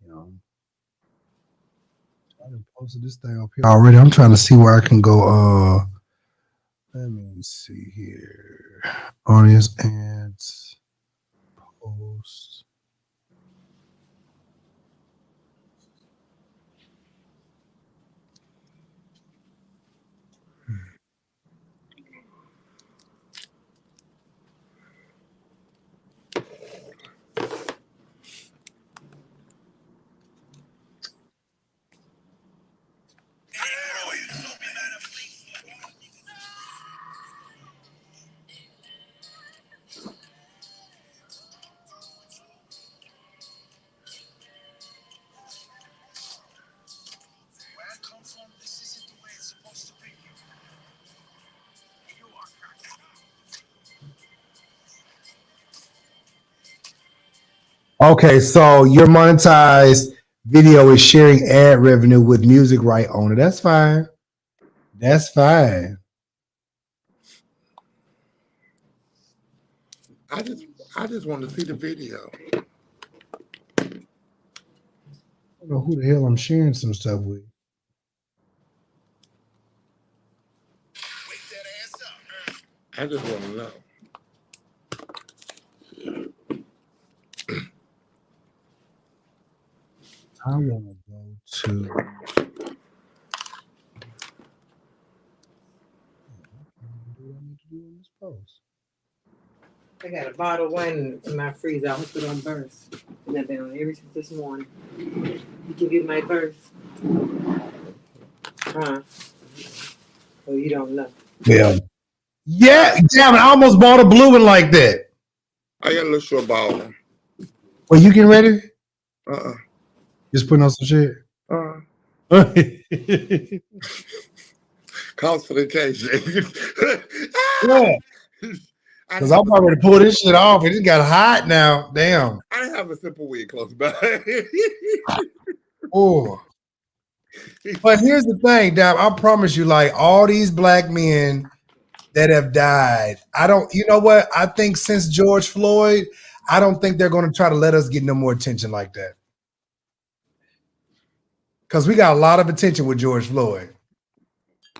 You know, I done posted this thing up here already. I'm trying to see where I can go. Let me see here. Audience ads, post. Okay, so your monetized video is sharing ad revenue with music right owner. That's fine. That's fine. I just want to see the video. I don't know who the hell I'm sharing some stuff with. I just want to know. I want to go to. I got a bottle of wine in my freezer. I put it on burst. And I've been on ever since this morning. You give you my burst. Huh? Oh, you don't know. Yeah. Yeah, damn it. I almost bought a blue one like that. I got a little short bottle. Well, you getting ready? Uh-uh. Just putting on some shit? Calls for the occasion. Yeah. Because I'm about to pull this shit off. It just got hot now. Damn. I have a simple wig close by. Oh. But here's the thing, Dab. I promise you, like all these black men that have died, you know what? I think since George Floyd, I don't think they're going to try to let us get no more attention like that. Because we got a lot of attention with George Floyd.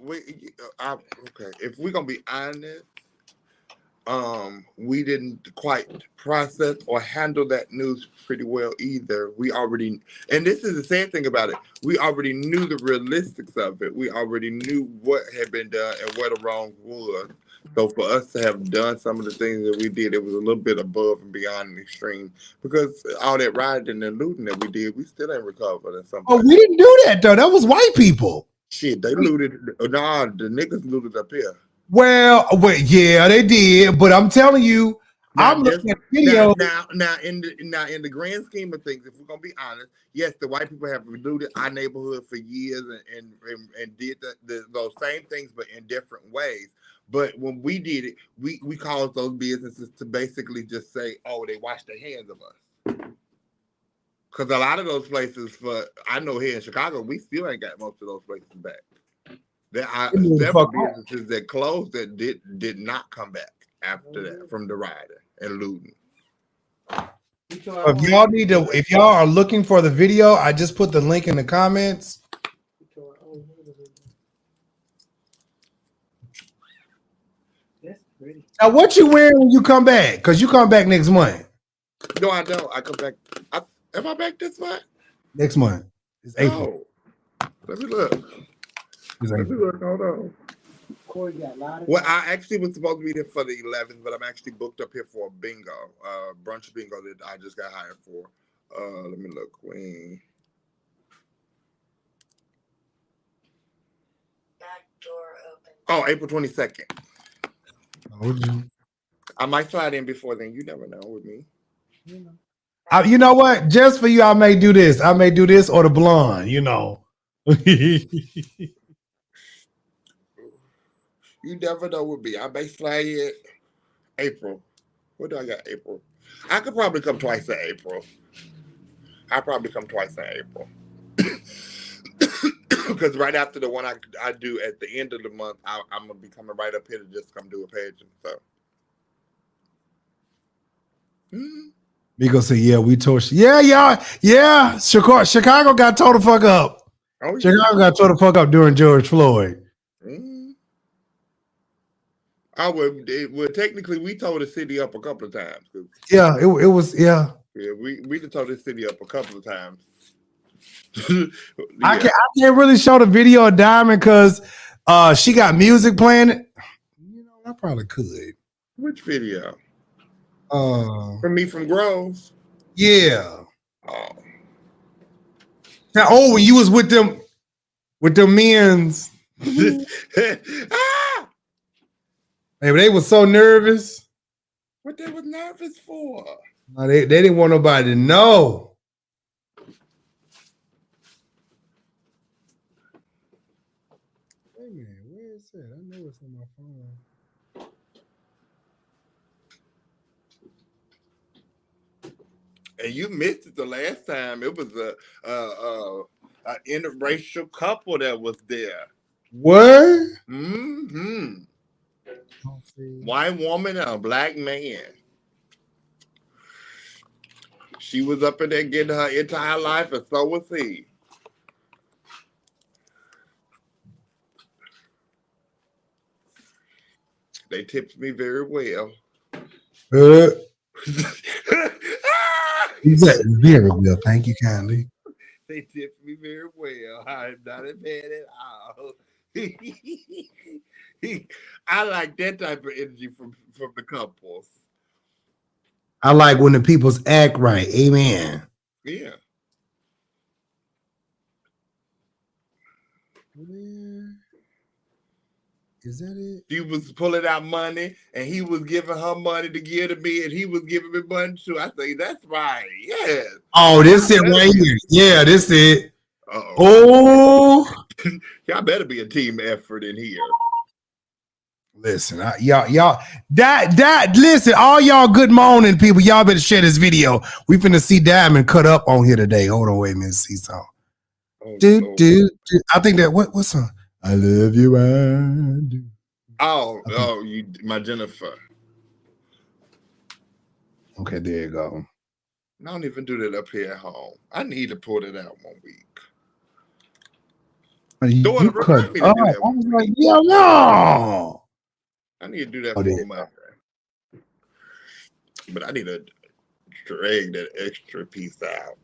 Okay, if we're going to be honest, we didn't quite process or handle that news pretty well either. We already, and this is the sad thing about it, we already knew the realistics of it. We already knew what had been done and what the wrong was. So for us to have done some of the things that we did, it was a little bit above and beyond the extreme. Because all that rioting and looting that we did, we still ain't recovered. And something. Oh, we didn't do that though. That was white people. Shit, they looted. Nah, the niggas looted up here. Well, yeah, they did. But I'm telling you, I'm looking at videos. Now, in the grand scheme of things, if we're gonna be honest, yes, the white people have looted our neighborhood for years and did those same things, but in different ways. But when we did it, we caused those businesses to basically just say, "Oh, they washed their hands of us." Because a lot of those places, I know here in Chicago, we still ain't got most of those places back. There are several businesses that closed that did not come back after that from the rioting and looting. If y'all are looking for the video, I just put the link in the comments. That's pretty. Now, what you wearing when you come back? Because you come back next month. No, I don't. I come back. Am I back this month? Next month. It's April. Oh, let me look. It's Let me April. look. Hold on. Corey got a lot of Well, I actually was supposed to be there for the 11th, but I'm actually booked up here for a bingo, brunch bingo that I just got hired for. Let me look. Queen. Back door open. Oh, April 22nd. Told you. I might slide in before then. You never know with me. You know what? Just for you, I may do this. I may do this or the blonde, you know. You never know with me. I may slide in April. What do I got? April. I could probably come twice in April. I probably come twice in April. Because right after the one I do at the end of the month, I'm gonna be coming right up here to just come do a page and stuff. Miko said, "Yeah, we tore. Yeah. Chicago got tore the fuck up. Oh, yeah. Chicago got tore the fuck up during George Floyd. Well, technically, we tore the city up a couple of times. Yeah, it was. Yeah, we just tore the city up a couple of times. I can't really show the video of Diamond because she got music playing. You know, I probably could. Which video? From me from Groves. Yeah. Oh. Now, when you was with them men's. Hey, they were so nervous. What they was nervous for? No, they didn't want nobody to know. Wait a minute, where is it? I know it's on my phone. And you missed it the last time. It was a interracial couple that was there. What? Mm-hmm. White woman and a black man. She was up in there getting her entire life, and so was he. They tipped me very well. He said, very well. Thank you kindly. They tipped me very well. I'm not a man at all. I like that type of energy from the couples. I like when the peoples act right. Amen. Yeah. Is that it? She was pulling out money, and he was giving her money to give to me, and he was giving me money too. I say, that's right. Yes. Oh, this it right here. Yeah, this it. Oh. Y'all better be a team effort in here. Listen, y'all, listen, all y'all good morning people, y'all better share this video. We finna see Diamond cut up on here today. Hold on, wait a minute, see something. I think that what song? I love you, I do. Oh, you, my Jennifer. Okay, there you go. I don't even do that up here at home. I need to pull it out 1 week. You cut. I was like, yeah, no. I need to do that for a month. But I need to drag that extra piece out.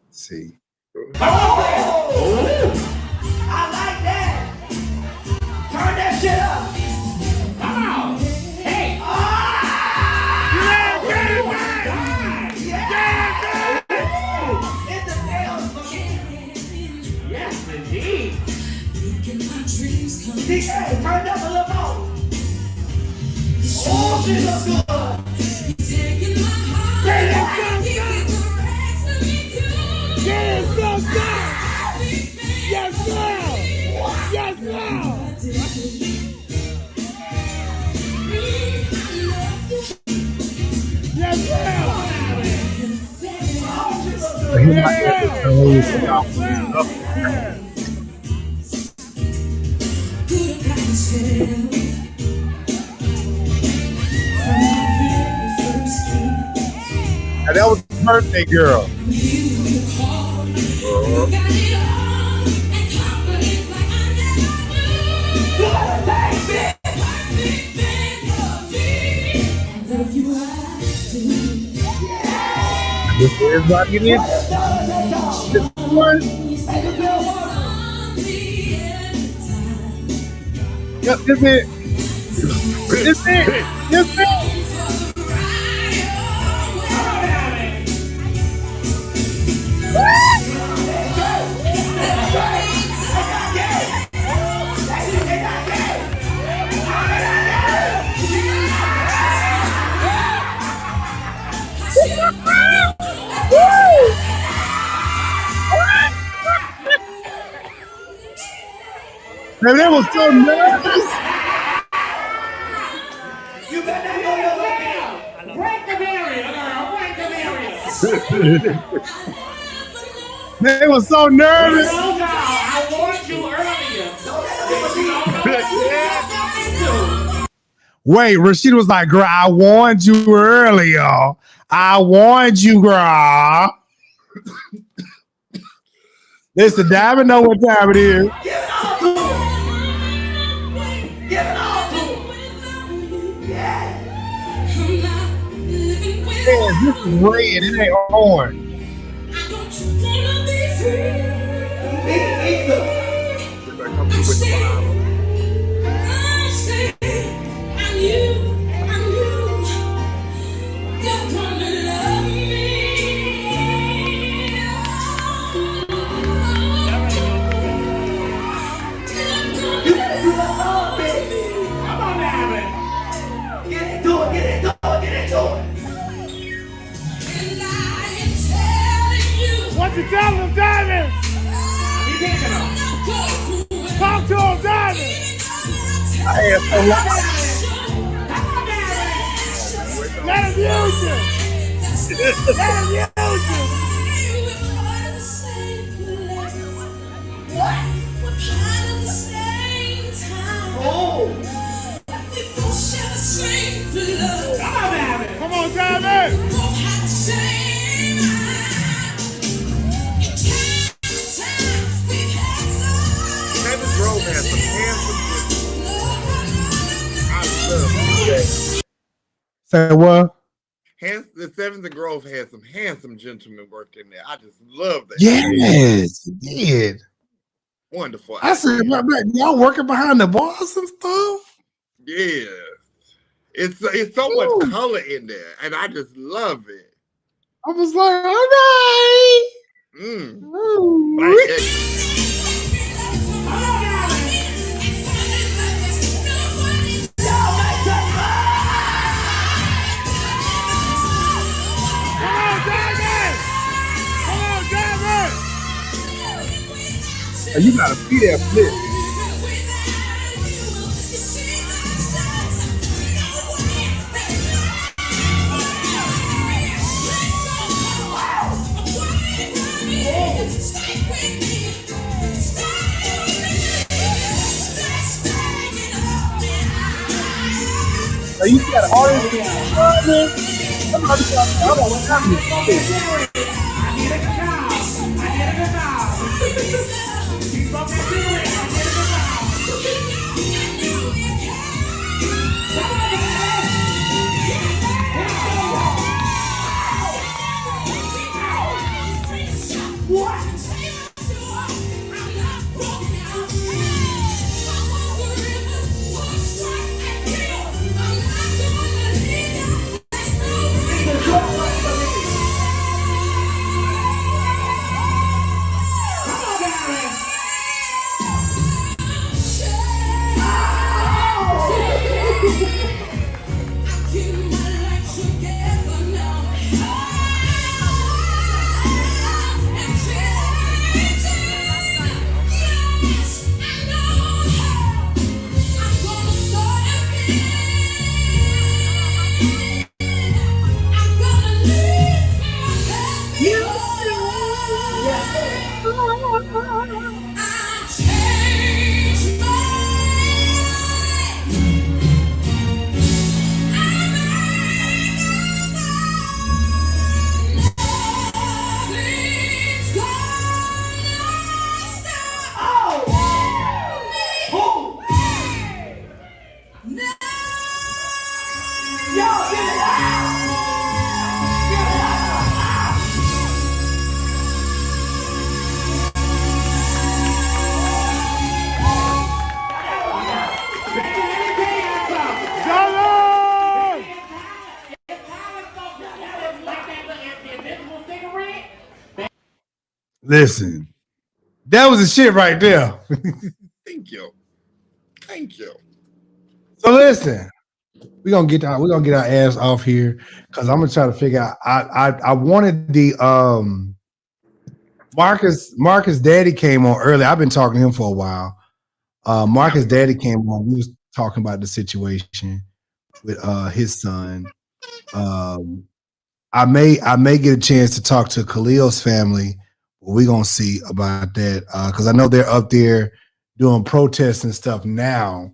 Let's see. Oh! I like that. Turn that shit up. Come on. Hey. It's the tails for me. Yes, indeed. DK, turn it up a little more. Oh, she looks good. Yes, ma'am. Yes, ma'am. Yes, And that was the birthday girl. This is everybody in it. This one. Yep, this it. This it. This it. Man, they was so nervous. You better not go your way now. Break the barrier, girl. Break the barrier. They was so nervous. I warned you earlier. Wait, Rashida was like, girl, I warned you earlier. I warned you, girl. Listen, Diamond know what time it is. Give it all to him. Give it all to him. Yeah. Man, this is red. It ain't orange. What you telling him, Diamond? Talk to him, Diamond. Let him use you. Let him use you. Come on, Diamond. Grove has some handsome. Say what? The Sevens and Grove had some handsome gentlemen working there. I just love that. Yes, it did. Wonderful. I said, y'all working behind the bars and stuff? Yes. It's so much color in there, and I just love it. I was like, all right. You gotta be there for this. You got all this. Listen, that was the shit right there. Thank you. Thank you. So listen, we're gonna get our ass off here because I'm gonna try to figure out. I wanted the Marcus daddy came on early. I've been talking to him for a while. Marcus daddy came on. We was talking about the situation with his son. I may get a chance to talk to Khalil's family. We're gonna see about that because I know they're up there doing protests and stuff now,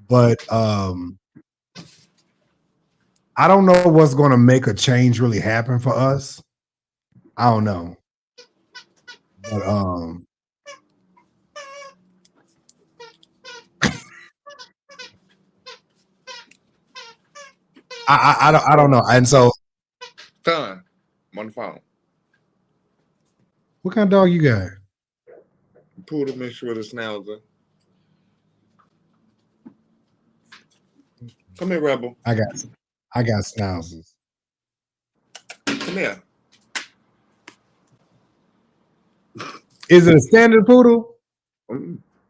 but I don't know what's going to make a change really happen for us. I don't know, but I don't know. And so, Son, I'm on the phone. What kind of dog you got? Poodle mixed with a schnauzer. Come here, Rebel. I got schnauzers. Come here. Is it a standard poodle?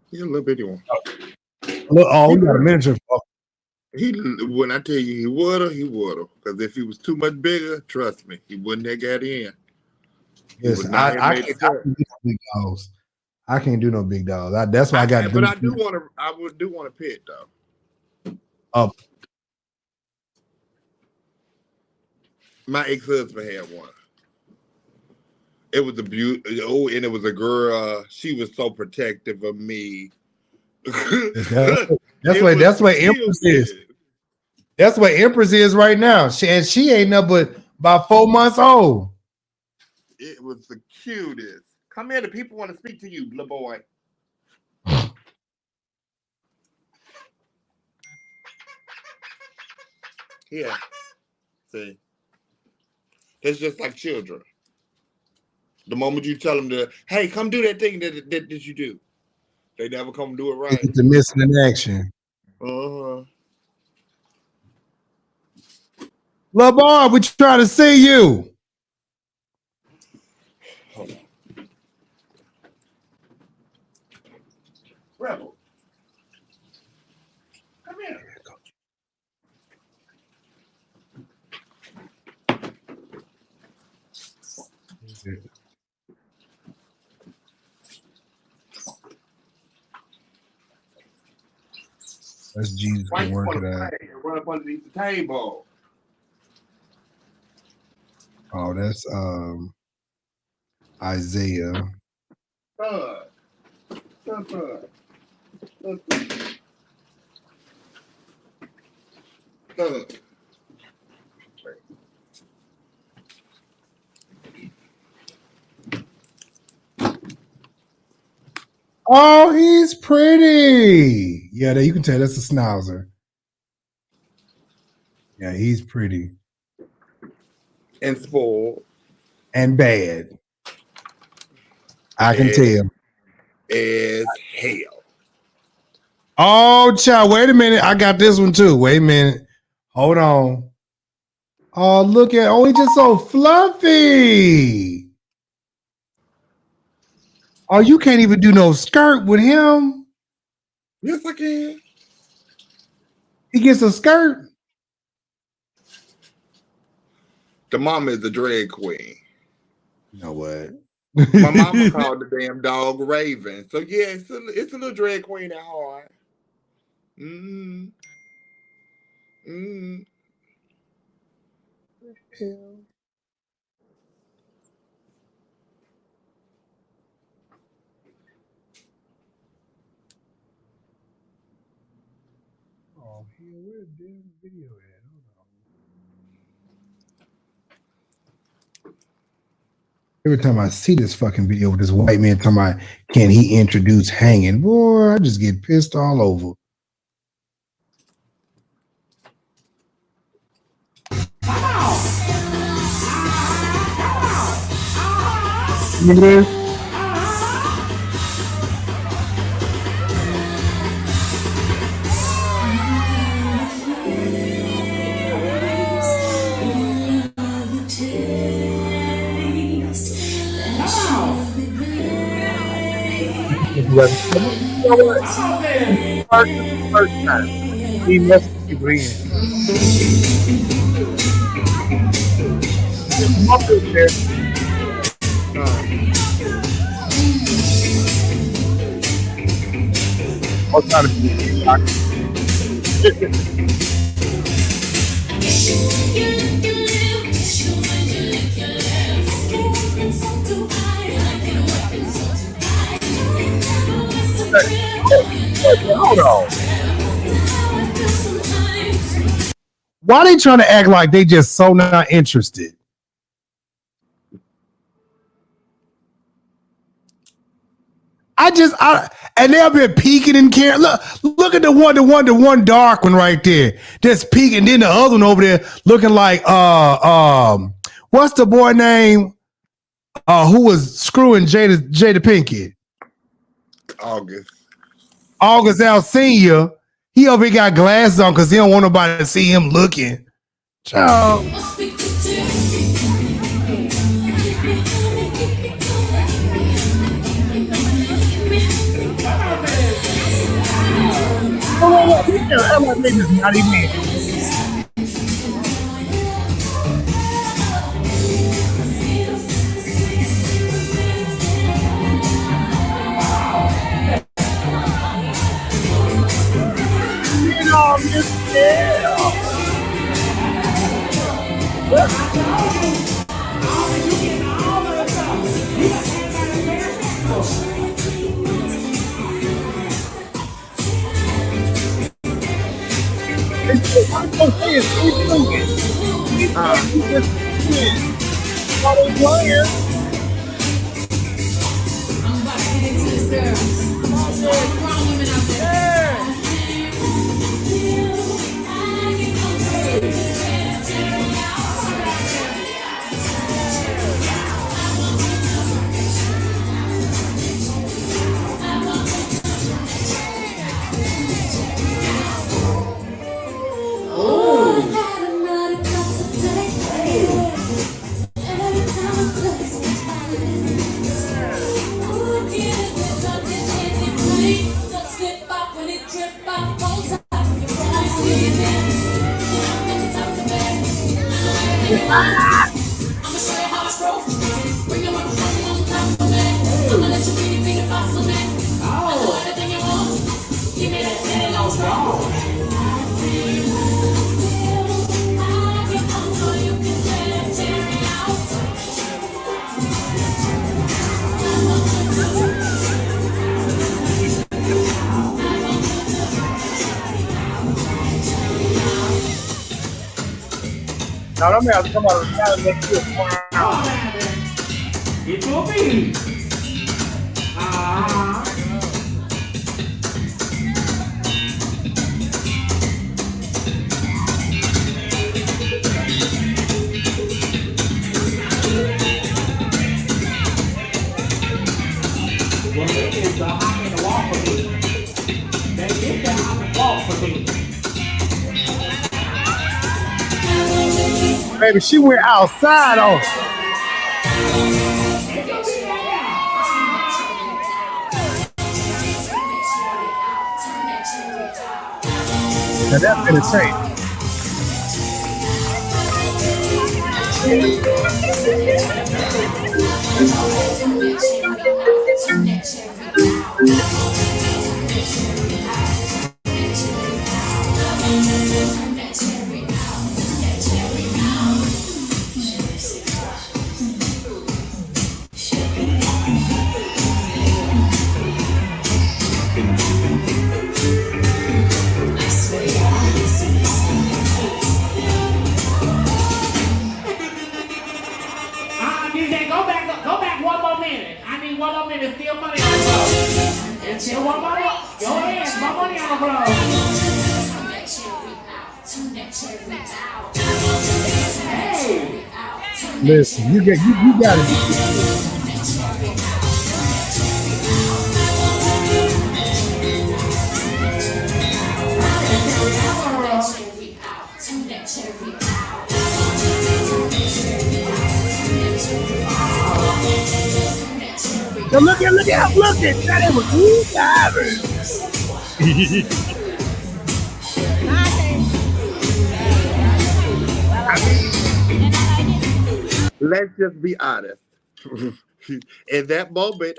He's a little bitty one. Oh, we got a miniature. When I tell you he would've. Because if he was too much bigger, trust me, he wouldn't have got in. Yes, I can't do no big dogs. I can't do no big dogs. That's why I got. But I do want to pet though. My ex-husband had one. It was a beauty. Oh, and it was a girl. She was so protective of me. That's what Empress is. That's what Empress is right now. She ain't nothing but about 4 months old. It was the cutest. Come here, the people want to speak to you, little boy. Here. See. It's just like children. The moment you tell them to, hey, come do that thing that you do, they never come do it right. It's the missing in action. Little boy, we try to see you. Hold on. Rebel. Come here. That's Jesus Why can you work want it to out. run up underneath the table? Oh, that's Isaiah. Oh, he's pretty. Yeah, you can tell that's a schnauzer. Yeah, he's pretty. And spoiled. And bad. I can tell. As hell. Oh, child, wait a minute. I got this one too. Wait a minute. Hold on. Oh, look at, he's just so fluffy. Oh, you can't even do no skirt with him. Yes, I can. He gets a skirt. The mama is a drag queen. You know what? My mama called the damn dog Raven. So yeah, it's a little drag queen at heart. Oh, where's the damn video at? Every time I see this fucking video with this white man talking about, can he introduce hanging? Boy, I just get pissed all over. Look at this. You know what? First time. He must be agreeing. Muppet there. I'll try to be Hold on. Why they trying to act like they just so not interested? And they'll be peeking and caring. Look at the one dark one right there. Just peeking. Then the other one over there looking like what's the boy name? Who was screwing Jada Pinkett? August Al Senior. He over here got glasses on because he don't want nobody to see him looking. Ciao. Not even. Now I'm gonna have to come out of the town and make you a smile. It will be. When they did the hop in the wall for me, they did the hop and walk for me. Baby, she went outside on it. Now that's entertaining. Go back one more minute. I need one more minute. Still money on the floor. And still one more. Go ahead. More money on the floor. Hey. Listen, you got it. Now look at, that was good diving. Let's just be honest. In that moment,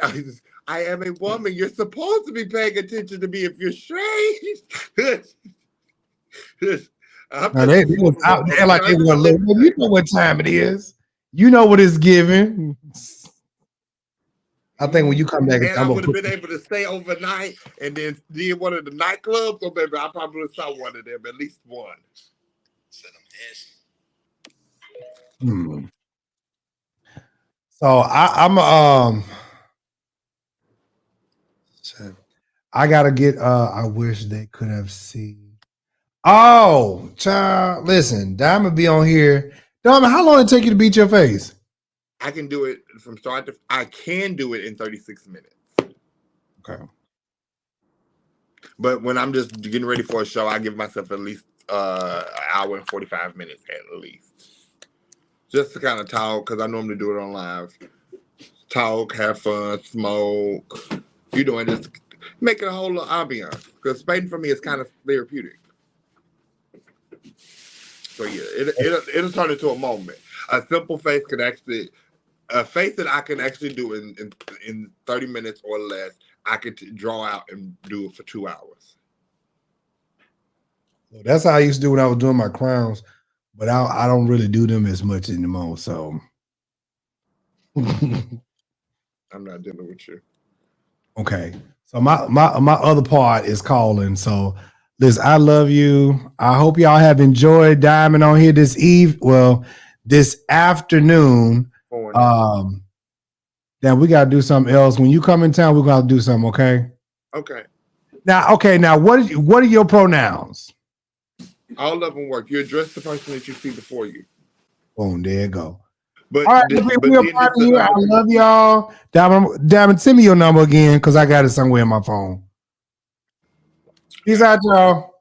I am a woman. You're supposed to be paying attention to me if you're straight. Now they was out there like they want to look. You know what time it is. You know what it's giving. I think when you come back, and I would have been able to stay overnight and then did one of the nightclubs. So maybe I probably would have saw one of them, at least one. So I gotta get. I wish they could have seen. Oh, child, listen, Diamond be on here. Diamond, how long did it take you to beat your face? I can do it from start to. I can do it in 36 minutes. Okay. But when I'm just getting ready for a show, I give myself at least an hour and 45 minutes at least, just to kind of talk, because I normally do it on live. Talk, have fun, smoke. You know, and just make it a whole ambiance. Because spading for me is kind of therapeutic. So yeah, it'll turn into a moment. A simple face can actually, a face that I can actually do in 30 minutes or less, I could draw out and do it for 2 hours. That's how I used to do when I was doing my crowns, but I don't really do them as much anymore. So I'm not dealing with you. Okay. So my other part is calling. So listen, I love you. I hope y'all have enjoyed Diamond on here this afternoon. Then we gotta do something else. When you come in town, we're gonna do something, okay? Okay. Now what are your pronouns? All of them work. You address the person that you see before you. Boom, there you go. But, all right, I love y'all. Diamond, send me your number again because I got it somewhere in my phone. Peace out, y'all.